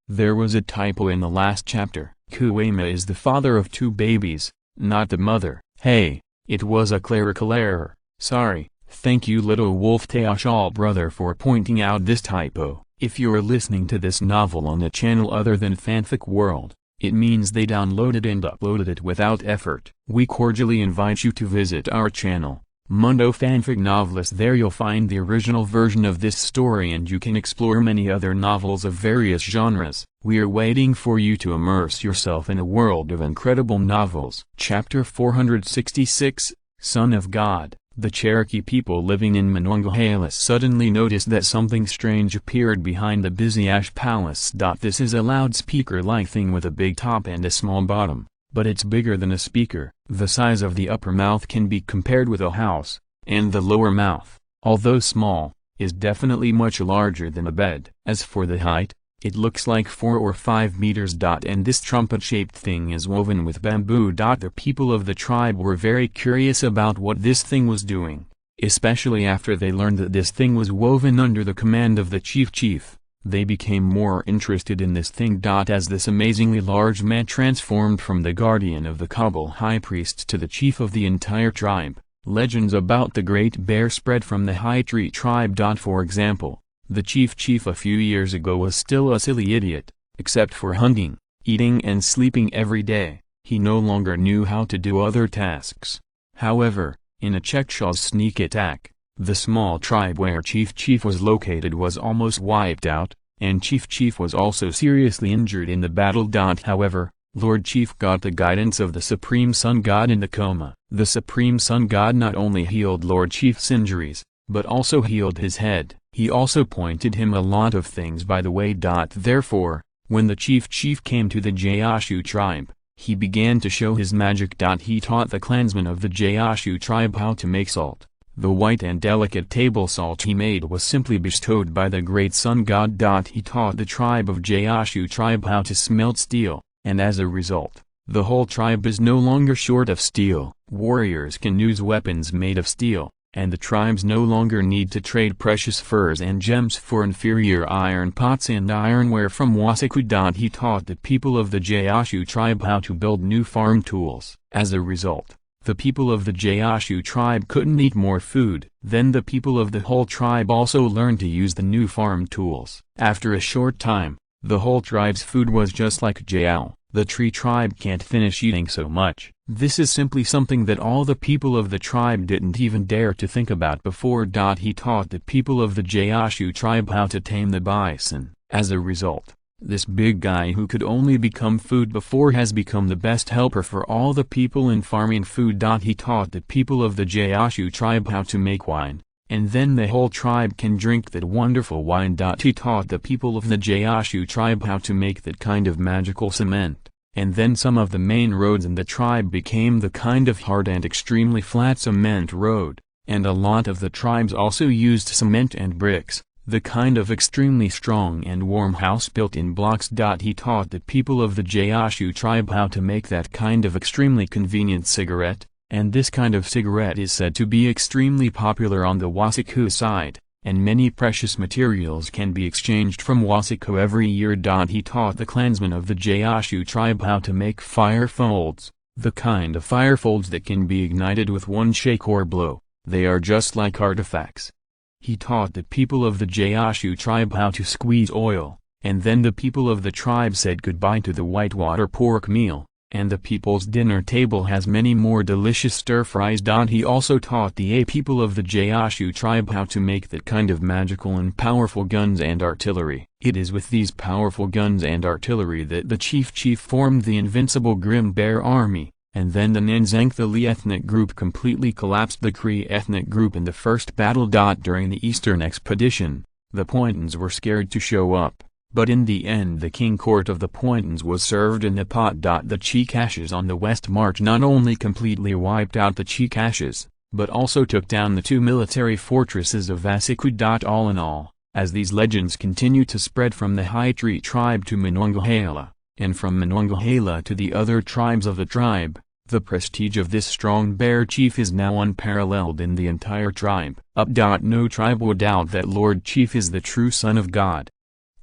There was a typo in the last chapter. Kuema is the father of 2 babies, not the mother. Hey, it was a clerical error, sorry. Thank you little wolf Taoshal brother for pointing out this typo. If you're listening to this novel on a channel other than Fanfic World, it means they downloaded and uploaded it without effort. We cordially invite you to visit our channel, Mundo Fanfic Novelist. There you'll find the original version of this story and you can explore many other novels of various genres. We are waiting for you to immerse yourself in a world of incredible novels. Chapter 466, Son of God. The Cherokee people living in Monongahela suddenly noticed that something strange appeared behind the busy ash palace. This is a loudspeaker-like thing with a big top and a small bottom, but it's bigger than a speaker. The size of the upper mouth can be compared with a house, and the lower mouth, although small, is definitely much larger than a bed. As for the height, it looks like 4 or 5 meters. And this trumpet-shaped thing is woven with bamboo. The people of the tribe were very curious about what this thing was doing, especially after they learned that this thing was woven under the command of the chief. They became more interested in this thing. As this amazingly large man transformed from the guardian of the Kabul high priest to the chief of the entire tribe, legends about the Great Bear spread from the High Tree tribe. For example, the chief a few years ago was still a silly idiot, except for hunting, eating and sleeping every day. He no longer knew how to do other tasks. However, in a Chekshaw's sneak attack, the small tribe where Chief was located was almost wiped out, and Chief was also seriously injured in the battle. However, Lord Chief got the guidance of the Supreme Sun God in the coma. The Supreme Sun God not only healed Lord Chief's injuries, but also healed his head. He also pointed him a lot of things by the way. Therefore, when the chief came to the Gaoshu tribe, he began to show his magic. He taught the clansmen of the Gaoshu tribe how to make salt. The white and delicate table salt he made was simply bestowed by the great sun god. He taught the tribe of Gaoshu tribe how to smelt steel, and as a result, the whole tribe is no longer short of steel. Warriors can use weapons made of steel, and the tribes no longer need to trade precious furs and gems for inferior iron pots and ironware from Wasaku. He taught the people of the Gaoshu tribe how to build new farm tools. As a result, the people of the Gaoshu tribe couldn't eat more food. Then the people of the whole tribe also learned to use the new farm tools. After a short time, the whole tribe's food was just like Jiao. The tree tribe can't finish eating so much. This is simply something that all the people of the tribe didn't even dare to think about before. He taught the people of the Gaoshu tribe how to tame the bison. As a result, this big guy who could only become food before has become the best helper for all the people in farming food. He taught the people of the Gaoshu tribe how to make wine, and then the whole tribe can drink that wonderful wine. He taught the people of the Gaoshu tribe how to make that kind of magical cement, and then some of the main roads in the tribe became the kind of hard and extremely flat cement road, and a lot of the tribes also used cement and bricks, the kind of extremely strong and warm house built in blocks. He taught the people of the Gaoshu tribe how to make that kind of extremely convenient cigarette, and this kind of cigarette is said to be extremely popular on the Wasaku side, and many precious materials can be exchanged from Wasaku every year. He taught the clansmen of the Gaoshu tribe how to make fire folds, the kind of fire folds that can be ignited with one shake or blow. They are just like artifacts. He taught the people of the Gaoshu tribe how to squeeze oil, and then the people of the tribe said goodbye to the whitewater pork meal, and the people's dinner table has many more delicious stir-fries. He also taught the people of the Gaoshu tribe how to make that kind of magical and powerful guns and artillery. It is with these powerful guns and artillery that the chief formed the invincible Grim Bear army, and then the Nenzangthali ethnic group completely collapsed the Cree ethnic group in the first battle. During the Eastern expedition, the Pointons were scared to show up, but in the end the king court of the Pointons was served in the pot. The Chikashes on the west march not only completely wiped out the Chikashes, but also took down the 2 military fortresses of Vasaku. All in all, As these legends continue to spread from the High Tree tribe to Monongahela, and from Monongahela to the other tribes of the tribe, the prestige of this strong bear chief is now unparalleled in the entire tribe. No tribe would doubt that Lord Chief is the true Son of God.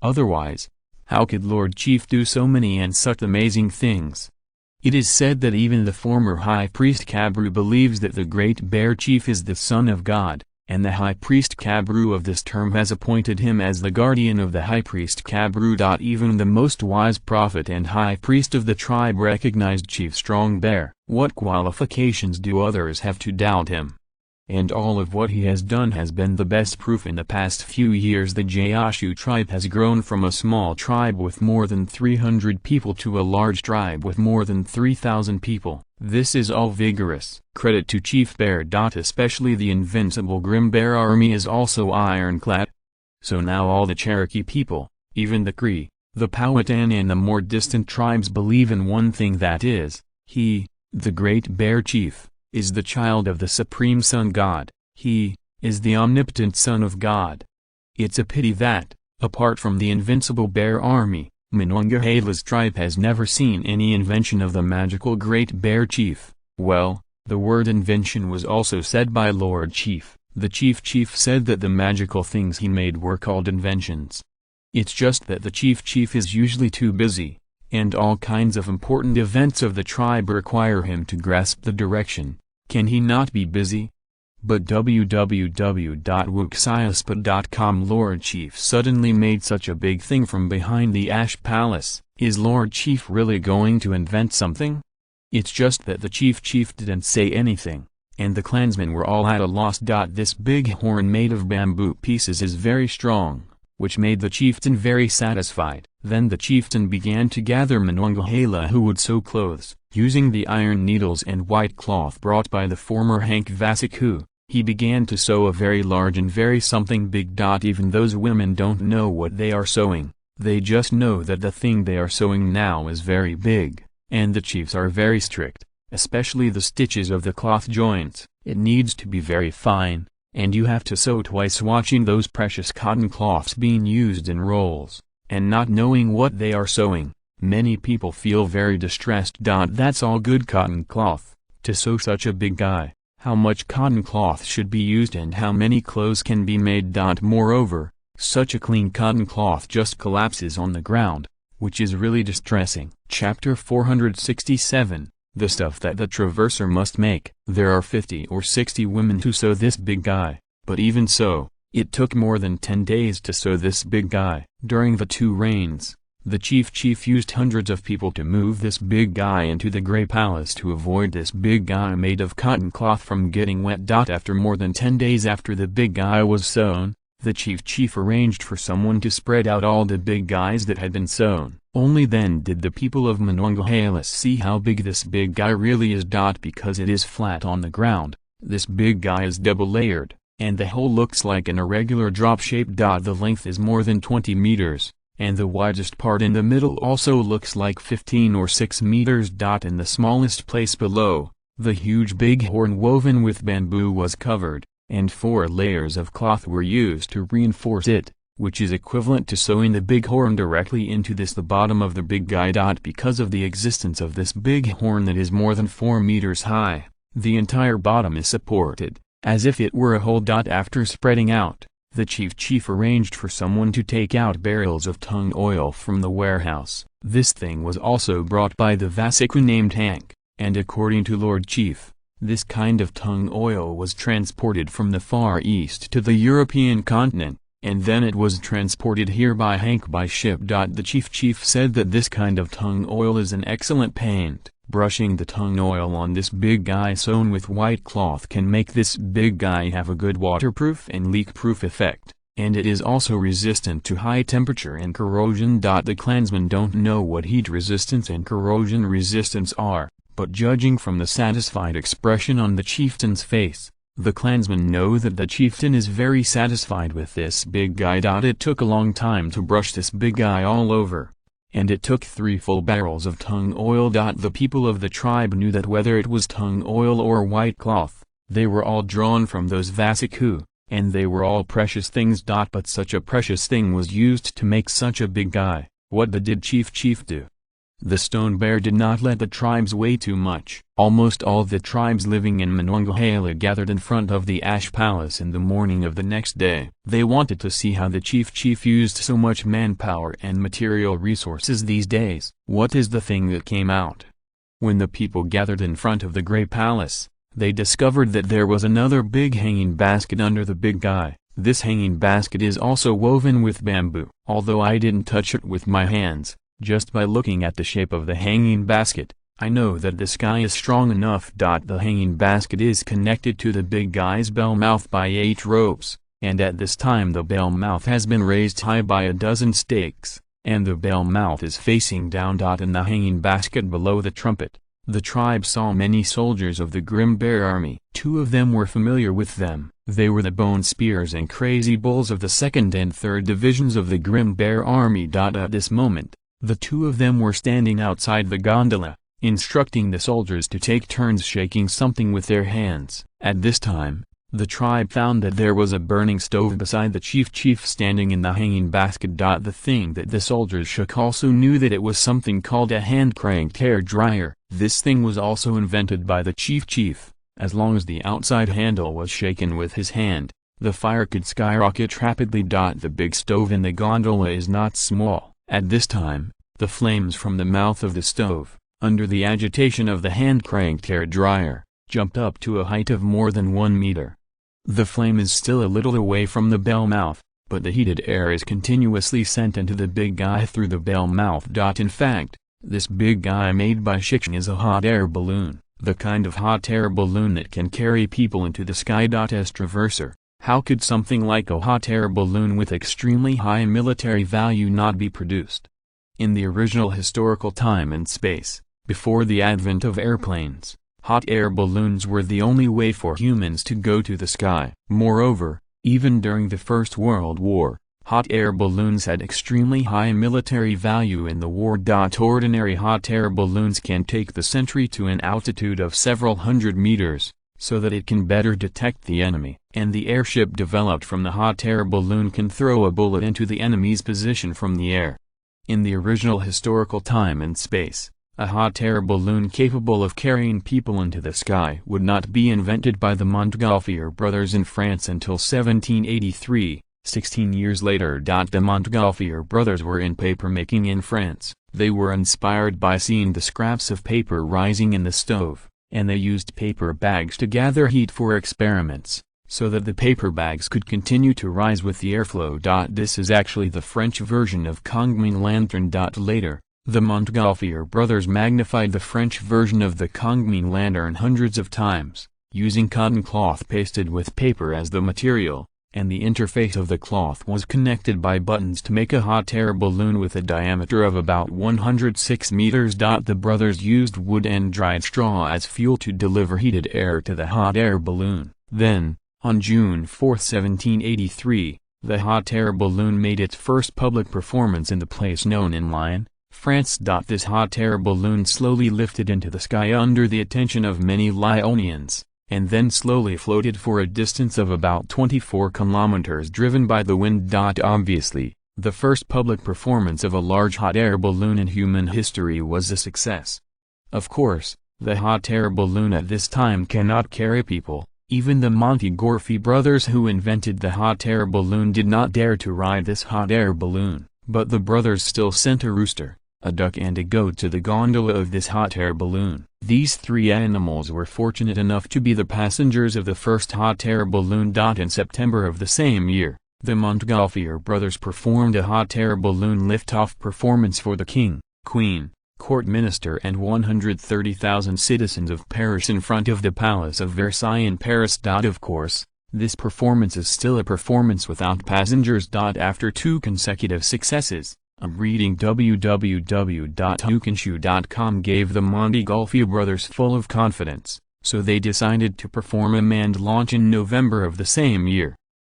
Otherwise, how could Lord Chief do so many and such amazing things? It is said that even the former High Priest Kabru believes that the Great Bear Chief is the Son of God, and the High Priest Kabru of this term has appointed him as the guardian of the High Priest Kabru. Even the most wise prophet and High Priest of the tribe recognized Chief Strong Bear. What qualifications do others have to doubt him? And all of what he has done has been the best proof. In the past few years the Gaoshu tribe has grown from a small tribe with more than 300 people to a large tribe with more than 3,000 people. This is all vigorous credit to Chief Bear. Especially the invincible Grim Bear army is also ironclad. So now all the Cherokee people, even the Cree, the Powhatan and the more distant tribes believe in one thing, that is, he, the Great Bear Chief, is the child of the Supreme Sun God. He is the omnipotent Son of God. It's a pity that, apart from the invincible Bear Army, Monongahela's tribe has never seen any invention of the magical Great Bear Chief. Well, the word invention was also said by Lord Chief. The Chief said that the magical things he made were called inventions. It's just that the Chief is usually too busy, and all kinds of important events of the tribe require him to grasp the direction. Can he not be busy? But www.wuxiaspot.com Lord Chief suddenly made such a big thing from behind the Ash Palace. Is Lord Chief really going to invent something? It's just that the Chief didn't say anything, and the clansmen were all at a loss. This big horn made of bamboo pieces is very strong, which made the chieftain very satisfied. Then the chieftain began to gather Monongahela who would sew clothes, using the iron needles and white cloth brought by the former Hank Vasiku. He began to sew a very large and very something big. Even those women don't know what they are sewing, they just know that the thing they are sewing now is very big, and the chiefs are very strict, especially the stitches of the cloth joints. It needs to be very fine, and you have to sew twice. Watching those precious cotton cloths being used in rolls, and not knowing what they are sewing, many people feel very distressed. That's all good cotton cloth, to sew such a big guy. How much cotton cloth should be used and how many clothes can be made? Moreover, such a clean cotton cloth just collapses on the ground, which is really distressing. Chapter 467, the stuff that the traverser must make. There are 50 or 60 women to sew this big guy, but even so, it took more than 10 days to sew this big guy. During the 2 rains, the chief used hundreds of people to move this big guy into the Gray Palace to avoid this big guy made of cotton cloth from getting wet. After more than 10 days after the big guy was sewn, the chief arranged for someone to spread out all the big guys that had been sewn. Only then did the people of Monongahela see how big this big guy really is. Because it is flat on the ground, this big guy is double layered, and the whole looks like an irregular drop shape. The length is more than 20 meters, and the widest part in the middle also looks like 15 or 6 meters. In the smallest place below, the huge big horn woven with bamboo was covered, and 4 layers of cloth were used to reinforce it, which is equivalent to sewing the big horn directly into the bottom of the big guy. Because of the existence of this big horn that is more than 4 meters high, the entire bottom is supported, as if it were a hole. After spreading out, the chief arranged for someone to take out barrels of tung oil from the warehouse. This thing was also brought by the Vasiku named Hank, and according to Lord Chief, this kind of tung oil was transported from the Far East to the European continent, and then it was transported here by Hank by ship. The chief said that this kind of tung oil is an excellent paint. Brushing the tung oil on this big guy sewn with white cloth can make this big guy have a good waterproof and leak-proof effect, and it is also resistant to high temperature and corrosion. The clansmen don't know what heat resistance and corrosion resistance are, but judging from the satisfied expression on the chieftain's face, the clansmen know that the chieftain is very satisfied with this big guy. It took a long time to brush this big guy all over, and it took 3 full barrels of tung oil. The people of the tribe knew that whether it was tung oil or white cloth, they were all drawn from those Vasiku, and they were all precious things. But such a precious thing was used to make such a big guy. What did Chief do? The stone bear did not let the tribes weigh too much. Almost all the tribes living in Monongahela gathered in front of the Ash Palace in the morning of the next day. They wanted to see how the chief used so much manpower and material resources these days. What is the thing that came out? When the people gathered in front of the Gray Palace, they discovered that there was another big hanging basket under the big guy. This hanging basket is also woven with bamboo. Although I didn't touch it with my hands, just by looking at the shape of the hanging basket, I know that this guy is strong enough. The hanging basket is connected to the big guy's bell mouth by 8 ropes, and at this time the bell mouth has been raised high by a dozen stakes, and the bell mouth is facing down. In the hanging basket below the trumpet, the tribe saw many soldiers of the Grim Bear Army. 2 of them were familiar with them. They were the Bone Spears and Crazy Bulls of the 2nd and 3rd Divisions of the Grim Bear Army. At this moment, the 2 of them were standing outside the gondola, instructing the soldiers to take turns shaking something with their hands. At this time, the tribe found that there was a burning stove beside the chief standing in the hanging basket. The thing that the soldiers shook also knew that it was something called a hand-cranked hair dryer. This thing was also invented by the chief. As long as the outside handle was shaken with his hand, the fire could skyrocket rapidly. The big stove in the gondola is not small. At this time, the flames from the mouth of the stove, under the agitation of the hand-cranked hair dryer, jumped up to a height of more than 1 meter. The flame is still a little away from the bell mouth, but the heated air is continuously sent into the big guy through the bell mouth. In fact, this big guy made by Shi Xiong is a hot air balloon, the kind of hot air balloon that can carry people into the sky. As traverser, how could something like a hot air balloon with extremely high military value not be produced? In the original historical time and space, before the advent of airplanes, hot air balloons were the only way for humans to go to the sky. Moreover, even during the First World War, hot air balloons had extremely high military value in the war. Ordinary hot air balloons can take the sentry to an altitude of several hundred meters, so that it can better detect the enemy, and the airship developed from the hot air balloon can throw a bullet into the enemy's position from the air. In the original historical time and space, a hot air balloon capable of carrying people into the sky would not be invented by the Montgolfier brothers in France until 1783, 16 years later. The Montgolfier brothers were in papermaking in France. They were inspired by seeing the scraps of paper rising in the stove, and they used paper bags to gather heat for experiments, so that the paper bags could continue to rise with the airflow. This is actually the French version of Congming lantern. Later, the Montgolfier brothers magnified the French version of the Congming lantern hundreds of times, using cotton cloth pasted with paper as the material, and the interface of the cloth was connected by buttons to make a hot air balloon with a diameter of about 106 meters. The brothers used wood and dried straw as fuel to deliver heated air to the hot air balloon. Then, on June 4, 1783, the hot air balloon made its first public performance in the place known in Lyon, France. This hot air balloon slowly lifted into the sky under the attention of many Lyonians, and then slowly floated for a distance of about 24 kilometers driven by the wind. Obviously, the first public performance of a large hot air balloon in human history was a success. Of course, the hot air balloon at this time cannot carry people. Even the Montgolfier brothers who invented the hot air balloon did not dare to ride this hot air balloon, but the brothers still sent a rooster, a duck and a goat to the gondola of this hot air balloon. These 3 animals were fortunate enough to be the passengers of the first hot air balloon. In September of the same year, the Montgolfier brothers performed a hot air balloon liftoff performance for the king, queen, court minister and 130,000 citizens of Paris in front of the Palace of Versailles in Paris. Of course, this performance is still a performance without passengers. After 2 consecutive successes, a reading www.ukenshu.com gave the Montgolfier brothers full of confidence, so they decided to perform a manned launch in November of the same year.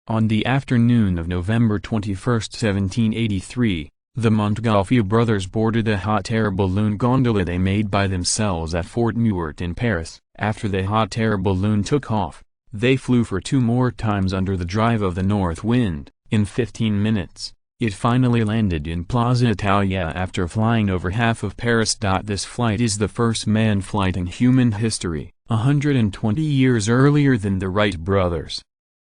On the afternoon of November 21, 1783, the Montgolfier brothers boarded a hot air balloon gondola they made by themselves at Fort Muert in Paris. After the hot air balloon took off, They flew for 2 more times under the drive of the north wind. In 15 minutes, it finally landed in Plaza Italia after flying over half of Paris. This flight is the first manned flight in human history, 120 years earlier than the Wright brothers.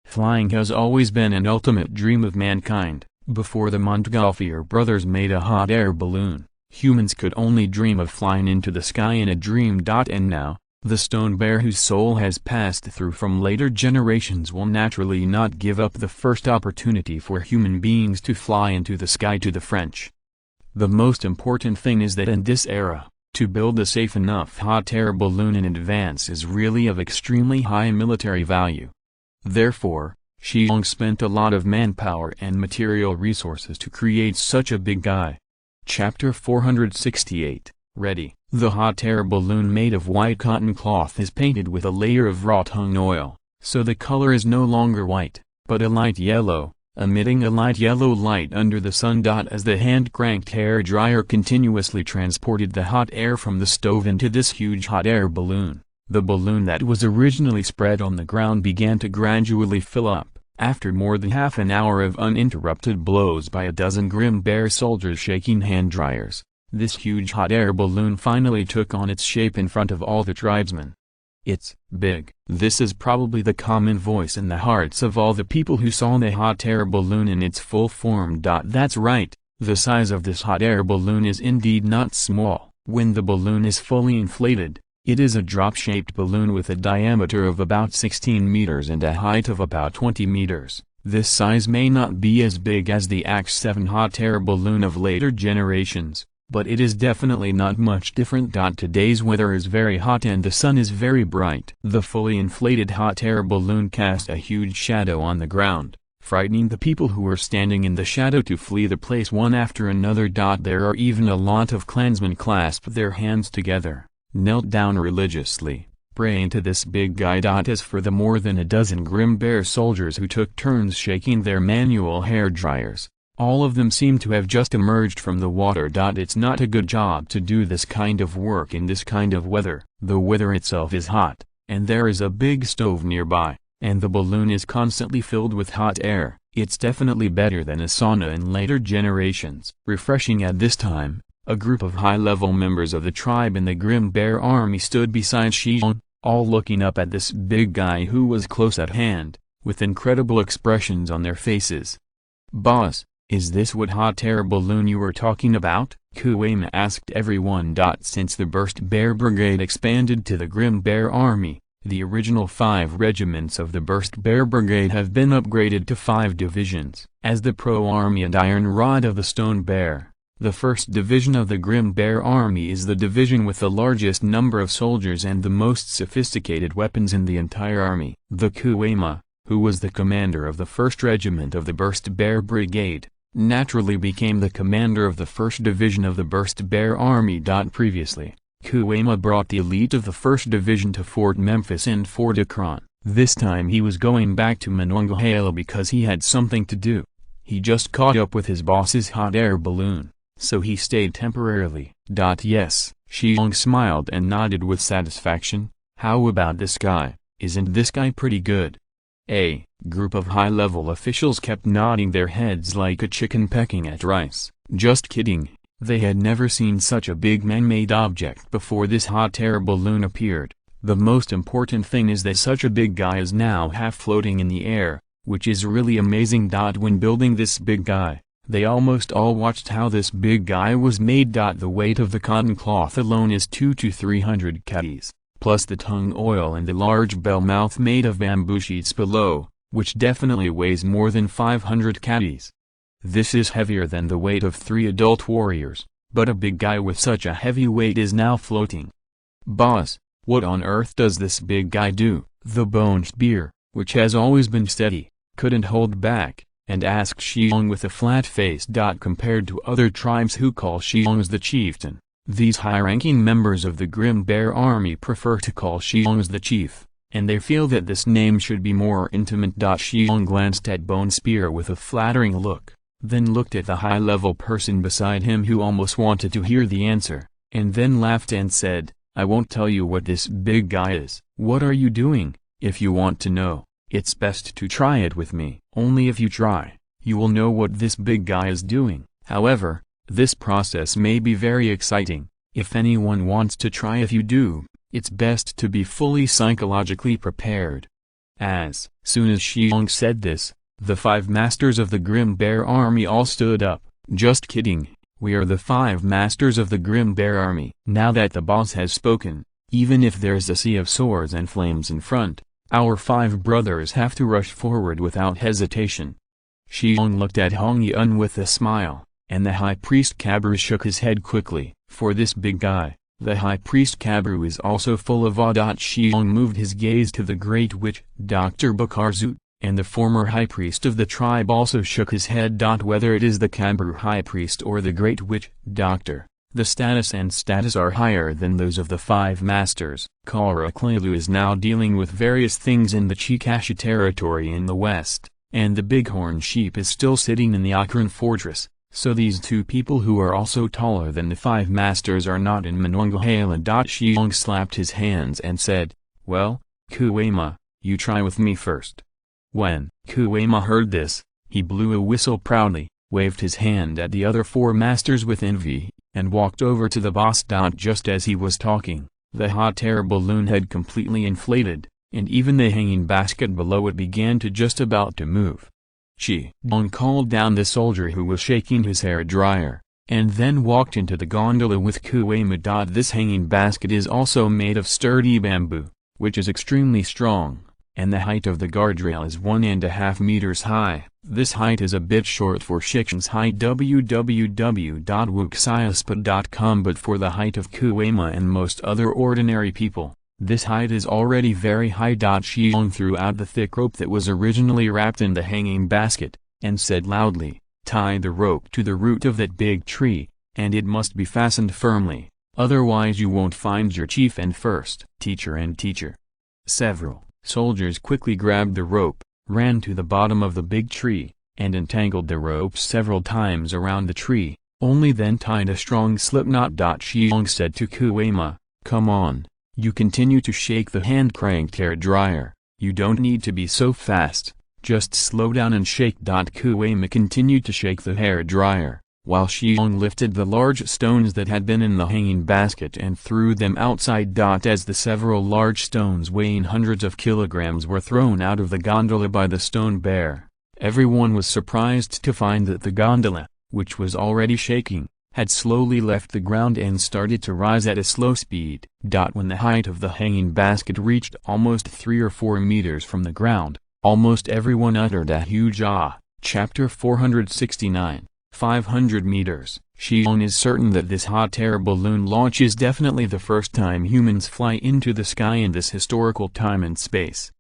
Flying has always been an ultimate dream of mankind. Before the Montgolfier brothers made a hot air balloon, humans could only dream of flying into the sky in a dream. And now, the stone bear whose soul has passed through from later generations will naturally not give up the first opportunity for human beings to fly into the sky. To the French, the most important thing is that in this era, to build a safe enough hot air balloon in advance is really of extremely high military value. Therefore, Shi Xiong spent a lot of manpower and material resources to create such a big guy. Chapter 468, Ready. The hot air balloon made of white cotton cloth is painted with a layer of raw tung oil, so the color is no longer white, but a light yellow, emitting a light yellow light under the sun. As the hand-cranked hair dryer continuously transported the hot air from the stove into this huge hot air balloon, the balloon that was originally spread on the ground began to gradually fill up. After more than half an hour of uninterrupted blows by a dozen Grim Bear soldiers shaking hand dryers, this huge hot air balloon finally took on its shape in front of all the tribesmen. It's big. This is probably the common voice in the hearts of all the people who saw the hot air balloon in its full form. That's right, the size of this hot air balloon is indeed not small. When the balloon is fully inflated, it is a drop-shaped balloon with a diameter of about 16 meters and a height of about 20 meters. This size may not be as big as the X-7 hot air balloon of later generations, but it is definitely not much different. Today's weather is very hot and the sun is very bright. The fully inflated hot air balloon cast a huge shadow on the ground, frightening the people who were standing in the shadow to flee the place one after another. There are even a lot of clansmen clasped their hands together, knelt down religiously, praying to this big guy. As for the more than a dozen Grim Bear soldiers who took turns shaking their manual hair dryers, all of them seem to have just emerged from the water. It's not a good job to do this kind of work in this kind of weather. The weather itself is hot, and there is a big stove nearby, and the balloon is constantly filled with hot air. It's definitely better than a sauna in later generations. Refreshing. At this time, a group of high-level members of the tribe in the Grim Bear army stood beside Shi Xiong, all looking up at this big guy who was close at hand, with incredible expressions on their faces. "Boss, is this what hot air balloon you were talking about?" Kuwema asked everyone. Since the Burst Bear Brigade expanded to the Grim Bear Army, the original 5 regiments of the Burst Bear Brigade have been upgraded to 5 divisions. As the Pro-Army and Iron Rod of the Stone Bear, the 1st Division of the Grim Bear Army is the division with the largest number of soldiers and the most sophisticated weapons in the entire army. The Kuwema, who was the commander of the 1st Regiment of the Burst Bear Brigade, naturally became the commander of the 1st Division of the Burst Bear Army. Previously, Kuwema brought the elite of the 1st Division to Fort Memphis and Fort Akron. This time he was going back to Monongahela because he had something to do. He just caught up with his boss's hot air balloon, so he stayed temporarily. Yes, Shi Xiong smiled and nodded with satisfaction. How about this guy? Isn't this guy pretty good? A group of high-level officials kept nodding their heads like a chicken pecking at rice. Just kidding, they had never seen such a big man-made object before this hot air balloon appeared. The most important thing is that such a big guy is now half floating in the air, which is really amazing. When building this big guy, they almost all watched how this big guy was made. The weight of the cotton cloth alone is 200 to 300 kgs, plus the tung oil and the large bell mouth made of bamboo sheets below, which definitely weighs more than 500 kgs. This is heavier than the weight of 3 adult warriors, but a big guy with such a heavy weight is now floating. Boss, what on earth does this big guy do? The bone spear, which has always been steady, couldn't hold back, and asked Shi Xiong with a flat face. Compared to other tribes who call Shi Xiong as the chieftain, these high-ranking members of the Grim Bear Army prefer to call Shi Xiong as the chief, and they feel that this name should be more intimate. Shi Xiong glanced at Bone Spear with a flattering look, then looked at the high-level person beside him who almost wanted to hear the answer, and then laughed and said, "I won't tell you what this big guy is." "What are you doing? If you want to know, it's best to try it with me. Only if you try, you will know what this big guy is doing. However, this process may be very exciting. If anyone wants to try, if you do, it's best to be fully psychologically prepared. As soon as Shi Xiong said this, the 5 masters of the Grim Bear Army all stood up. Just kidding, we are the 5 masters of the Grim Bear Army. Now that the boss has spoken, even if there's a sea of swords and flames in front, our 5 brothers have to rush forward without hesitation. Shi Xiong looked at Hong Yun with a smile, and the High Priest Kabru shook his head quickly. For this big guy, the High Priest Kabru is also full of awe. Shi Xiong moved his gaze to the Great Witch, Dr. Bakarzut, and the former High Priest of the tribe also shook his head. Whether it is the Kabru High Priest or the Great Witch, Doctor, the status are higher than those of the 5 masters. Kara Klilu is now dealing with various things in the Chikasha territory in the west, and the Bighorn Sheep is still sitting in the Akron Fortress. So these 2 people who are also taller than the 5 masters are not in Monongahela. Shi Xiong slapped his hands and said, "Well, Kuema, you try with me first." When Kuema heard this, he blew a whistle proudly, waved his hand at the other 4 masters with envy, and walked over to the boss. Just as he was talking, the hot air balloon had completely inflated, and even the hanging basket below it began to just about to move. Shi Xiong called down the soldier who was shaking his hair dryer, and then walked into the gondola with Kuema. This hanging basket is also made of sturdy bamboo, which is extremely strong, and the height of the guardrail is 1.5 meters high. This height is a bit short for Shi Xiong's height, www.wuxiaspa.com, but for the height of Kuema and most other ordinary people, this height is already very high. Shi Xiong threw out the thick rope that was originally wrapped in the hanging basket, and said loudly, "Tie the rope to the root of that big tree, and it must be fastened firmly, otherwise you won't find your chief and first teacher and teacher." Several soldiers quickly grabbed the rope, ran to the bottom of the big tree, and entangled the rope several times around the tree, only then tied a strong slip knot. Shi Xiong said to Kuema, "Come on. You continue to shake the hand-cranked hair dryer. You don't need to be so fast, just slow down and shake." Kuema continued to shake the hair dryer, while Shi Xiong lifted the large stones that had been in the hanging basket and threw them outside. As the several large stones weighing hundreds of kilograms were thrown out of the gondola by the stone bear, everyone was surprised to find that the gondola, which was already shaking, had slowly left the ground and started to rise at a slow speed. When the height of the hanging basket reached almost 3 or 4 meters from the ground, almost everyone uttered a huge ah. Chapter 469, 500 meters. Shi Xiong is certain that this hot air balloon launch is definitely the first time humans fly into the sky in this historical time and space.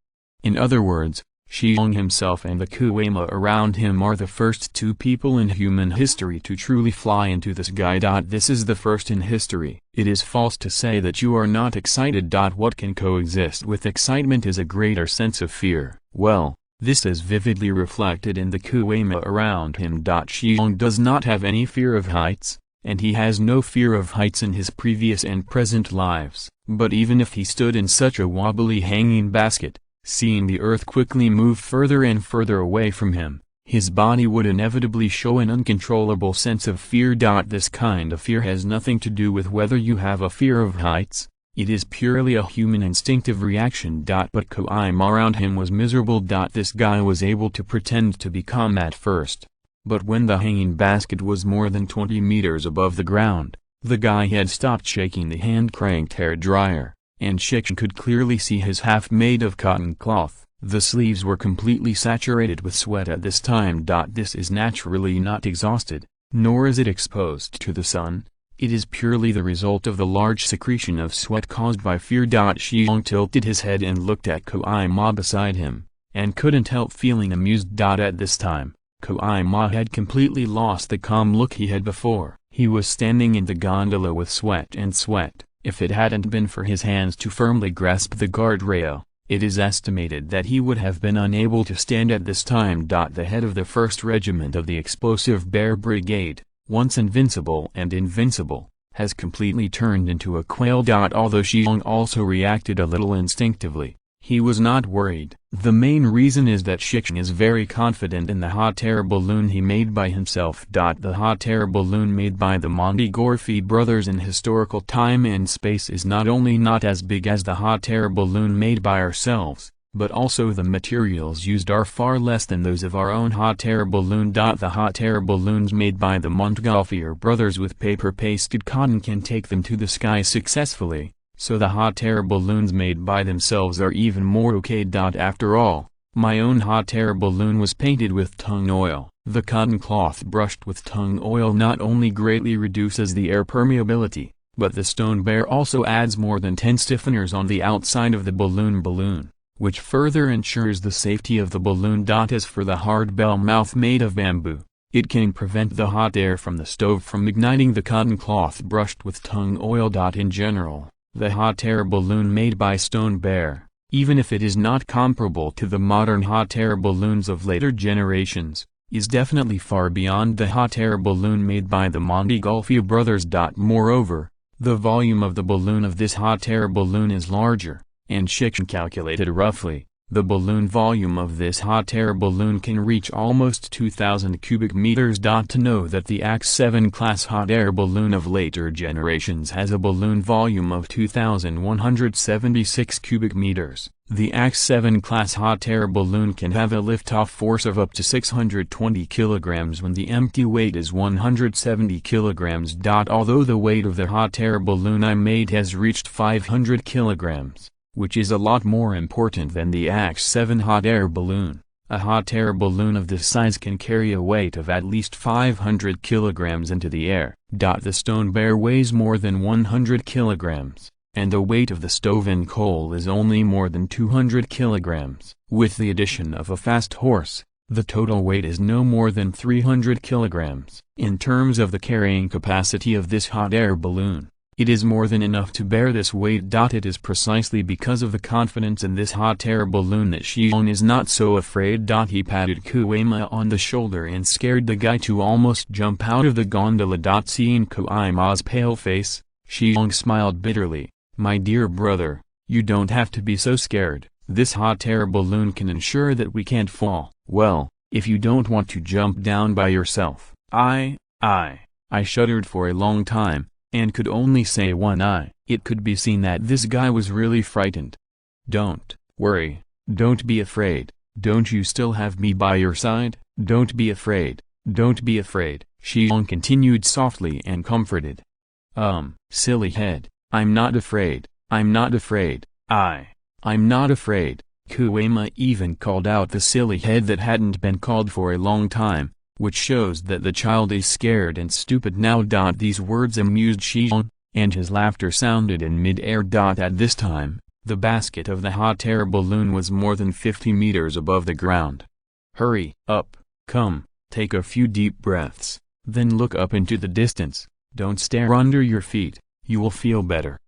In other words, Shi Xiong himself and the Kuema around him are the first 2 people in human history to truly fly into the sky. This is the first in history. It is false to say that you are not excited. What can coexist with excitement is a greater sense of fear. Well, this is vividly reflected in the Kuema around him. Shi Xiong does not have any fear of heights, and he has no fear of heights in his previous and present lives. But even if he stood in such a wobbly hanging basket, seeing the earth quickly move further and further away from him, his body would inevitably show an uncontrollable sense of fear. This kind of fear has nothing to do with whether you have a fear of heights, it is purely a human instinctive reaction. But Kuema around him was miserable. This guy was able to pretend to be calm at first, but when the hanging basket was more than 20 meters above the ground, the guy had stopped shaking the hand-cranked hair dryer, and Shi Xiong could clearly see his half made of cotton cloth. The sleeves were completely saturated with sweat at this time. This is naturally not exhausted, nor is it exposed to the sun. It is purely the result of the large secretion of sweat caused by fear. Shi Xiong tilted his head and looked at Kuema beside him, and couldn't help feeling amused. At this time, Kuema had completely lost the calm look he had before. He was standing in the gondola with sweat and sweat. If it hadn't been for his hands to firmly grasp the guardrail, it is estimated that he would have been unable to stand at this time. The head of the 1st Regiment of the Explosive Bear Brigade, once invincible and invincible, has completely turned into a quail. Although Shi Xiong also reacted a little instinctively, He was not worried. The main reason is that Shi Xiong is very confident in the hot air balloon he made by himself. The hot air balloon made by the Montgolfier brothers in historical time and space is not only not as big as the hot air balloon made by ourselves, but also the materials used are far less than those of our own hot air balloon. The hot air balloons made by the Montgolfier brothers with paper-pasted cotton can take them to the sky successfully, so the hot air balloons made by themselves are even more okay. After all, my own hot air balloon was painted with tung oil. The cotton cloth brushed with tung oil not only greatly reduces the air permeability, but the stone bear also adds more than 10 stiffeners on the outside of the balloon, which further ensures the safety of the balloon. As for the hard bell mouth made of bamboo, it can prevent the hot air from the stove from igniting the cotton cloth brushed with tung oil. In general, the hot air balloon made by stone bear, even if it is not comparable to the modern hot air balloons of later generations, is definitely far beyond the hot air balloon made by the Montgolfier brothers. Moreover, the volume of the balloon of this hot air balloon is larger, and Shi Xiong calculated roughly, the balloon volume of this hot air balloon can reach almost 2,000 cubic meters. To know that the X-7 class hot air balloon of later generations has a balloon volume of 2,176 cubic meters, the X-7 class hot air balloon can have a liftoff force of up to 620 kilograms when the empty weight is 170 kilograms. Although the weight of the hot air balloon I made has reached 500 kilograms, which is a lot more important than the X-7 hot air balloon. A hot air balloon of this size can carry a weight of at least 500 kilograms into the air. The stone bear weighs more than 100 kilograms, and the weight of the stove and coal is only more than 200 kilograms. With the addition of a fast horse, the total weight is no more than 300 kilograms. In terms of the carrying capacity of this hot air balloon, it is more than enough to bear this weight. It is precisely because of the confidence in this hot air balloon that Shi Xiong is not so afraid. He patted Kuei-ma on the shoulder and scared the guy to almost jump out of the gondola. Seeing Kuei-ma's pale face, Shi Xiong smiled bitterly. My dear brother, you don't have to be so scared. This hot air balloon can ensure that we can't fall. Well, if you don't want to jump down by yourself. I shuddered for a long time, and could only say one I. It could be seen that this guy was really frightened. Don't worry, don't be afraid, don't you still have me by your side? Don't be afraid, don't be afraid, Shi Xiong continued softly and comforted. Silly head, I'm not afraid, I'm not afraid, I'm not afraid. Kuei-ma even called out the silly head that hadn't been called for a long time, which shows that the child is scared and stupid now. These words amused Shi Xiong, and his laughter sounded in mid-air. At this time, the basket of the hot air balloon was more than 50 meters above the ground. Hurry up, come, take a few deep breaths, then look up into the distance, don't stare under your feet, you will feel better.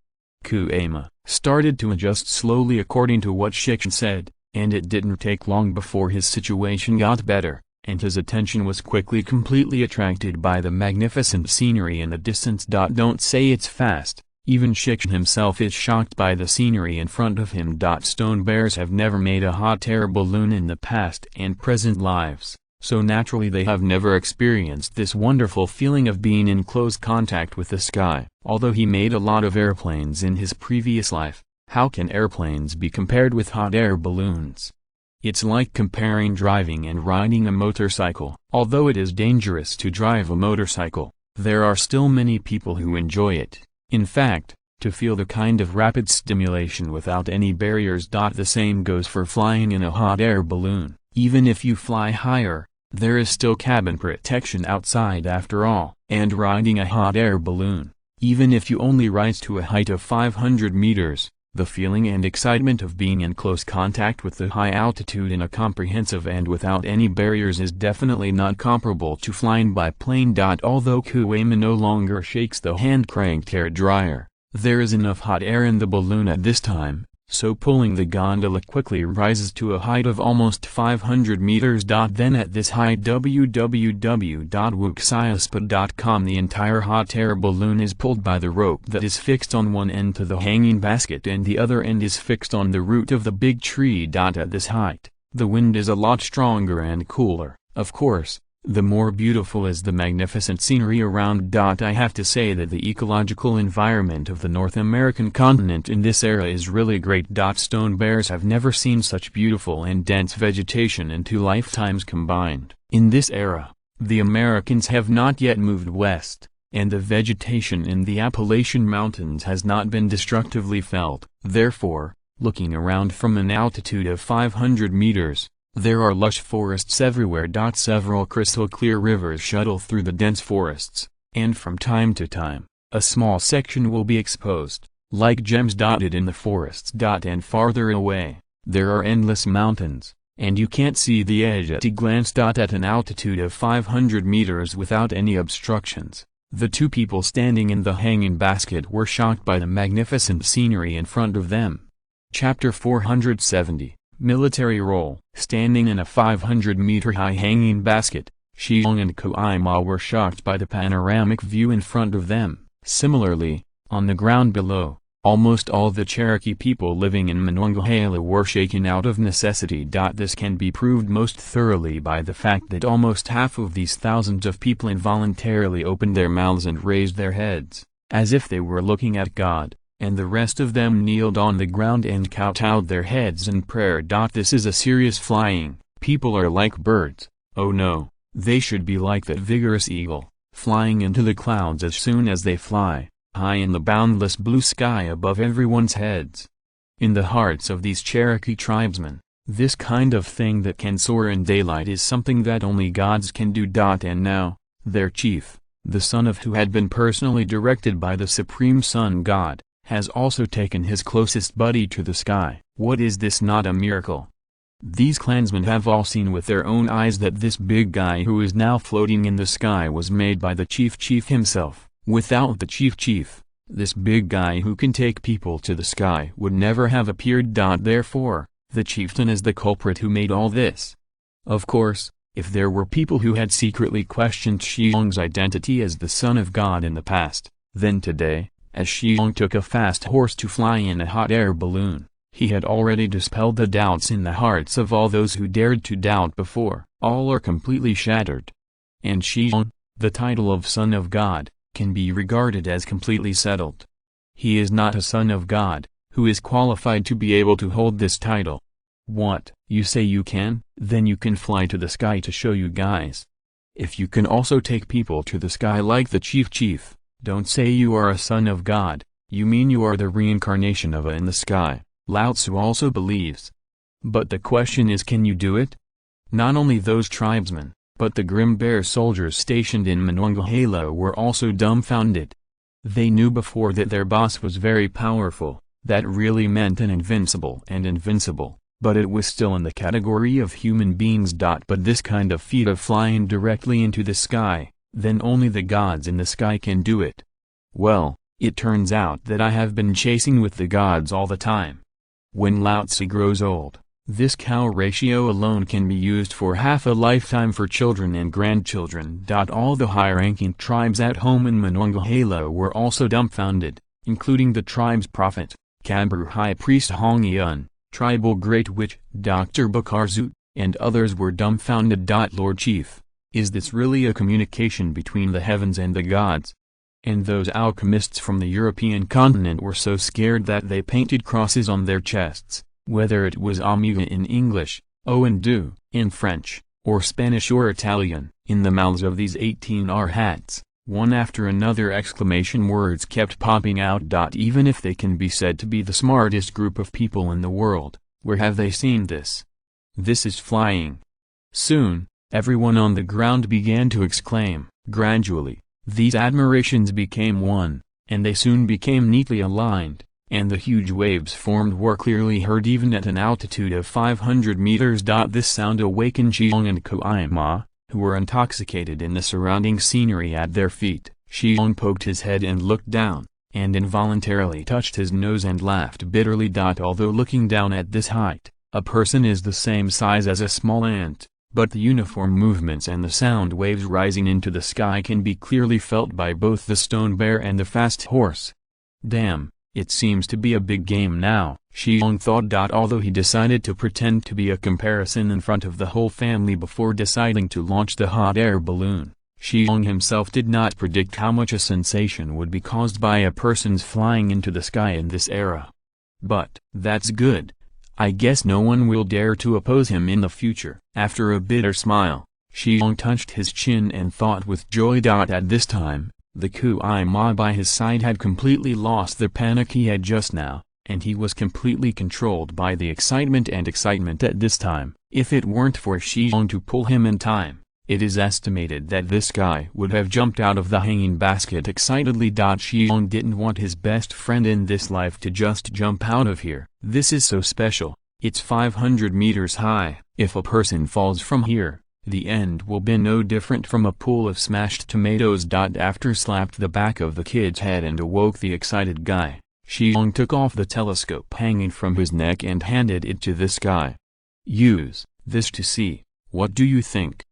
Kuei-ma started to adjust slowly according to what Shi Xiong said, and it didn't take long before his situation got better, and his attention was completely attracted by the magnificent scenery in the distance. Don't say it's fast, even Shi Xiong himself is shocked by the scenery in front of him. Stone bears have never made a hot air balloon in the past and present lives, so naturally they have never experienced this wonderful feeling of being in close contact with the sky. Although he made a lot of airplanes in his previous life, how can airplanes be compared with hot air balloons? It's like comparing driving and riding a motorcycle. Although it is dangerous to drive a motorcycle, there are still many people who enjoy it. In fact, to feel the kind of rapid stimulation without any barriers. The same goes for flying in a hot air balloon. Even if you fly higher, there is still cabin protection outside after all. And riding a hot air balloon, even if you only rise to a height of 500 meters, the feeling and excitement of being in close contact with the high altitude in a comprehensive and without any barriers is definitely not comparable to flying by plane. Although Kuei-ma no longer shakes the hand-cranked hair dryer, there is enough hot air in the balloon at this time, So pulling the gondola quickly rises to a height of almost 500 meters. Then at this height www.wuxiaspot.com the entire hot air balloon is pulled by the rope that is fixed on one end to the hanging basket and the other end is fixed on the root of the big tree. At this height, the wind is a lot stronger and cooler, of course. The more beautiful is the magnificent scenery around. I have to say that the ecological environment of the North American continent in this era is really great. Stone bears have never seen such beautiful and dense vegetation in 2 lifetimes combined. In this era, the Americans have not yet moved west, and the vegetation in the Appalachian Mountains has not been destructively felled. Therefore, looking around from an altitude of 500 meters, there are lush forests everywhere. Several crystal-clear rivers shuttle through the dense forests, and from time to time, a small section will be exposed, like gems dotted in the forests. And farther away, there are endless mountains, and you can't see the edge at a glance. At an altitude of 500 meters without any obstructions, the 2 people standing in the hanging basket were shocked by the magnificent scenery in front of them. Chapter 470. Military role. Standing in a 500-meter-high hanging basket, Shi Xiong and Ko-ai-ma were shocked by the panoramic view in front of them. Similarly, on the ground below, almost all the Cherokee people living in Monongahela were shaken out of necessity. This can be proved most thoroughly by the fact that almost half of these thousands of people involuntarily opened their mouths and raised their heads, as if they were looking at God, and the rest of them kneeled on the ground and kowtowed their heads in prayer. This is a serious flying. People are like birds. Oh no, they should be like that vigorous eagle, flying into the clouds as soon as they fly, high in the boundless blue sky above everyone's heads. In the hearts of these Cherokee tribesmen, this kind of thing that can soar in daylight is something that only gods can do. And now, their chief, the son of who had been personally directed by the Supreme Sun God, has also taken his closest buddy to the sky. What is this not a miracle? These clansmen have all seen with their own eyes that this big guy who is now floating in the sky was made by the chief himself. Without the chief, this big guy who can take people to the sky would never have appeared. Therefore, the chieftain is the culprit who made all this. Of course, if there were people who had secretly questioned Shi Xiong's identity as the son of God in the past, then today, as Shi Xiong took a fast horse to fly in a hot air balloon, he had already dispelled the doubts in the hearts of all those who dared to doubt before. All are completely shattered. And Shi Xiong, the title of Son of God, can be regarded as completely settled. He is not a son of God, who is qualified to be able to hold this title. What, you say you can? Then you can fly to the sky to show you guys. If you can also take people to the sky like the chief, don't say you are a son of God, you mean you are the reincarnation of a in the sky, Lao Tzu also believes. But the question is, can you do it? Not only those tribesmen, but the Grim Bear soldiers stationed in Monongahela were also dumbfounded. They knew before that their boss was very powerful, that really meant an invincible, but it was still in the category of human beings. But this kind of feat of flying directly into the sky, then only the gods in the sky can do it. Well, it turns out that I have been chasing with the gods all the time. When Lao Tzu grows old, this cow ratio alone can be used for half a lifetime for children and grandchildren. All the high-ranking tribes at home in Monongahela were also dumbfounded, including the tribe's prophet, Kabru High Priest Hong Yun, tribal Great Witch, Dr. Bakarzu, and others were dumbfounded. Lord Chief, is this really a communication between the heavens and the gods? And those alchemists from the European continent were so scared that they painted crosses on their chests, whether it was Amiga in English, O and Do in French, or Spanish or Italian. In the mouths of these 18 arhats, one after another exclamation words kept popping out. Even if they can be said to be the smartest group of people in the world, where have they seen this? This is flying. Soon, everyone on the ground began to exclaim. Gradually, these admirations became one, and they soon became neatly aligned, and the huge waves formed were clearly heard even at an altitude of 500 meters. This sound awakened Shi Xiong and Ko-ai-ma, who were intoxicated in the surrounding scenery at their feet. Shi Xiong poked his head and looked down, and involuntarily touched his nose and laughed bitterly. Although looking down at this height, a person is the same size as a small ant, but the uniform movements and the sound waves rising into the sky can be clearly felt by both the stone bear and the fast horse. Damn, it seems to be a big game now, Shi Xiong thought. Although he decided to pretend to be a comparison in front of the whole family before deciding to launch the hot air balloon, Shi Xiong himself did not predict how much a sensation would be caused by a person's flying into the sky in this era. But, that's good. I guess no one will dare to oppose him in the future. After a bitter smile, Shi Xiong touched his chin and thought with joy. At this time, the Kui Ma by his side had completely lost the panic he had just now, and he was completely controlled by the excitement at this time. If it weren't for Shi Xiong to pull him in time, it is estimated that this guy would have jumped out of the hanging basket excitedly. Shi Xiong didn't want his best friend in this life to just jump out of here. This is so special, it's 500 meters high. If a person falls from here, the end will be no different from a pool of smashed tomatoes. After slapped the back of the kid's head and awoke the excited guy, Shi Xiong took off the telescope hanging from his neck and handed it to this guy. Use this to see. What do you think?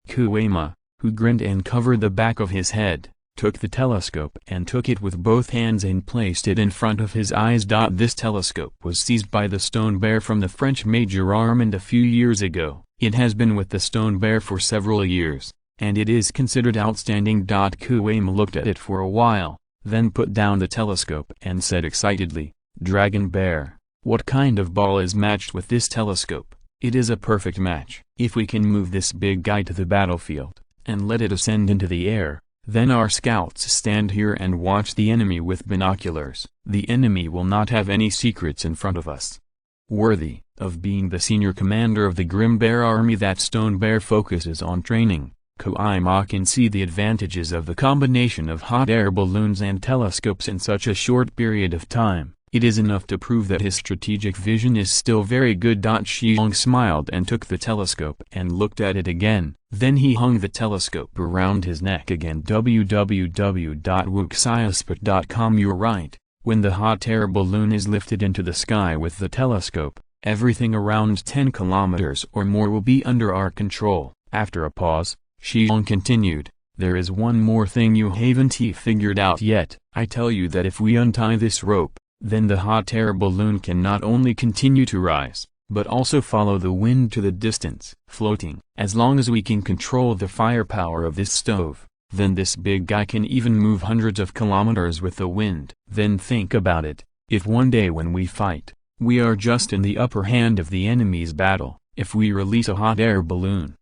Kui Ma, who grinned and covered the back of his head, took the telescope and took it with both hands and placed it in front of his eyes. This telescope was seized by the stone bear from the French Major Armand a few years ago. It has been with the stone bear for several years, and it is considered outstanding. Kui Ma looked at it for a while, then put down the telescope and said excitedly, Dragon Bear, what kind of ball is matched with this telescope? It is a perfect match. If we can move this big guy to the battlefield, and let it ascend into the air, then our scouts stand here and watch the enemy with binoculars. The enemy will not have any secrets in front of us. Worthy of being the senior commander of the Grim Bear Army that Stone Bear focuses on training, Kui Ma can see the advantages of the combination of hot air balloons and telescopes in such a short period of time. It is enough to prove that his strategic vision is still very good. Shi Xiong smiled and took the telescope and looked at it again. Then he hung the telescope around his neck again. www.wuxiaspot.com. You're right, when the hot air balloon is lifted into the sky with the telescope, everything around 10 kilometers or more will be under our control. After a pause, Shi Xiong continued, there is one more thing you haven't figured out yet. I tell you that if we untie this rope, then the hot air balloon can not only continue to rise, but also follow the wind to the distance, floating. As long as we can control the firepower of this stove, then this big guy can even move hundreds of kilometers with the wind. Then think about it, if one day when we fight, we are just in the upper hand of the enemy's battle, if we release a hot air balloon,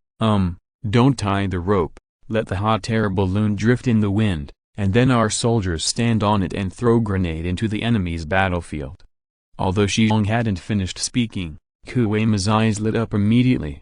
don't tie the rope, let the hot air balloon drift in the wind, and then our soldiers stand on it and throw grenade into the enemy's battlefield. Although Shi Xiong hadn't finished speaking, Kui Ma's eyes lit up immediately.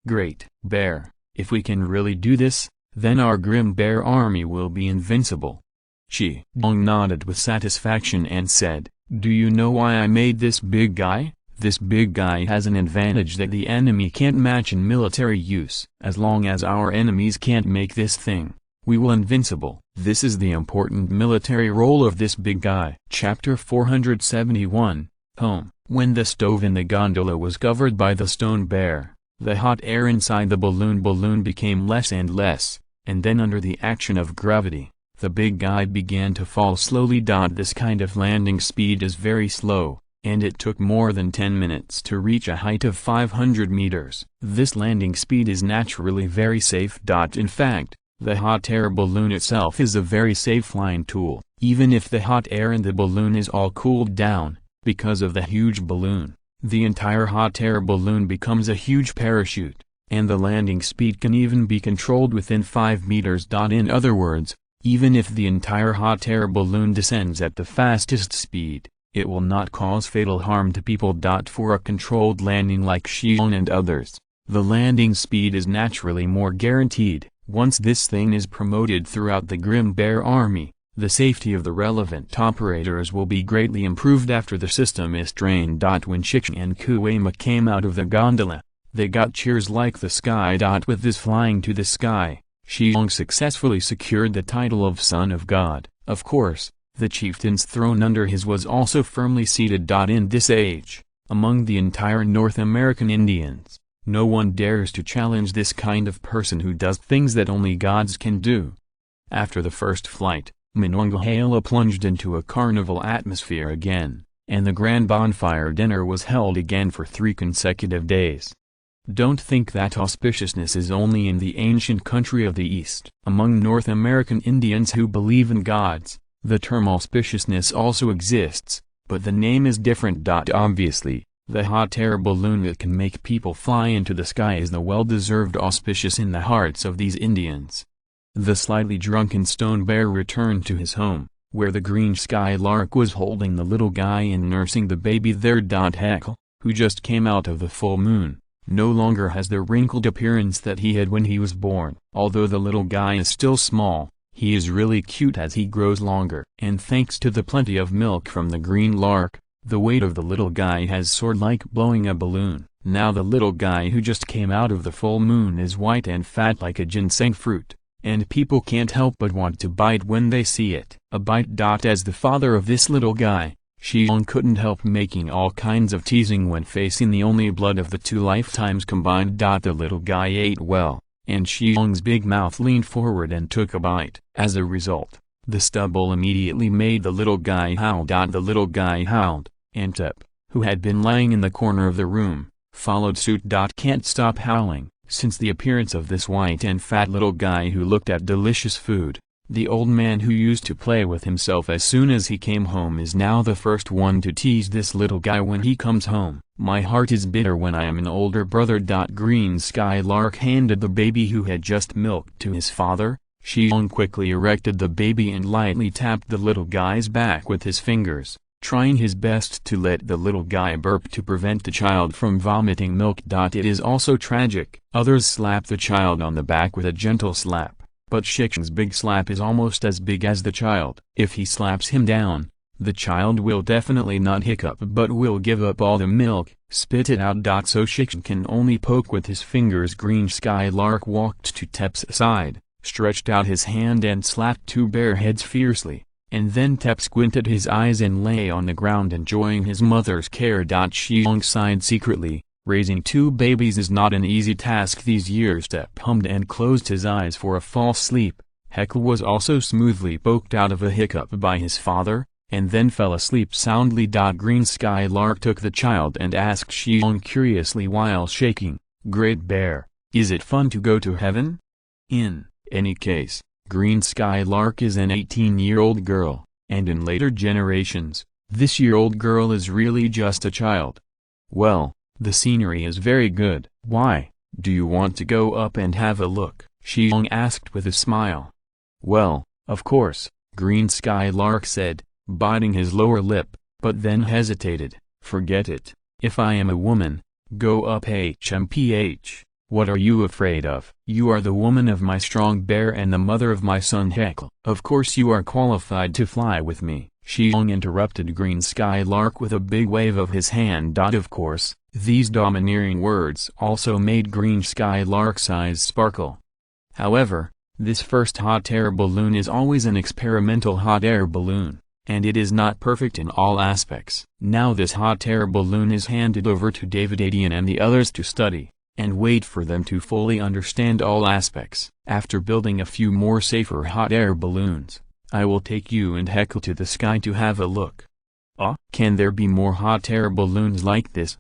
Great Bear, if we can really do this, then our Grim Bear Army will be invincible. Shi Xiong nodded with satisfaction and said, do you know why I made this big guy? This big guy has an advantage that the enemy can't match in military use. As long as our enemies can't make this thing, we will invincible. This is the important military role of this big guy. Chapter 471, Home. When the stove in the gondola was covered by the stone bear, the hot air inside the balloon became less and less, and then under the action of gravity, the big guy began to fall slowly. This kind of landing speed is very slow, and it took more than 10 minutes to reach a height of 500 meters. This landing speed is naturally very safe. In fact, the hot air balloon itself is a very safe flying tool. Even if the hot air in the balloon is all cooled down, because of the huge balloon, the entire hot air balloon becomes a huge parachute, and the landing speed can even be controlled within 5 meters. In other words, even if the entire hot air balloon descends at the fastest speed, it will not cause fatal harm to people. For a controlled landing like Shi Xiong and others, the landing speed is naturally more guaranteed. Once this thing is promoted throughout the Grim Bear Army, the safety of the relevant operators will be greatly improved after the system is trained. When Shi Xiong and Kui Ma came out of the gondola, they got cheers like the sky. With this flying to the sky, Shi Xiong successfully secured the title of Son of God. Of course, The chieftain's throne under his was also firmly seated. In this age, among the entire North American Indians, no one dares to challenge this kind of person who does things that only gods can do. After the first flight, Monongahela plunged into a carnival atmosphere again, and the grand bonfire dinner was held again for 3 consecutive days. Don't think that auspiciousness is only in the ancient country of the East. Among North American Indians who believe in gods, the term auspiciousness also exists, but the name is different. Obviously, the hot air balloon that can make people fly into the sky is the well-deserved auspicious in the hearts of these Indians. The slightly drunken stone bear returned to his home, where the green skylark was holding the little guy and nursing the baby there. Heckle, who just came out of the full moon, no longer has the wrinkled appearance that he had when he was born. Although the little guy is still small, he is really cute as he grows longer. And thanks to the plenty of milk from the green lark, the weight of the little guy has soared like blowing a balloon. Now the little guy who just came out of the full moon is white and fat like a ginseng fruit, and people can't help but want to bite when they see it. A bite. As the father of this little guy, Shi Xiong couldn't help making all kinds of teasing when facing the only blood of the 2 lifetimes combined. The little guy ate well, and Shi Xiong's big mouth leaned forward and took a bite. As a result, the stubble immediately made the little guy howl. The little guy howled, and Tep, who had been lying in the corner of the room, followed suit. Can't stop howling, since the appearance of this white and fat little guy who looked at delicious food. The old man who used to play with himself as soon as he came home is now the first one to tease this little guy when he comes home. My heart is bitter when I am an older brother. Green skylark handed the baby who had just milked to his father. Shi Xiong quickly erected the baby and lightly tapped the little guy's back with his fingers, trying his best to let the little guy burp to prevent the child from vomiting milk. It is also tragic. Others slap the child on the back with a gentle slap, but Shi Xiong's big slap is almost as big as the child. If he slaps him down, the child will definitely not hiccup but will give up all the milk, spit it out. So Shi Xiong can only poke with his fingers. Green skylark walked to Tep's side, stretched out his hand and slapped 2 bear heads fiercely. And then Tep squinted his eyes and lay on the ground enjoying his mother's care. Shi Xiong sighed secretly. Raising 2 babies is not an easy task these years. Tep hummed and closed his eyes for a false sleep. Heckle was also smoothly poked out of a hiccup by his father, and then fell asleep soundly. Green skylark took the child and asked Shi Xiong curiously while shaking, "Great Bear, is it fun to go to heaven?" In any case, Green skylark is an 18-year-old girl, and in later generations, this year-old girl is really just a child. Well, the scenery is very good. Why, do you want to go up and have a look? Shi Xiong asked with a smile. Well, of course, Green skylark said, biting his lower lip, but then hesitated. Forget it. If I am a woman, go up. HMPH. What are you afraid of? You are the woman of my strong bear and the mother of my son Heckle. Of course you are qualified to fly with me. Shi Xiong interrupted Green skylark with a big wave of his hand. Of course, these domineering words also made Green skylark's eyes sparkle. However, this first hot air balloon is always an experimental hot air balloon, and it is not perfect in all aspects. Now this hot air balloon is handed over to David Adian and the others to study, and wait for them to fully understand all aspects. After building a few more safer hot air balloons, I will take you and Heckle to the sky to have a look. Can there be more hot air balloons like this?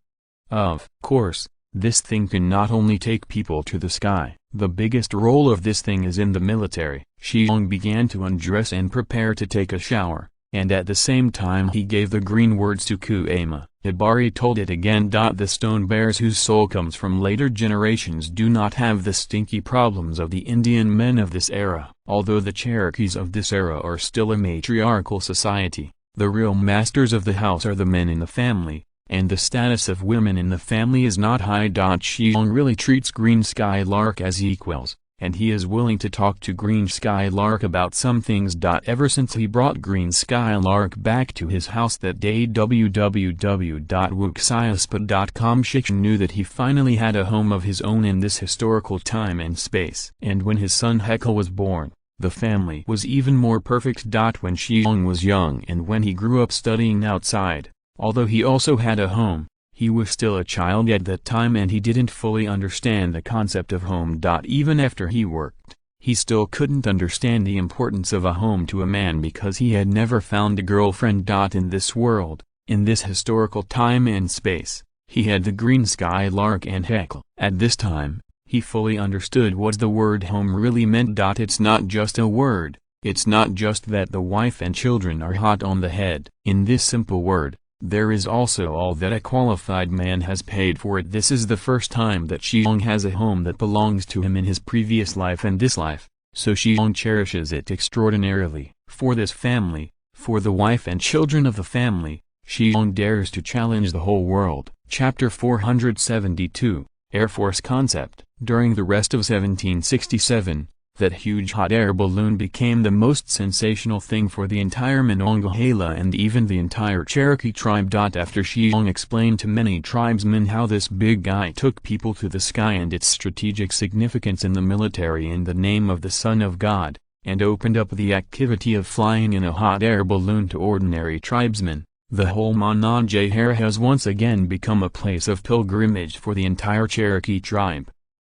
Of course, this thing can not only take people to the sky. The biggest role of this thing is in the military. Shi Xiong began to undress and prepare to take a shower, and at the same time he gave the green words to Kuema. Hibari told it again. The stone bears whose soul comes from later generations do not have the stinky problems of the Indian men of this era. Although the Cherokees of this era are still a matriarchal society, the real masters of the house are the men in the family, and the status of women in the family is not high. Shi Xiong really treats Green skylark as equals, and he is willing to talk to Green skylark about some things. Ever since he brought Green skylark back to his house that day, www.wuxiaspa.com, Shi Xiong knew that he finally had a home of his own in this historical time and space. And when his son Heckle was born, The family was even more perfect. When Shi Xiong was young and when he grew up studying outside, although he also had a home, he was still a child at that time and he didn't fully understand the concept of home. Even after he worked, he still couldn't understand the importance of a home to a man because he had never found a girlfriend. In this world, in this historical time and space, he had the green sky lark and heckle. At this time, he fully understood what the word home really meant. It's not just a word, it's not just that the wife and children are hot on the head. In this simple word, there is also all that a qualified man has paid for it. This is the first time that Shi Xiong has a home that belongs to him in his previous life and this life, so Shi Xiong cherishes it extraordinarily. For this family, for the wife and children of the family, Shi Xiong dares to challenge the whole world. Chapter 472, Air Force Concept. During the rest of 1767, that huge hot air balloon became the most sensational thing for the entire Monongahela and even the entire Cherokee tribe. After Shi Xiong explained to many tribesmen how this big guy took people to the sky and its strategic significance in the military in the name of the Son of God, and opened up the activity of flying in a hot air balloon to ordinary tribesmen, the whole Monongahela has once again become a place of pilgrimage for the entire Cherokee tribe.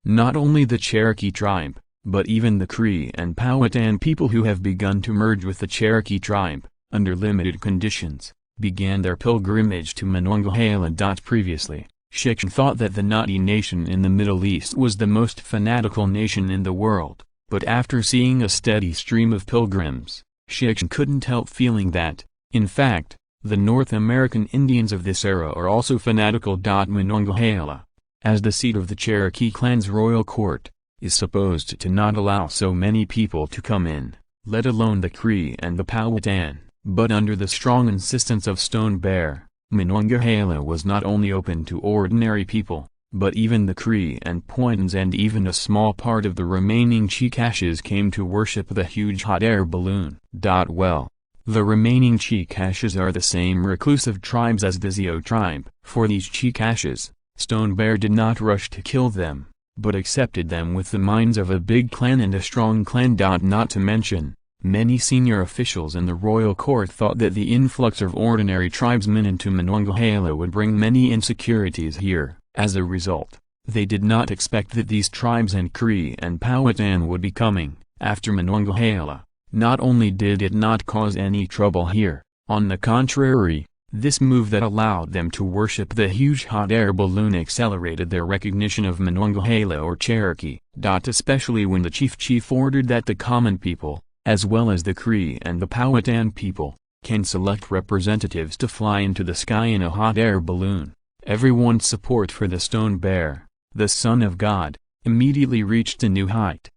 Not only the Cherokee tribe, but even the Cree and Powhatan people who have begun to merge with the Cherokee tribe, under limited conditions, began their pilgrimage to Monongahela. Previously, Shi Xiong thought that the Nadi nation in the Middle East was the most fanatical nation in the world, but after seeing a steady stream of pilgrims, Shi Xiong couldn't help feeling that, in fact, the North American Indians of this era are also fanatical. Monongahela, as the seat of the Cherokee clan's royal court, is supposed to not allow so many people to come in, let alone the Cree and the Powhatan, but under the strong insistence of Stone Bear, Monongahela was not only open to ordinary people, but even the Cree and Pointans and even a small part of the remaining Chicashes came to worship the huge hot air balloon. Well, the remaining Chicashes are the same reclusive tribes as the Zio tribe. For these Chicashes, Stone Bear did not rush to kill them, but accepted them with the minds of a big clan and a strong clan. Not to mention, many senior officials in the royal court thought that the influx of ordinary tribesmen into Monongahela would bring many insecurities here. As a result, they did not expect that these tribes and Cree and Powhatan would be coming after Monongahela. Not only did it not cause any trouble here, on the contrary, this move that allowed them to worship the huge hot air balloon accelerated their recognition of Monongahela or Cherokee. Especially when the chief ordered that the common people, as well as the Cree and the Powhatan people, can select representatives to fly into the sky in a hot air balloon. Everyone's support for the Stone Bear, the Son of God, immediately reached a new height.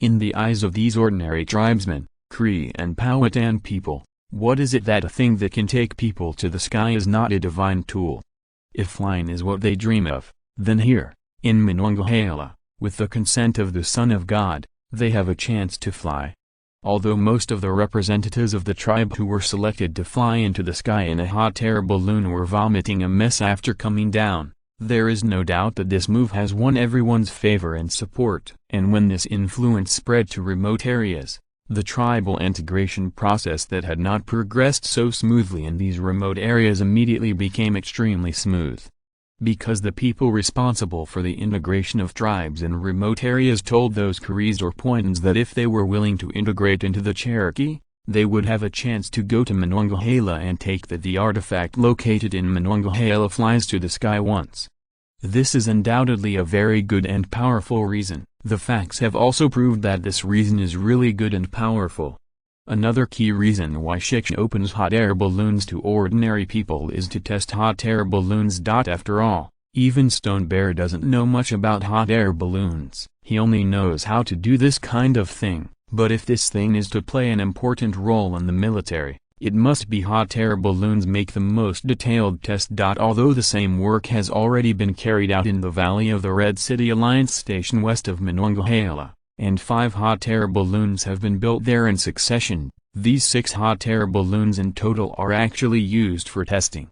In the eyes of these ordinary tribesmen, Cree and Powhatan people, what is it that a thing that can take people to the sky is not a divine tool? If flying is what they dream of, then here, in Monongahela, with the consent of the Son of God, they have a chance to fly. Although most of the representatives of the tribe who were selected to fly into the sky in a hot air balloon were vomiting a mess after coming down, there is no doubt that this move has won everyone's favor and support. And when this influence spread to remote areas, the tribal integration process that had not progressed so smoothly in these remote areas immediately became extremely smooth. Because the people responsible for the integration of tribes in remote areas told those Crees or Pointans that if they were willing to integrate into the Cherokee, they would have a chance to go to Monongahela and take that the artifact located in Monongahela flies to the sky once. This is undoubtedly a very good and powerful reason. The facts have also proved that this reason is really good and powerful. Another key reason why Shi Xiong opens hot air balloons to ordinary people is to test hot air balloons. After all, even Stone Bear doesn't know much about hot air balloons. He only knows how to do this kind of thing. But if this thing is to play an important role in the military, it must be hot air balloons make the most detailed test. Although the same work has already been carried out in the Valley of the Red City Alliance Station west of Monongahela, and 5 hot air balloons have been built there in succession, these 6 hot air balloons in total are actually used for testing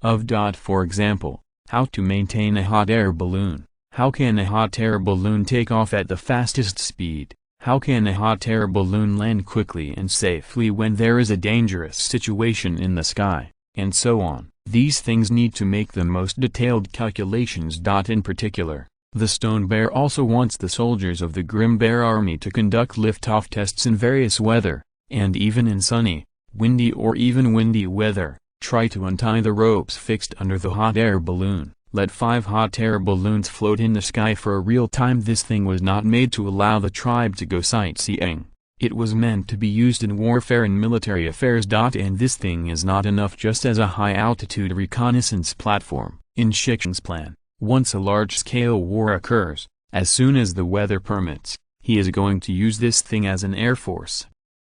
of. For example, how to maintain a hot air balloon. How can a hot air balloon take off at the fastest speed? How can a hot air balloon land quickly and safely when there is a dangerous situation in the sky, and so on. These things need to make the most detailed calculations. In particular, the Stone Bear also wants the soldiers of the Grim Bear Army to conduct liftoff tests in various weather, and even in sunny, windy or even windy weather, try to untie the ropes fixed under the hot air balloon. Let 5 hot air balloons float in the sky for a real time. This thing was not made to allow the tribe to go sightseeing. It was meant to be used in warfare and military affairs. And this thing is not enough just as a high-altitude reconnaissance platform. In Shi Xiong's plan, once a large-scale war occurs, as soon as the weather permits, he is going to use this thing as an air force.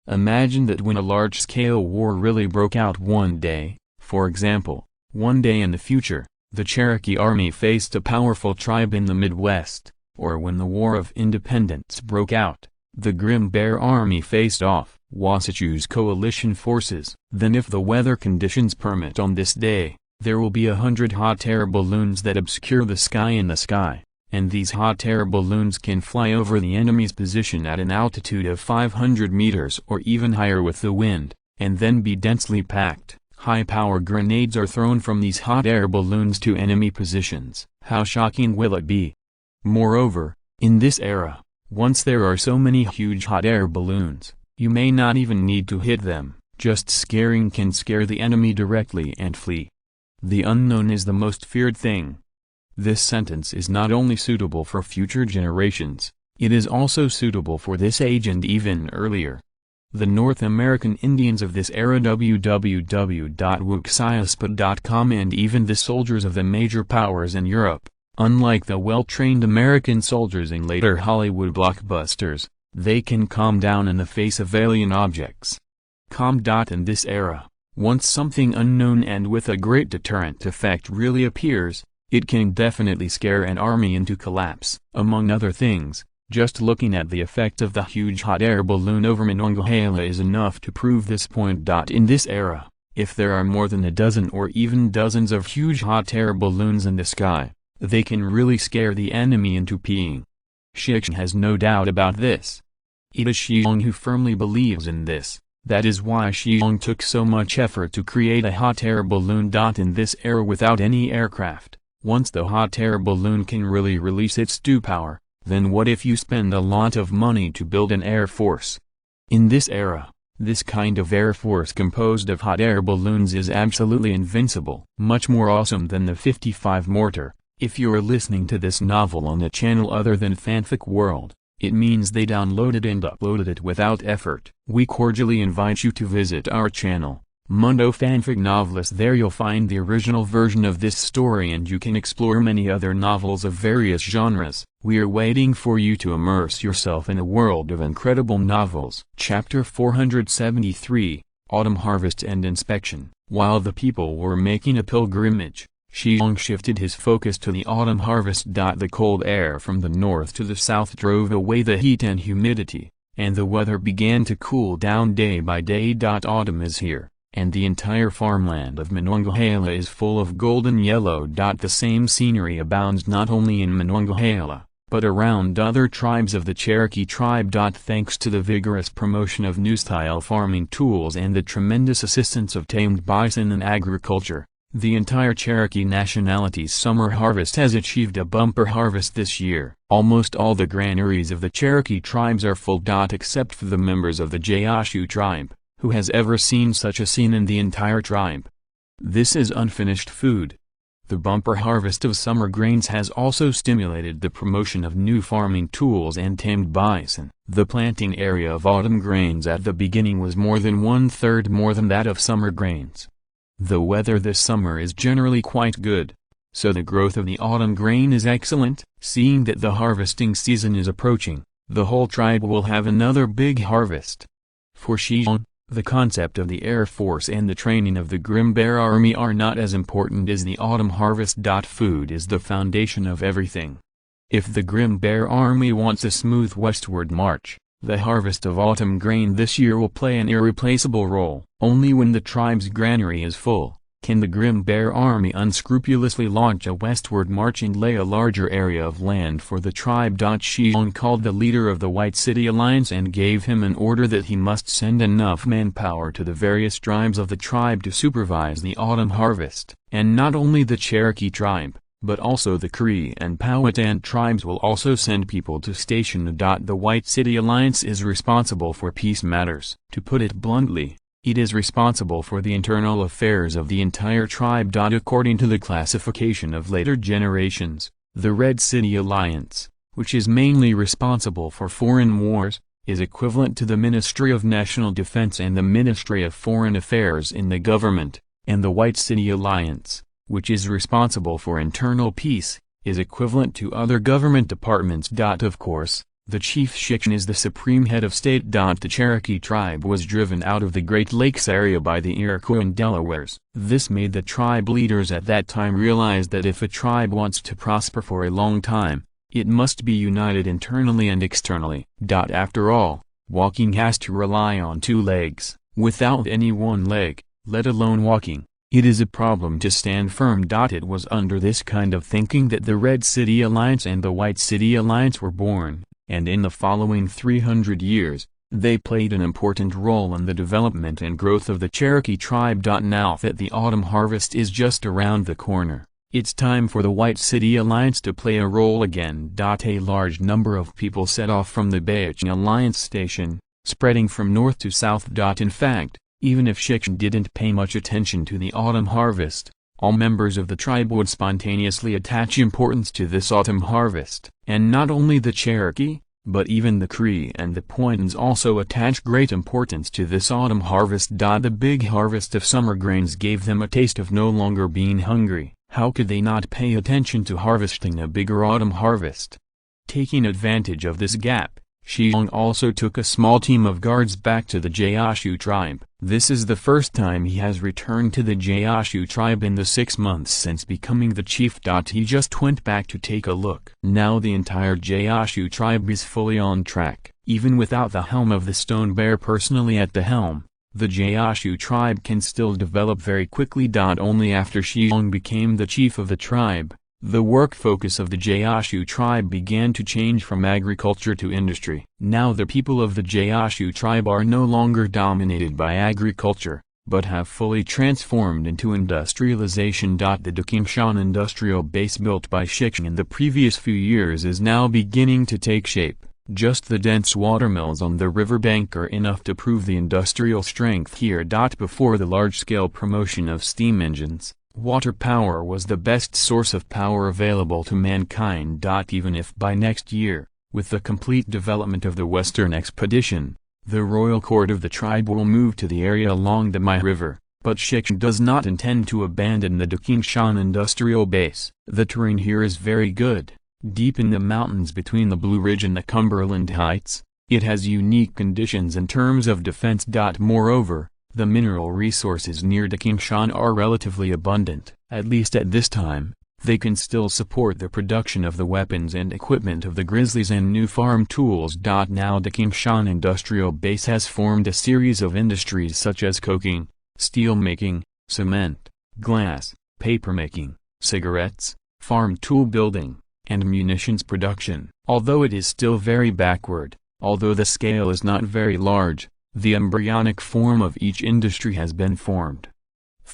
Imagine that when a large-scale war really broke out one day, for example, one day in the future, the Cherokee army faced a powerful tribe in the Midwest, or when the War of Independence broke out, the Grim Bear Army faced off Wasatch's coalition forces. Then if the weather conditions permit on this day, there will be 100 hot air balloons that obscure the sky in the sky, and these hot air balloons can fly over the enemy's position at an altitude of 500 meters or even higher with the wind, and then be densely packed. High-power grenades are thrown from these hot air balloons to enemy positions. How shocking will it be? Moreover, in this era, once there are so many huge hot air balloons, you may not even need to hit them, just scaring can scare the enemy directly and flee. The unknown is the most feared thing. This sentence is not only suitable for future generations, it is also suitable for this age and even earlier. The North American Indians of this era, www.wuxiaspot.com, and even the soldiers of the major powers in Europe, unlike the well-trained American soldiers in later Hollywood blockbusters, they can calm down in the face of alien objects. Calm. In this era, once something unknown and with a great deterrent effect really appears, it can definitely scare an army into collapse. Among other things, just looking at the effect of the huge hot air balloon over Monongahela is enough to prove this point. In this era, if there are more than a dozen or even dozens of huge hot air balloons in the sky, they can really scare the enemy into peeing. Shi Xiong has no doubt about this. It is Shi Xiong who firmly believes in this. That is why Shi Xiong took so much effort to create a hot air balloon. In this era without any aircraft, once the hot air balloon can really release its dew power, then what if you spend a lot of money to build an air force? In this era, this kind of air force composed of hot air balloons is absolutely invincible. Much more awesome than the 55 mortar. If you're listening to this novel on a channel other than Fanfic World, it means they downloaded and uploaded it without effort. We cordially invite you to visit our channel, Mundo Fanfic Novelist. There you'll find the original version of this story and you can explore many other novels of various genres. We're waiting for you to immerse yourself in a world of incredible novels. Chapter 473, Autumn Harvest and Inspection. While the people were making a pilgrimage, Shi Xiong shifted his focus to the autumn harvest. The cold air from the north to the south drove away the heat and humidity, and the weather began to cool down day by day. Autumn is here, and the entire farmland of Monongahela is full of golden yellow. The same scenery abounds not only in Monongahela, but around other tribes of the Cherokee tribe. Thanks to the vigorous promotion of new-style farming tools and the tremendous assistance of tamed bison in agriculture, the entire Cherokee nationality's summer harvest has achieved a bumper harvest this year. Almost all the granaries of the Cherokee tribes are full. Except for the members of the Gaoshu tribe. Who has ever seen such a scene in the entire tribe? This is unfinished food. The bumper harvest of summer grains has also stimulated the promotion of new farming tools and tamed bison. The planting area of autumn grains at the beginning was more than 1/3 more than that of summer grains. The weather this summer is generally quite good, so the growth of the autumn grain is excellent. Seeing that the harvesting season is approaching, the whole tribe will have another big harvest. For Shi Xiong, the concept of the Air Force and the training of the Grim Bear Army are not as important as the autumn harvest. Food is the foundation of everything. If the Grim Bear Army wants a smooth westward march, the harvest of autumn grain this year will play an irreplaceable role. Only when the tribe's granary is full, Can the Grim Bear army unscrupulously launch a westward march and lay a larger area of land for the tribe? Shi Xiong called the leader of the White City Alliance and gave him an order that he must send enough manpower to the various tribes of the tribe to supervise the autumn harvest. And not only the Cherokee tribe, but also the Cree and Powhatan tribes will also send people to station. The White City Alliance is responsible for peace matters. To put it bluntly, it is responsible for the internal affairs of the entire tribe. According to the classification of later generations, the Red City Alliance, which is mainly responsible for foreign wars, is equivalent to the Ministry of National Defense and the Ministry of Foreign Affairs in the government, and the White City Alliance, which is responsible for internal peace, is equivalent to other government departments. Of course, the chief Shi Xiong is the supreme head of state. The Cherokee tribe was driven out of the Great Lakes area by the Iroquois and Delawares. This made the tribe leaders at that time realize that if a tribe wants to prosper for a long time, it must be united internally and externally. After all, walking has to rely on two legs. Without any one leg, let alone walking, it is a problem to stand firm. It was under this kind of thinking that the Red City Alliance and the White City Alliance were born, and in the following 300 years, they played an important role in the development and growth of the Cherokee tribe. Now that the autumn harvest is just around the corner, it's time for the White City Alliance to play a role again. A large number of people set off from the Gaoshu Alliance station, spreading from north to south. In fact, even if Shi Xiong didn't pay much attention to the autumn harvest, all members of the tribe would spontaneously attach importance to this autumn harvest. And not only the Cherokee, but even the Cree and the Powhatans also attach great importance to this autumn harvest. The big harvest of summer grains gave them a taste of no longer being hungry. How could they not pay attention to harvesting a bigger autumn harvest? Taking advantage of this gap, Shi Xiong also took a small team of guards back to the Gaoshu tribe. This is the first time he has returned to the Gaoshu tribe in the 6 months since becoming the chief. He just went back to take a look. Now the entire Gaoshu tribe is fully on track. Even without the helm of the Stone Bear personally at the helm, the Gaoshu tribe can still develop very quickly. Only after Shi Xiong became the chief of the tribe, the work focus of the Gaoshu tribe began to change from agriculture to industry. Now the people of the Gaoshu tribe are no longer dominated by agriculture, but have fully transformed into industrialization. The Dakingshan industrial base built by Shi Xiong in the previous few years is now beginning to take shape. Just the dense watermills on the riverbank are enough to prove the industrial strength here. Before the large-scale promotion of steam engines, water power was the best source of power available to mankind. Even if by next year, with the complete development of the Western Expedition, the royal court of the tribe will move to the area along the Mai River, but Shi Xiong does not intend to abandon the Dakingshan industrial base. The terrain here is very good. Deep in the mountains between the Blue Ridge and the Cumberland Heights, it has unique conditions in terms of defense. Moreover, the mineral resources near Dakingshan are relatively abundant. At least at this time, they can still support the production of the weapons and equipment of the grizzlies and new farm tools. Now Dakingshan industrial base has formed a series of industries such as coking, steel making, cement, glass, papermaking, cigarettes, farm tool building, and munitions production. Although it is still very backward, although the scale is not very large, the embryonic form of each industry has been formed.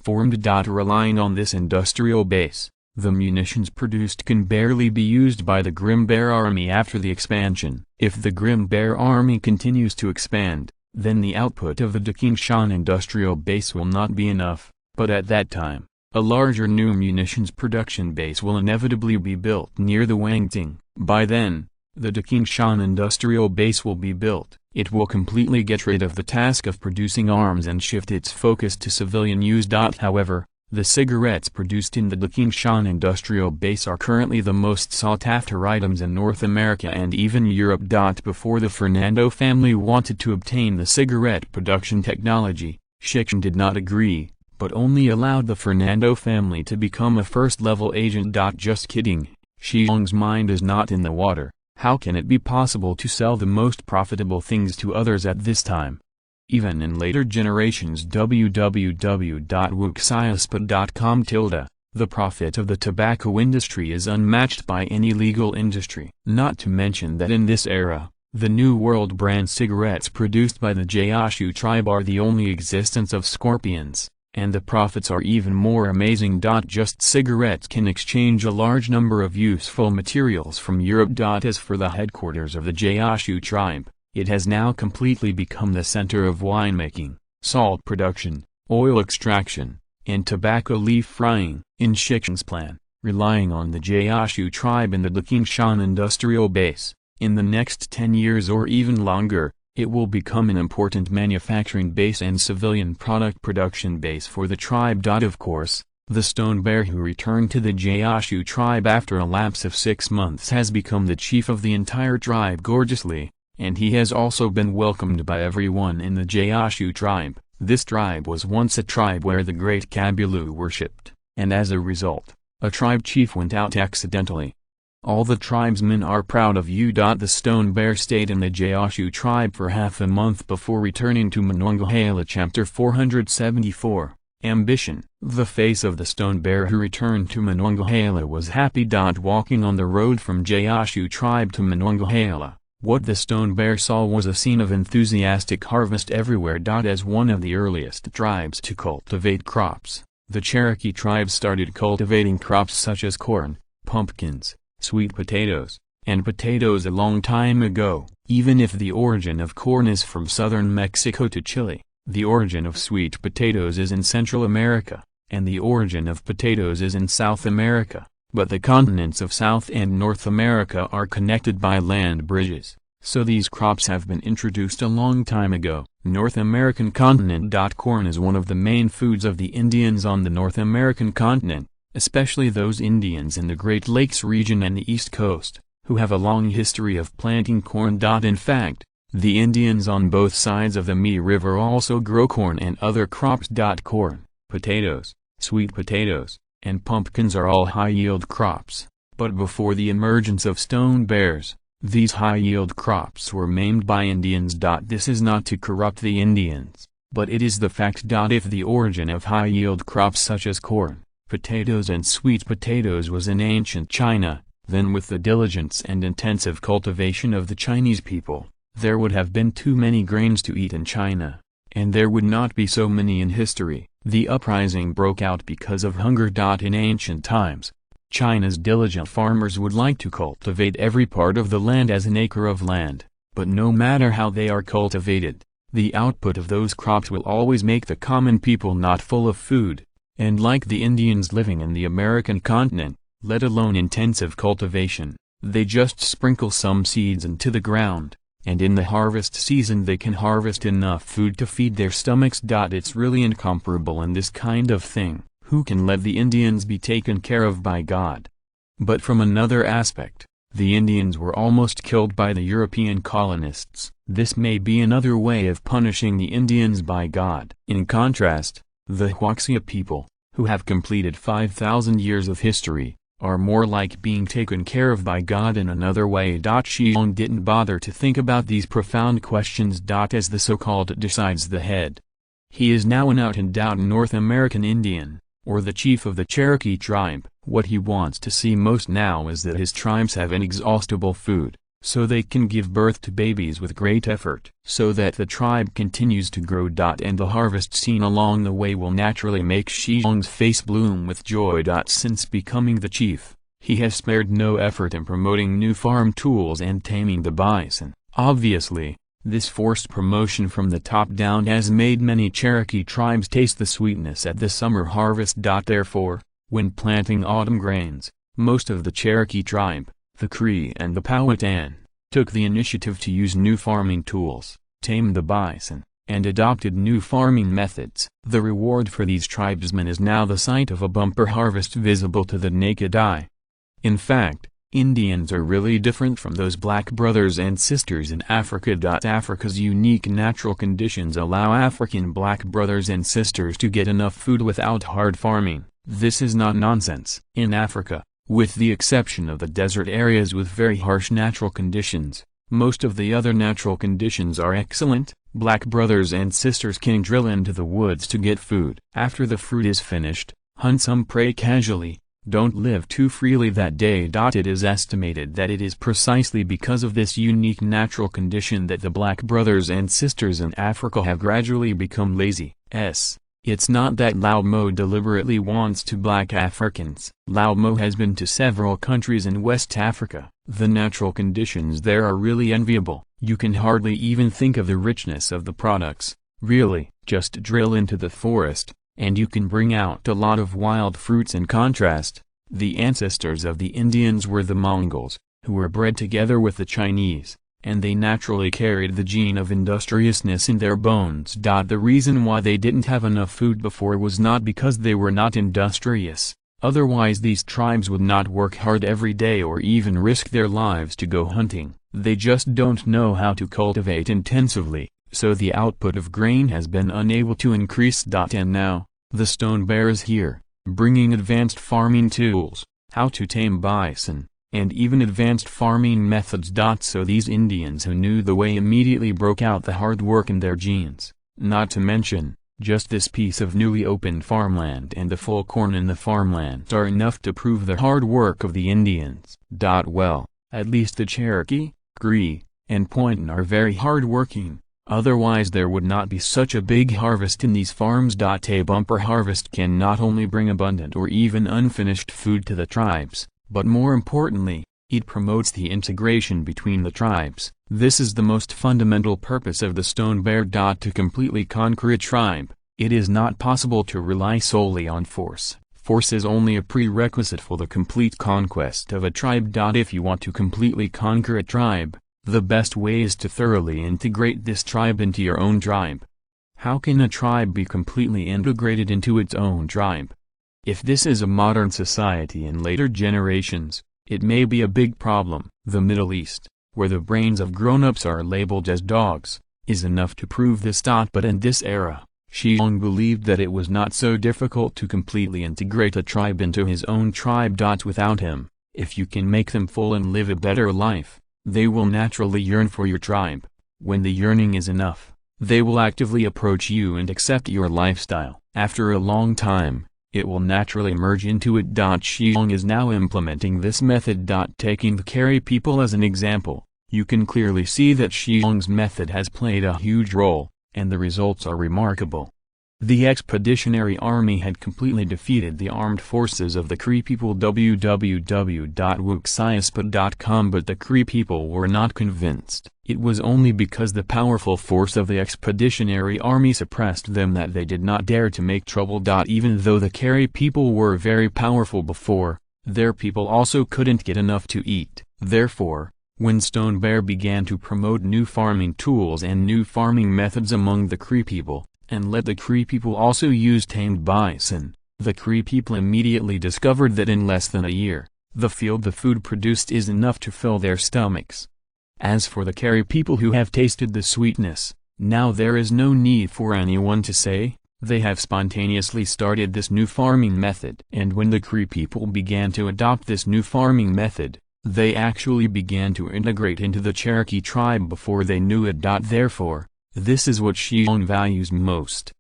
Relying on this industrial base, the munitions produced can barely be used by the Grim Bear Army after the expansion. If the Grim Bear Army continues to expand, then the output of the Dakingshan industrial base will not be enough, but at that time, a larger new munitions production base will inevitably be built near the Wangting. By then, the Dakingshan industrial base will be built. It will completely get rid of the task of producing arms and shift its focus to civilian use. However, the cigarettes produced in the Dakingshan industrial base are currently the most sought-after items in North America and even Europe. Before the Fernando family wanted to obtain the cigarette production technology, Shi Xiong did not agree, but only allowed the Fernando family to become a first-level agent. Just kidding, Shi Xiong's mind is not in the water. How can it be possible to sell the most profitable things to others at this time? even in later generations. www.wuxiaspa.com. The profit of the tobacco industry is unmatched by any legal industry. Not to mention that in this era, the New World brand cigarettes produced by the Gaoshu tribe are the only existence of scorpions, and the profits are even more amazing. Just cigarettes can exchange a large number of useful materials from Europe. As for the headquarters of the Gaoshu tribe, it has now completely become the center of winemaking, salt production, oil extraction, and tobacco leaf frying. In Shi Xiong's plan, relying on the Gaoshu tribe and the Liqingshan industrial base, in the next 10 years or even longer, it will become an important manufacturing base and civilian product production base for the tribe. Of course, the stone bear who returned to the Gaoshu tribe after a lapse of 6 months has become the chief of the entire tribe gorgeously, and he has also been welcomed by everyone in the Gaoshu tribe. This tribe was once a tribe where the great Kabulu worshipped, and as a result, a tribe chief went out accidentally. All the tribesmen are proud of you. The stone bear stayed in the Gaoshu tribe for half a month before returning to Monongahela. Chapter 474, Ambition. The face of the stone bear who returned to Monongahela was happy. Walking on the road from Gaoshu tribe to Monongahela, what the stone bear saw was a scene of enthusiastic harvest everywhere. As one of the earliest tribes to cultivate crops, the Cherokee tribe started cultivating crops such as corn, pumpkins, sweet potatoes, and potatoes a long time ago. Even if the origin of corn is from southern Mexico to Chile, the origin of sweet potatoes is in Central America, and the origin of potatoes is in South America, but the continents of South and North America are connected by land bridges, so these crops have been introduced a long time ago. North American continent. Corn is one of the main foods of the Indians on the North American continent, especially those Indians in the Great Lakes region and the East Coast, who have a long history of planting corn. In fact, the Indians on both sides of the Mi River also grow corn and other crops. Corn, potatoes, sweet potatoes, and pumpkins are all high-yield crops, but before the emergence of stone bears, these high-yield crops were maimed by Indians. This is not to corrupt the Indians, but it is the fact. If the origin of high-yield crops such as corn, potatoes and sweet potatoes was in ancient China, then with the diligence and intensive cultivation of the Chinese people, there would have been too many grains to eat in China, and there would not be so many in history. The uprising broke out because of hunger. In ancient times, China's diligent farmers would like to cultivate every part of the land as an acre of land, but no matter how they are cultivated, the output of those crops will always make the common people not full of food, and like the Indians living in the American continent, let alone intensive cultivation, they just sprinkle some seeds into the ground, and in the harvest season they can harvest enough food to feed their stomachs. It's really incomparable in this kind of thing. Who can let the Indians be taken care of by God? But from another aspect, the Indians were almost killed by the European colonists. This may be another way of punishing the Indians by God. In contrast, the Huaxia people, who have completed 5,000 years of history, are more like being taken care of by God in another way. Shi Xiong didn't bother to think about these profound questions. As the so-called decides the head. He is now an out-and-out North American Indian, or the chief of the Cherokee tribe. What he wants to see most now is that his tribes have inexhaustible food, so they can give birth to babies with great effort, so that the tribe continues to grow. And the harvest seen along the way will naturally make Shi Xiong's face bloom with joy. Since becoming the chief, he has spared no effort in promoting new farm tools and taming the bison. Obviously, this forced promotion from the top down has made many Cherokee tribes taste the sweetness at the summer harvest. Therefore, when planting autumn grains, most of the Cherokee tribe, the Cree and the Powhatan, took the initiative to use new farming tools, tame the bison, and adopted new farming methods. The reward for these tribesmen is now the sight of a bumper harvest visible to the naked eye. In fact, Indians are really different from those black brothers and sisters in Africa. Africa's unique natural conditions allow African black brothers and sisters to get enough food without hard farming. This is not nonsense. In Africa, with the exception of the desert areas with very harsh natural conditions, Most of the other natural conditions are excellent. Black brothers and sisters can drill into the woods to get food. After the fruit is finished, hunt some prey casually. Don't live too freely that day. It is estimated that it is precisely because of this unique natural condition that the black brothers and sisters in Africa have gradually become lazy. It's not that Lao Mo deliberately wants to black Africans. Lao Mo has been to several countries in West Africa. The natural conditions there are really enviable. You can hardly even think of the richness of the products. Really, just drill into the forest, and you can bring out a lot of wild fruits. In contrast, the ancestors of the Indians were the Mongols, who were bred together with the Chinese, and they naturally carried the gene of industriousness in their bones. The reason why they didn't have enough food before was not because they were not industrious. Otherwise these tribes would not work hard every day or even risk their lives to go hunting. They just don't know how to cultivate intensively, so the output of grain has been unable to increase. And now, the Stone Bear is here, bringing advanced farming tools, how to tame bison, and even advanced farming methods. So these Indians who knew the way immediately broke out the hard work in their genes. Not to mention, just this piece of newly opened farmland and the full corn in the farmland are enough to prove the hard work of the Indians. Well, at least the Cherokee, Cree, and Pointon are very hard working, otherwise there would not be such a big harvest in these farms. A bumper harvest can not only bring abundant or even unfinished food to the tribes, but more importantly, it promotes the integration between the tribes. This is the most fundamental purpose of the Stone Bear. To completely conquer a tribe, it is not possible to rely solely on force. Force is only a prerequisite for the complete conquest of a tribe. If you want to completely conquer a tribe, the best way is to thoroughly integrate this tribe into your own tribe. How can a tribe be completely integrated into its own tribe? If this is a modern society in later generations, it may be a big problem. The Middle East, where the brains of grown-ups are labeled as dogs, is enough to prove this. But in this era, Shi Xiong believed that it was not so difficult to completely integrate a tribe into his own tribe. Without him, if you can make them full and live a better life, they will naturally yearn for your tribe. When the yearning is enough, they will actively approach you and accept your lifestyle. After a long time, it will naturally merge into it. Shi Xiong is now implementing this method. Taking the Carry people as an example, you can clearly see that Shi Xiong's method has played a huge role, and the results are remarkable. The Expeditionary Army had completely defeated the armed forces of the Cree people. www.wuxiaspa.com. But the Cree people were not convinced. It was only because the powerful force of the Expeditionary Army suppressed them that they did not dare to make trouble. Even though the Carry people were very powerful before, their people also couldn't get enough to eat. Therefore, when Stone Bear began to promote new farming tools and new farming methods among the Cree people, and let the Cree people also use tamed bison, the Cree people immediately discovered that in less than a year, the food produced is enough to fill their stomachs. As for the Carry people who have tasted the sweetness, now there is no need for anyone to say, they have spontaneously started this new farming method. And when the Cree people began to adopt this new farming method, they actually began to integrate into the Cherokee tribe before they knew it. Therefore, this is what Shi Xiong values most.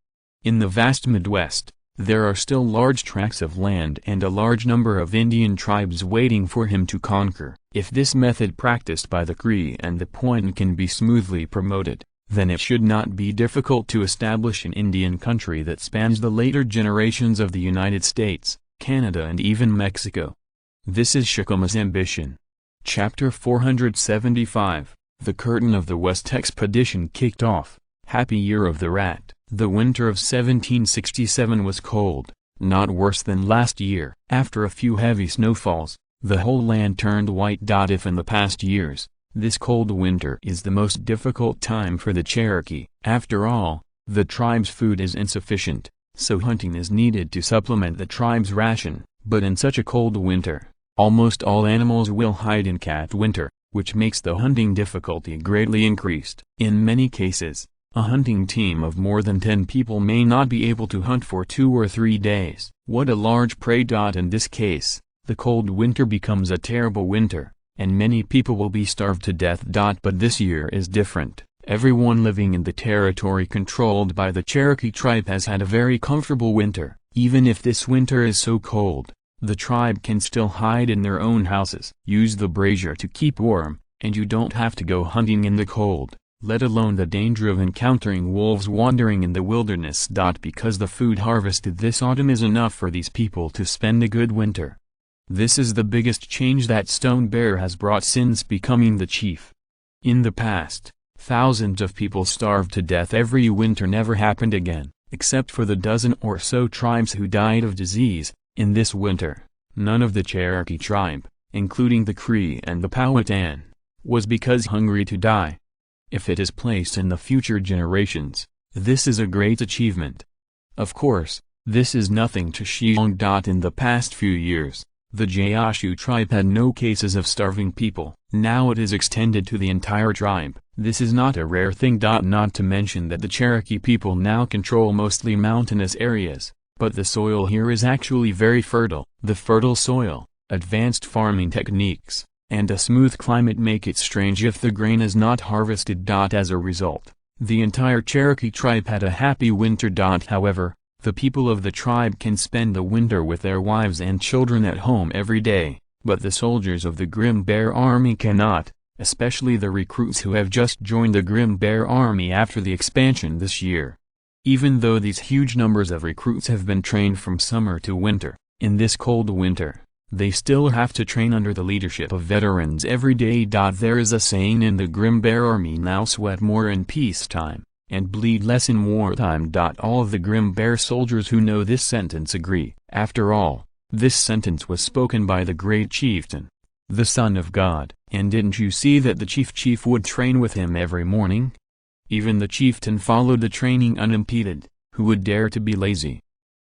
In the vast Midwest, there are still large tracts of land and a large number of Indian tribes waiting for him to conquer. If this method practiced by the Cree and the Pointon can be smoothly promoted, then it should not be difficult to establish an Indian country that spans the later generations of the United States, Canada and even Mexico. This is Shikuma's ambition. Chapter 475. The curtain of the West expedition kicked off. Happy Year of the Rat. The winter of 1767 was cold, not worse than last year. After a few heavy snowfalls, the whole land turned white. If in the past years, this cold winter is the most difficult time for the Cherokee. After all, the tribe's food is insufficient, so hunting is needed to supplement the tribe's ration. But in such a cold winter, almost all animals will hide in cat winter, which makes the hunting difficulty greatly increased. In many cases, a hunting team of more than 10 people may not be able to hunt for 2 or 3 days. What a large prey. In this case, the cold winter becomes a terrible winter, and many people will be starved to death. But this year is different. Everyone living in the territory controlled by the Cherokee tribe has had a very comfortable winter. Even if this winter is so cold, the tribe can still hide in their own houses. Use the brazier to keep warm, and you don't have to go hunting in the cold, let alone the danger of encountering wolves wandering in the wilderness. Because the food harvested this autumn is enough for these people to spend a good winter. This is the biggest change that Stone Bear has brought since becoming the chief. In the past, thousands of people starved to death every winter. Never happened again, except for the dozen or so tribes who died of disease. In this winter, none of the Cherokee tribe, including the Cree and the Powhatan, was because hungry to die. If it is placed in the future generations, this is a great achievement. Of course, this is nothing to Shi Xiong. In the past few years, the Gaoshu tribe had no cases of starving people. Now it is extended to the entire tribe. This is not a rare thing. Not to mention that the Cherokee people now control mostly mountainous areas, but the soil here is actually very fertile. The fertile soil, advanced farming techniques, and a smooth climate make it strange if the grain is not harvested. As a result, the entire Cherokee tribe had a happy winter. However, the people of the tribe can spend the winter with their wives and children at home every day, but the soldiers of the Grim Bear Army cannot, especially the recruits who have just joined the Grim Bear Army after the expansion this year. Even though these huge numbers of recruits have been trained from summer to winter, in this cold winter, they still have to train under the leadership of veterans every day. There is a saying in the Grim Bear Army: now sweat more in peacetime, and bleed less in wartime. All of the Grim Bear soldiers who know this sentence agree. After all, this sentence was spoken by the great chieftain, the Son of God. And didn't you see that the chief would train with him every morning? Even the chieftain followed the training unimpeded. Who would dare to be lazy?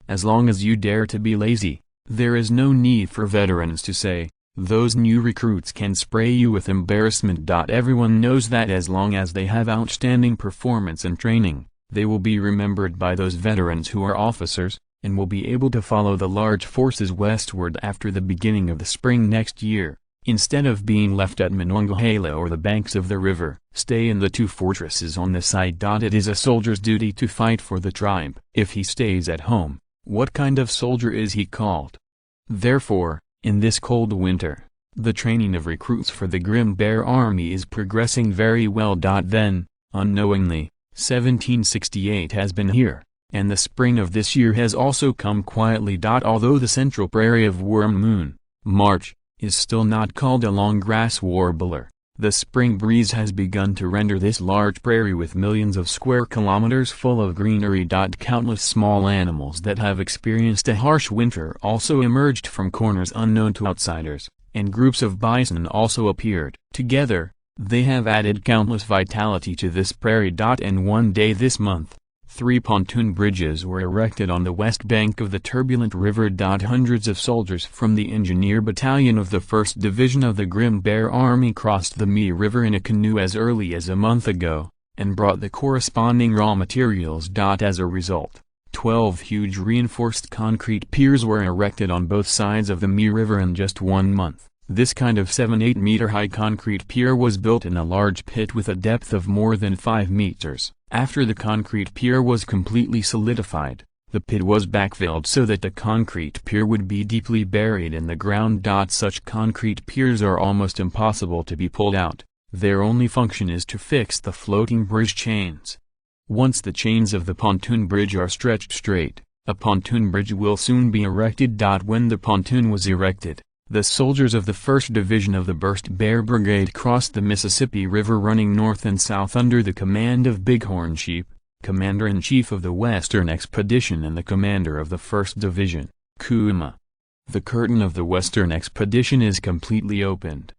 As long as you dare to be lazy, there is no need for veterans to say, those new recruits can spray you with embarrassment. Everyone knows that as long as they have outstanding performance and training, they will be remembered by those veterans who are officers, and will be able to follow the large forces westward after the beginning of the spring next year. Instead of being left at Monongahela or the banks of the river, stay in the two fortresses on the side. It is a soldier's duty to fight for the tribe. If he stays at home, what kind of soldier is he called? Therefore, in this cold winter, the training of recruits for the Grim Bear Army is progressing very well. Then, unknowingly, 1768 has been here, and the spring of this year has also come quietly. Although the central prairie of Worm Moon, March, is still not called a long grass warbler, the spring breeze has begun to render this large prairie with millions of square kilometers full of greenery. Countless small animals that have experienced a harsh winter also emerged from corners unknown to outsiders, and groups of bison also appeared. Together, they have added countless vitality to this prairie. And one day this month, 3 pontoon bridges were erected on the west bank of the turbulent river. Hundreds of soldiers from the Engineer Battalion of the 1st Division of the Grim Bear Army crossed the Mi River in a canoe as early as a month ago, and brought the corresponding raw materials. As a result, 12 huge reinforced concrete piers were erected on both sides of the Mi River in just 1 month. This kind of 7-8 meter high concrete pier was built in a large pit with a depth of more than 5 meters. After the concrete pier was completely solidified, the pit was backfilled so that the concrete pier would be deeply buried in the ground. Such concrete piers are almost impossible to be pulled out. Their only function is to fix the floating bridge chains. Once the chains of the pontoon bridge are stretched straight, a pontoon bridge will soon be erected. When the pontoon was erected, the soldiers of the 1st Division of the Burst Bear Brigade crossed the Mississippi River running north and south under the command of Bighorn Sheep, Commander-in-Chief of the Western Expedition and the commander of the 1st Division, Kuma. The curtain of the Western Expedition is completely opened.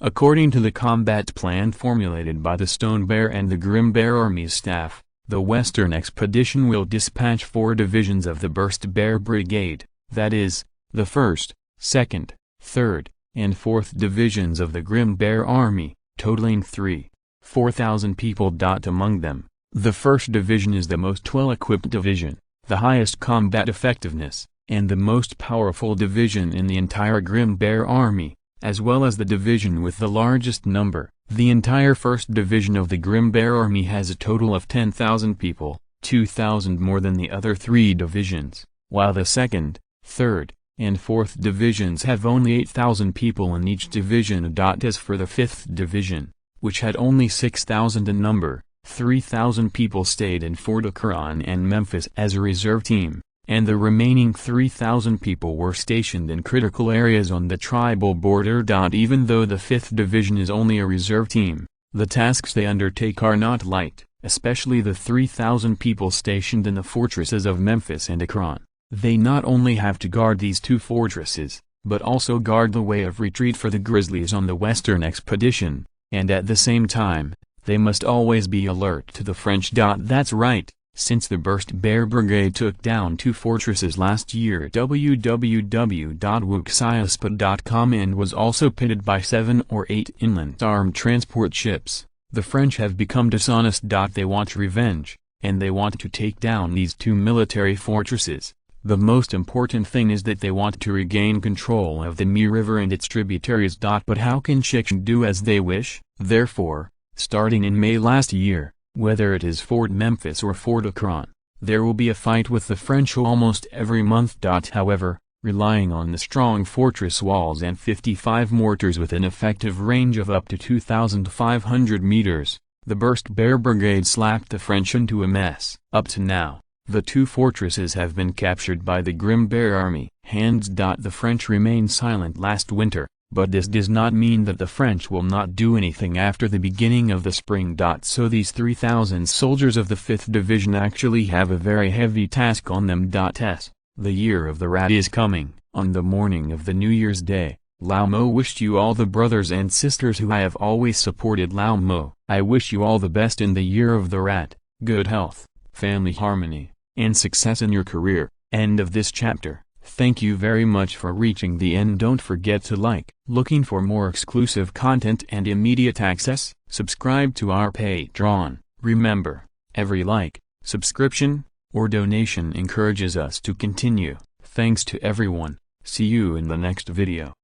According to the combat plan formulated by the Stone Bear and the Grim Bear Army's staff, the Western Expedition will dispatch 4 divisions of the Burst Bear Brigade, that is, the 1st, 2nd, 3rd, and 4th Divisions of the Grim Bear Army, totaling 4,000 people. Among them, the 1st Division is the most well-equipped division, the highest combat effectiveness, and the most powerful division in the entire Grim Bear Army. as well as the division with the largest number. The entire 1st Division of the Grim Bear Army has a total of 10,000 people, 2,000 more than the other 3 divisions, while the 2nd, 3rd, and 4th Divisions have only 8,000 people in each division. As for the 5th Division, which had only 6,000 in number, 3,000 people stayed in Fort Akron and Memphis as a reserve team, and the remaining 3,000 people were stationed in critical areas on the tribal border. Even though the 5th Division is only a reserve team, the tasks they undertake are not light, especially the 3,000 people stationed in the fortresses of Memphis and Akron. They not only have to guard these 2 fortresses, but also guard the way of retreat for the grizzlies on the western expedition, and at the same time, they must always be alert to the French. That's right. Since the Burst Bear Brigade took down 2 fortresses last year at www.wuxiaspot.com and was also pitted by 7 or 8 inland armed transport ships, the French have become dishonest. They want revenge, and they want to take down these 2 military fortresses. The most important thing is that they want to regain control of the Mi River and its tributaries. But how can Shi Xiong do as they wish? Therefore, starting in May last year, whether it is Fort Memphis or Fort Akron, there will be a fight with the French almost every month. However, relying on the strong fortress walls and 55 mortars with an effective range of up to 2,500 meters, the Burst Bear Brigade slapped the French into a mess. Up to now, the 2 fortresses have been captured by the Grim Bear Army. The French remained silent last winter, but this does not mean that the French will not do anything after the beginning of the spring. So these 3,000 soldiers of the 5th Division actually have a very heavy task on them. The year of the rat is coming. On the morning of the New Year's Day, Lao Mo wished you all, the brothers and sisters who I have always supported Lao Mo. I wish you all the best in the year of the rat, good health, family harmony, and success in your career. End of this chapter. Thank you very much for reaching the end. Don't forget to like. Looking for more exclusive content and immediate access? Subscribe to our Patreon. Remember, every like, subscription, or donation encourages us to continue. Thanks to everyone. See you in the next video.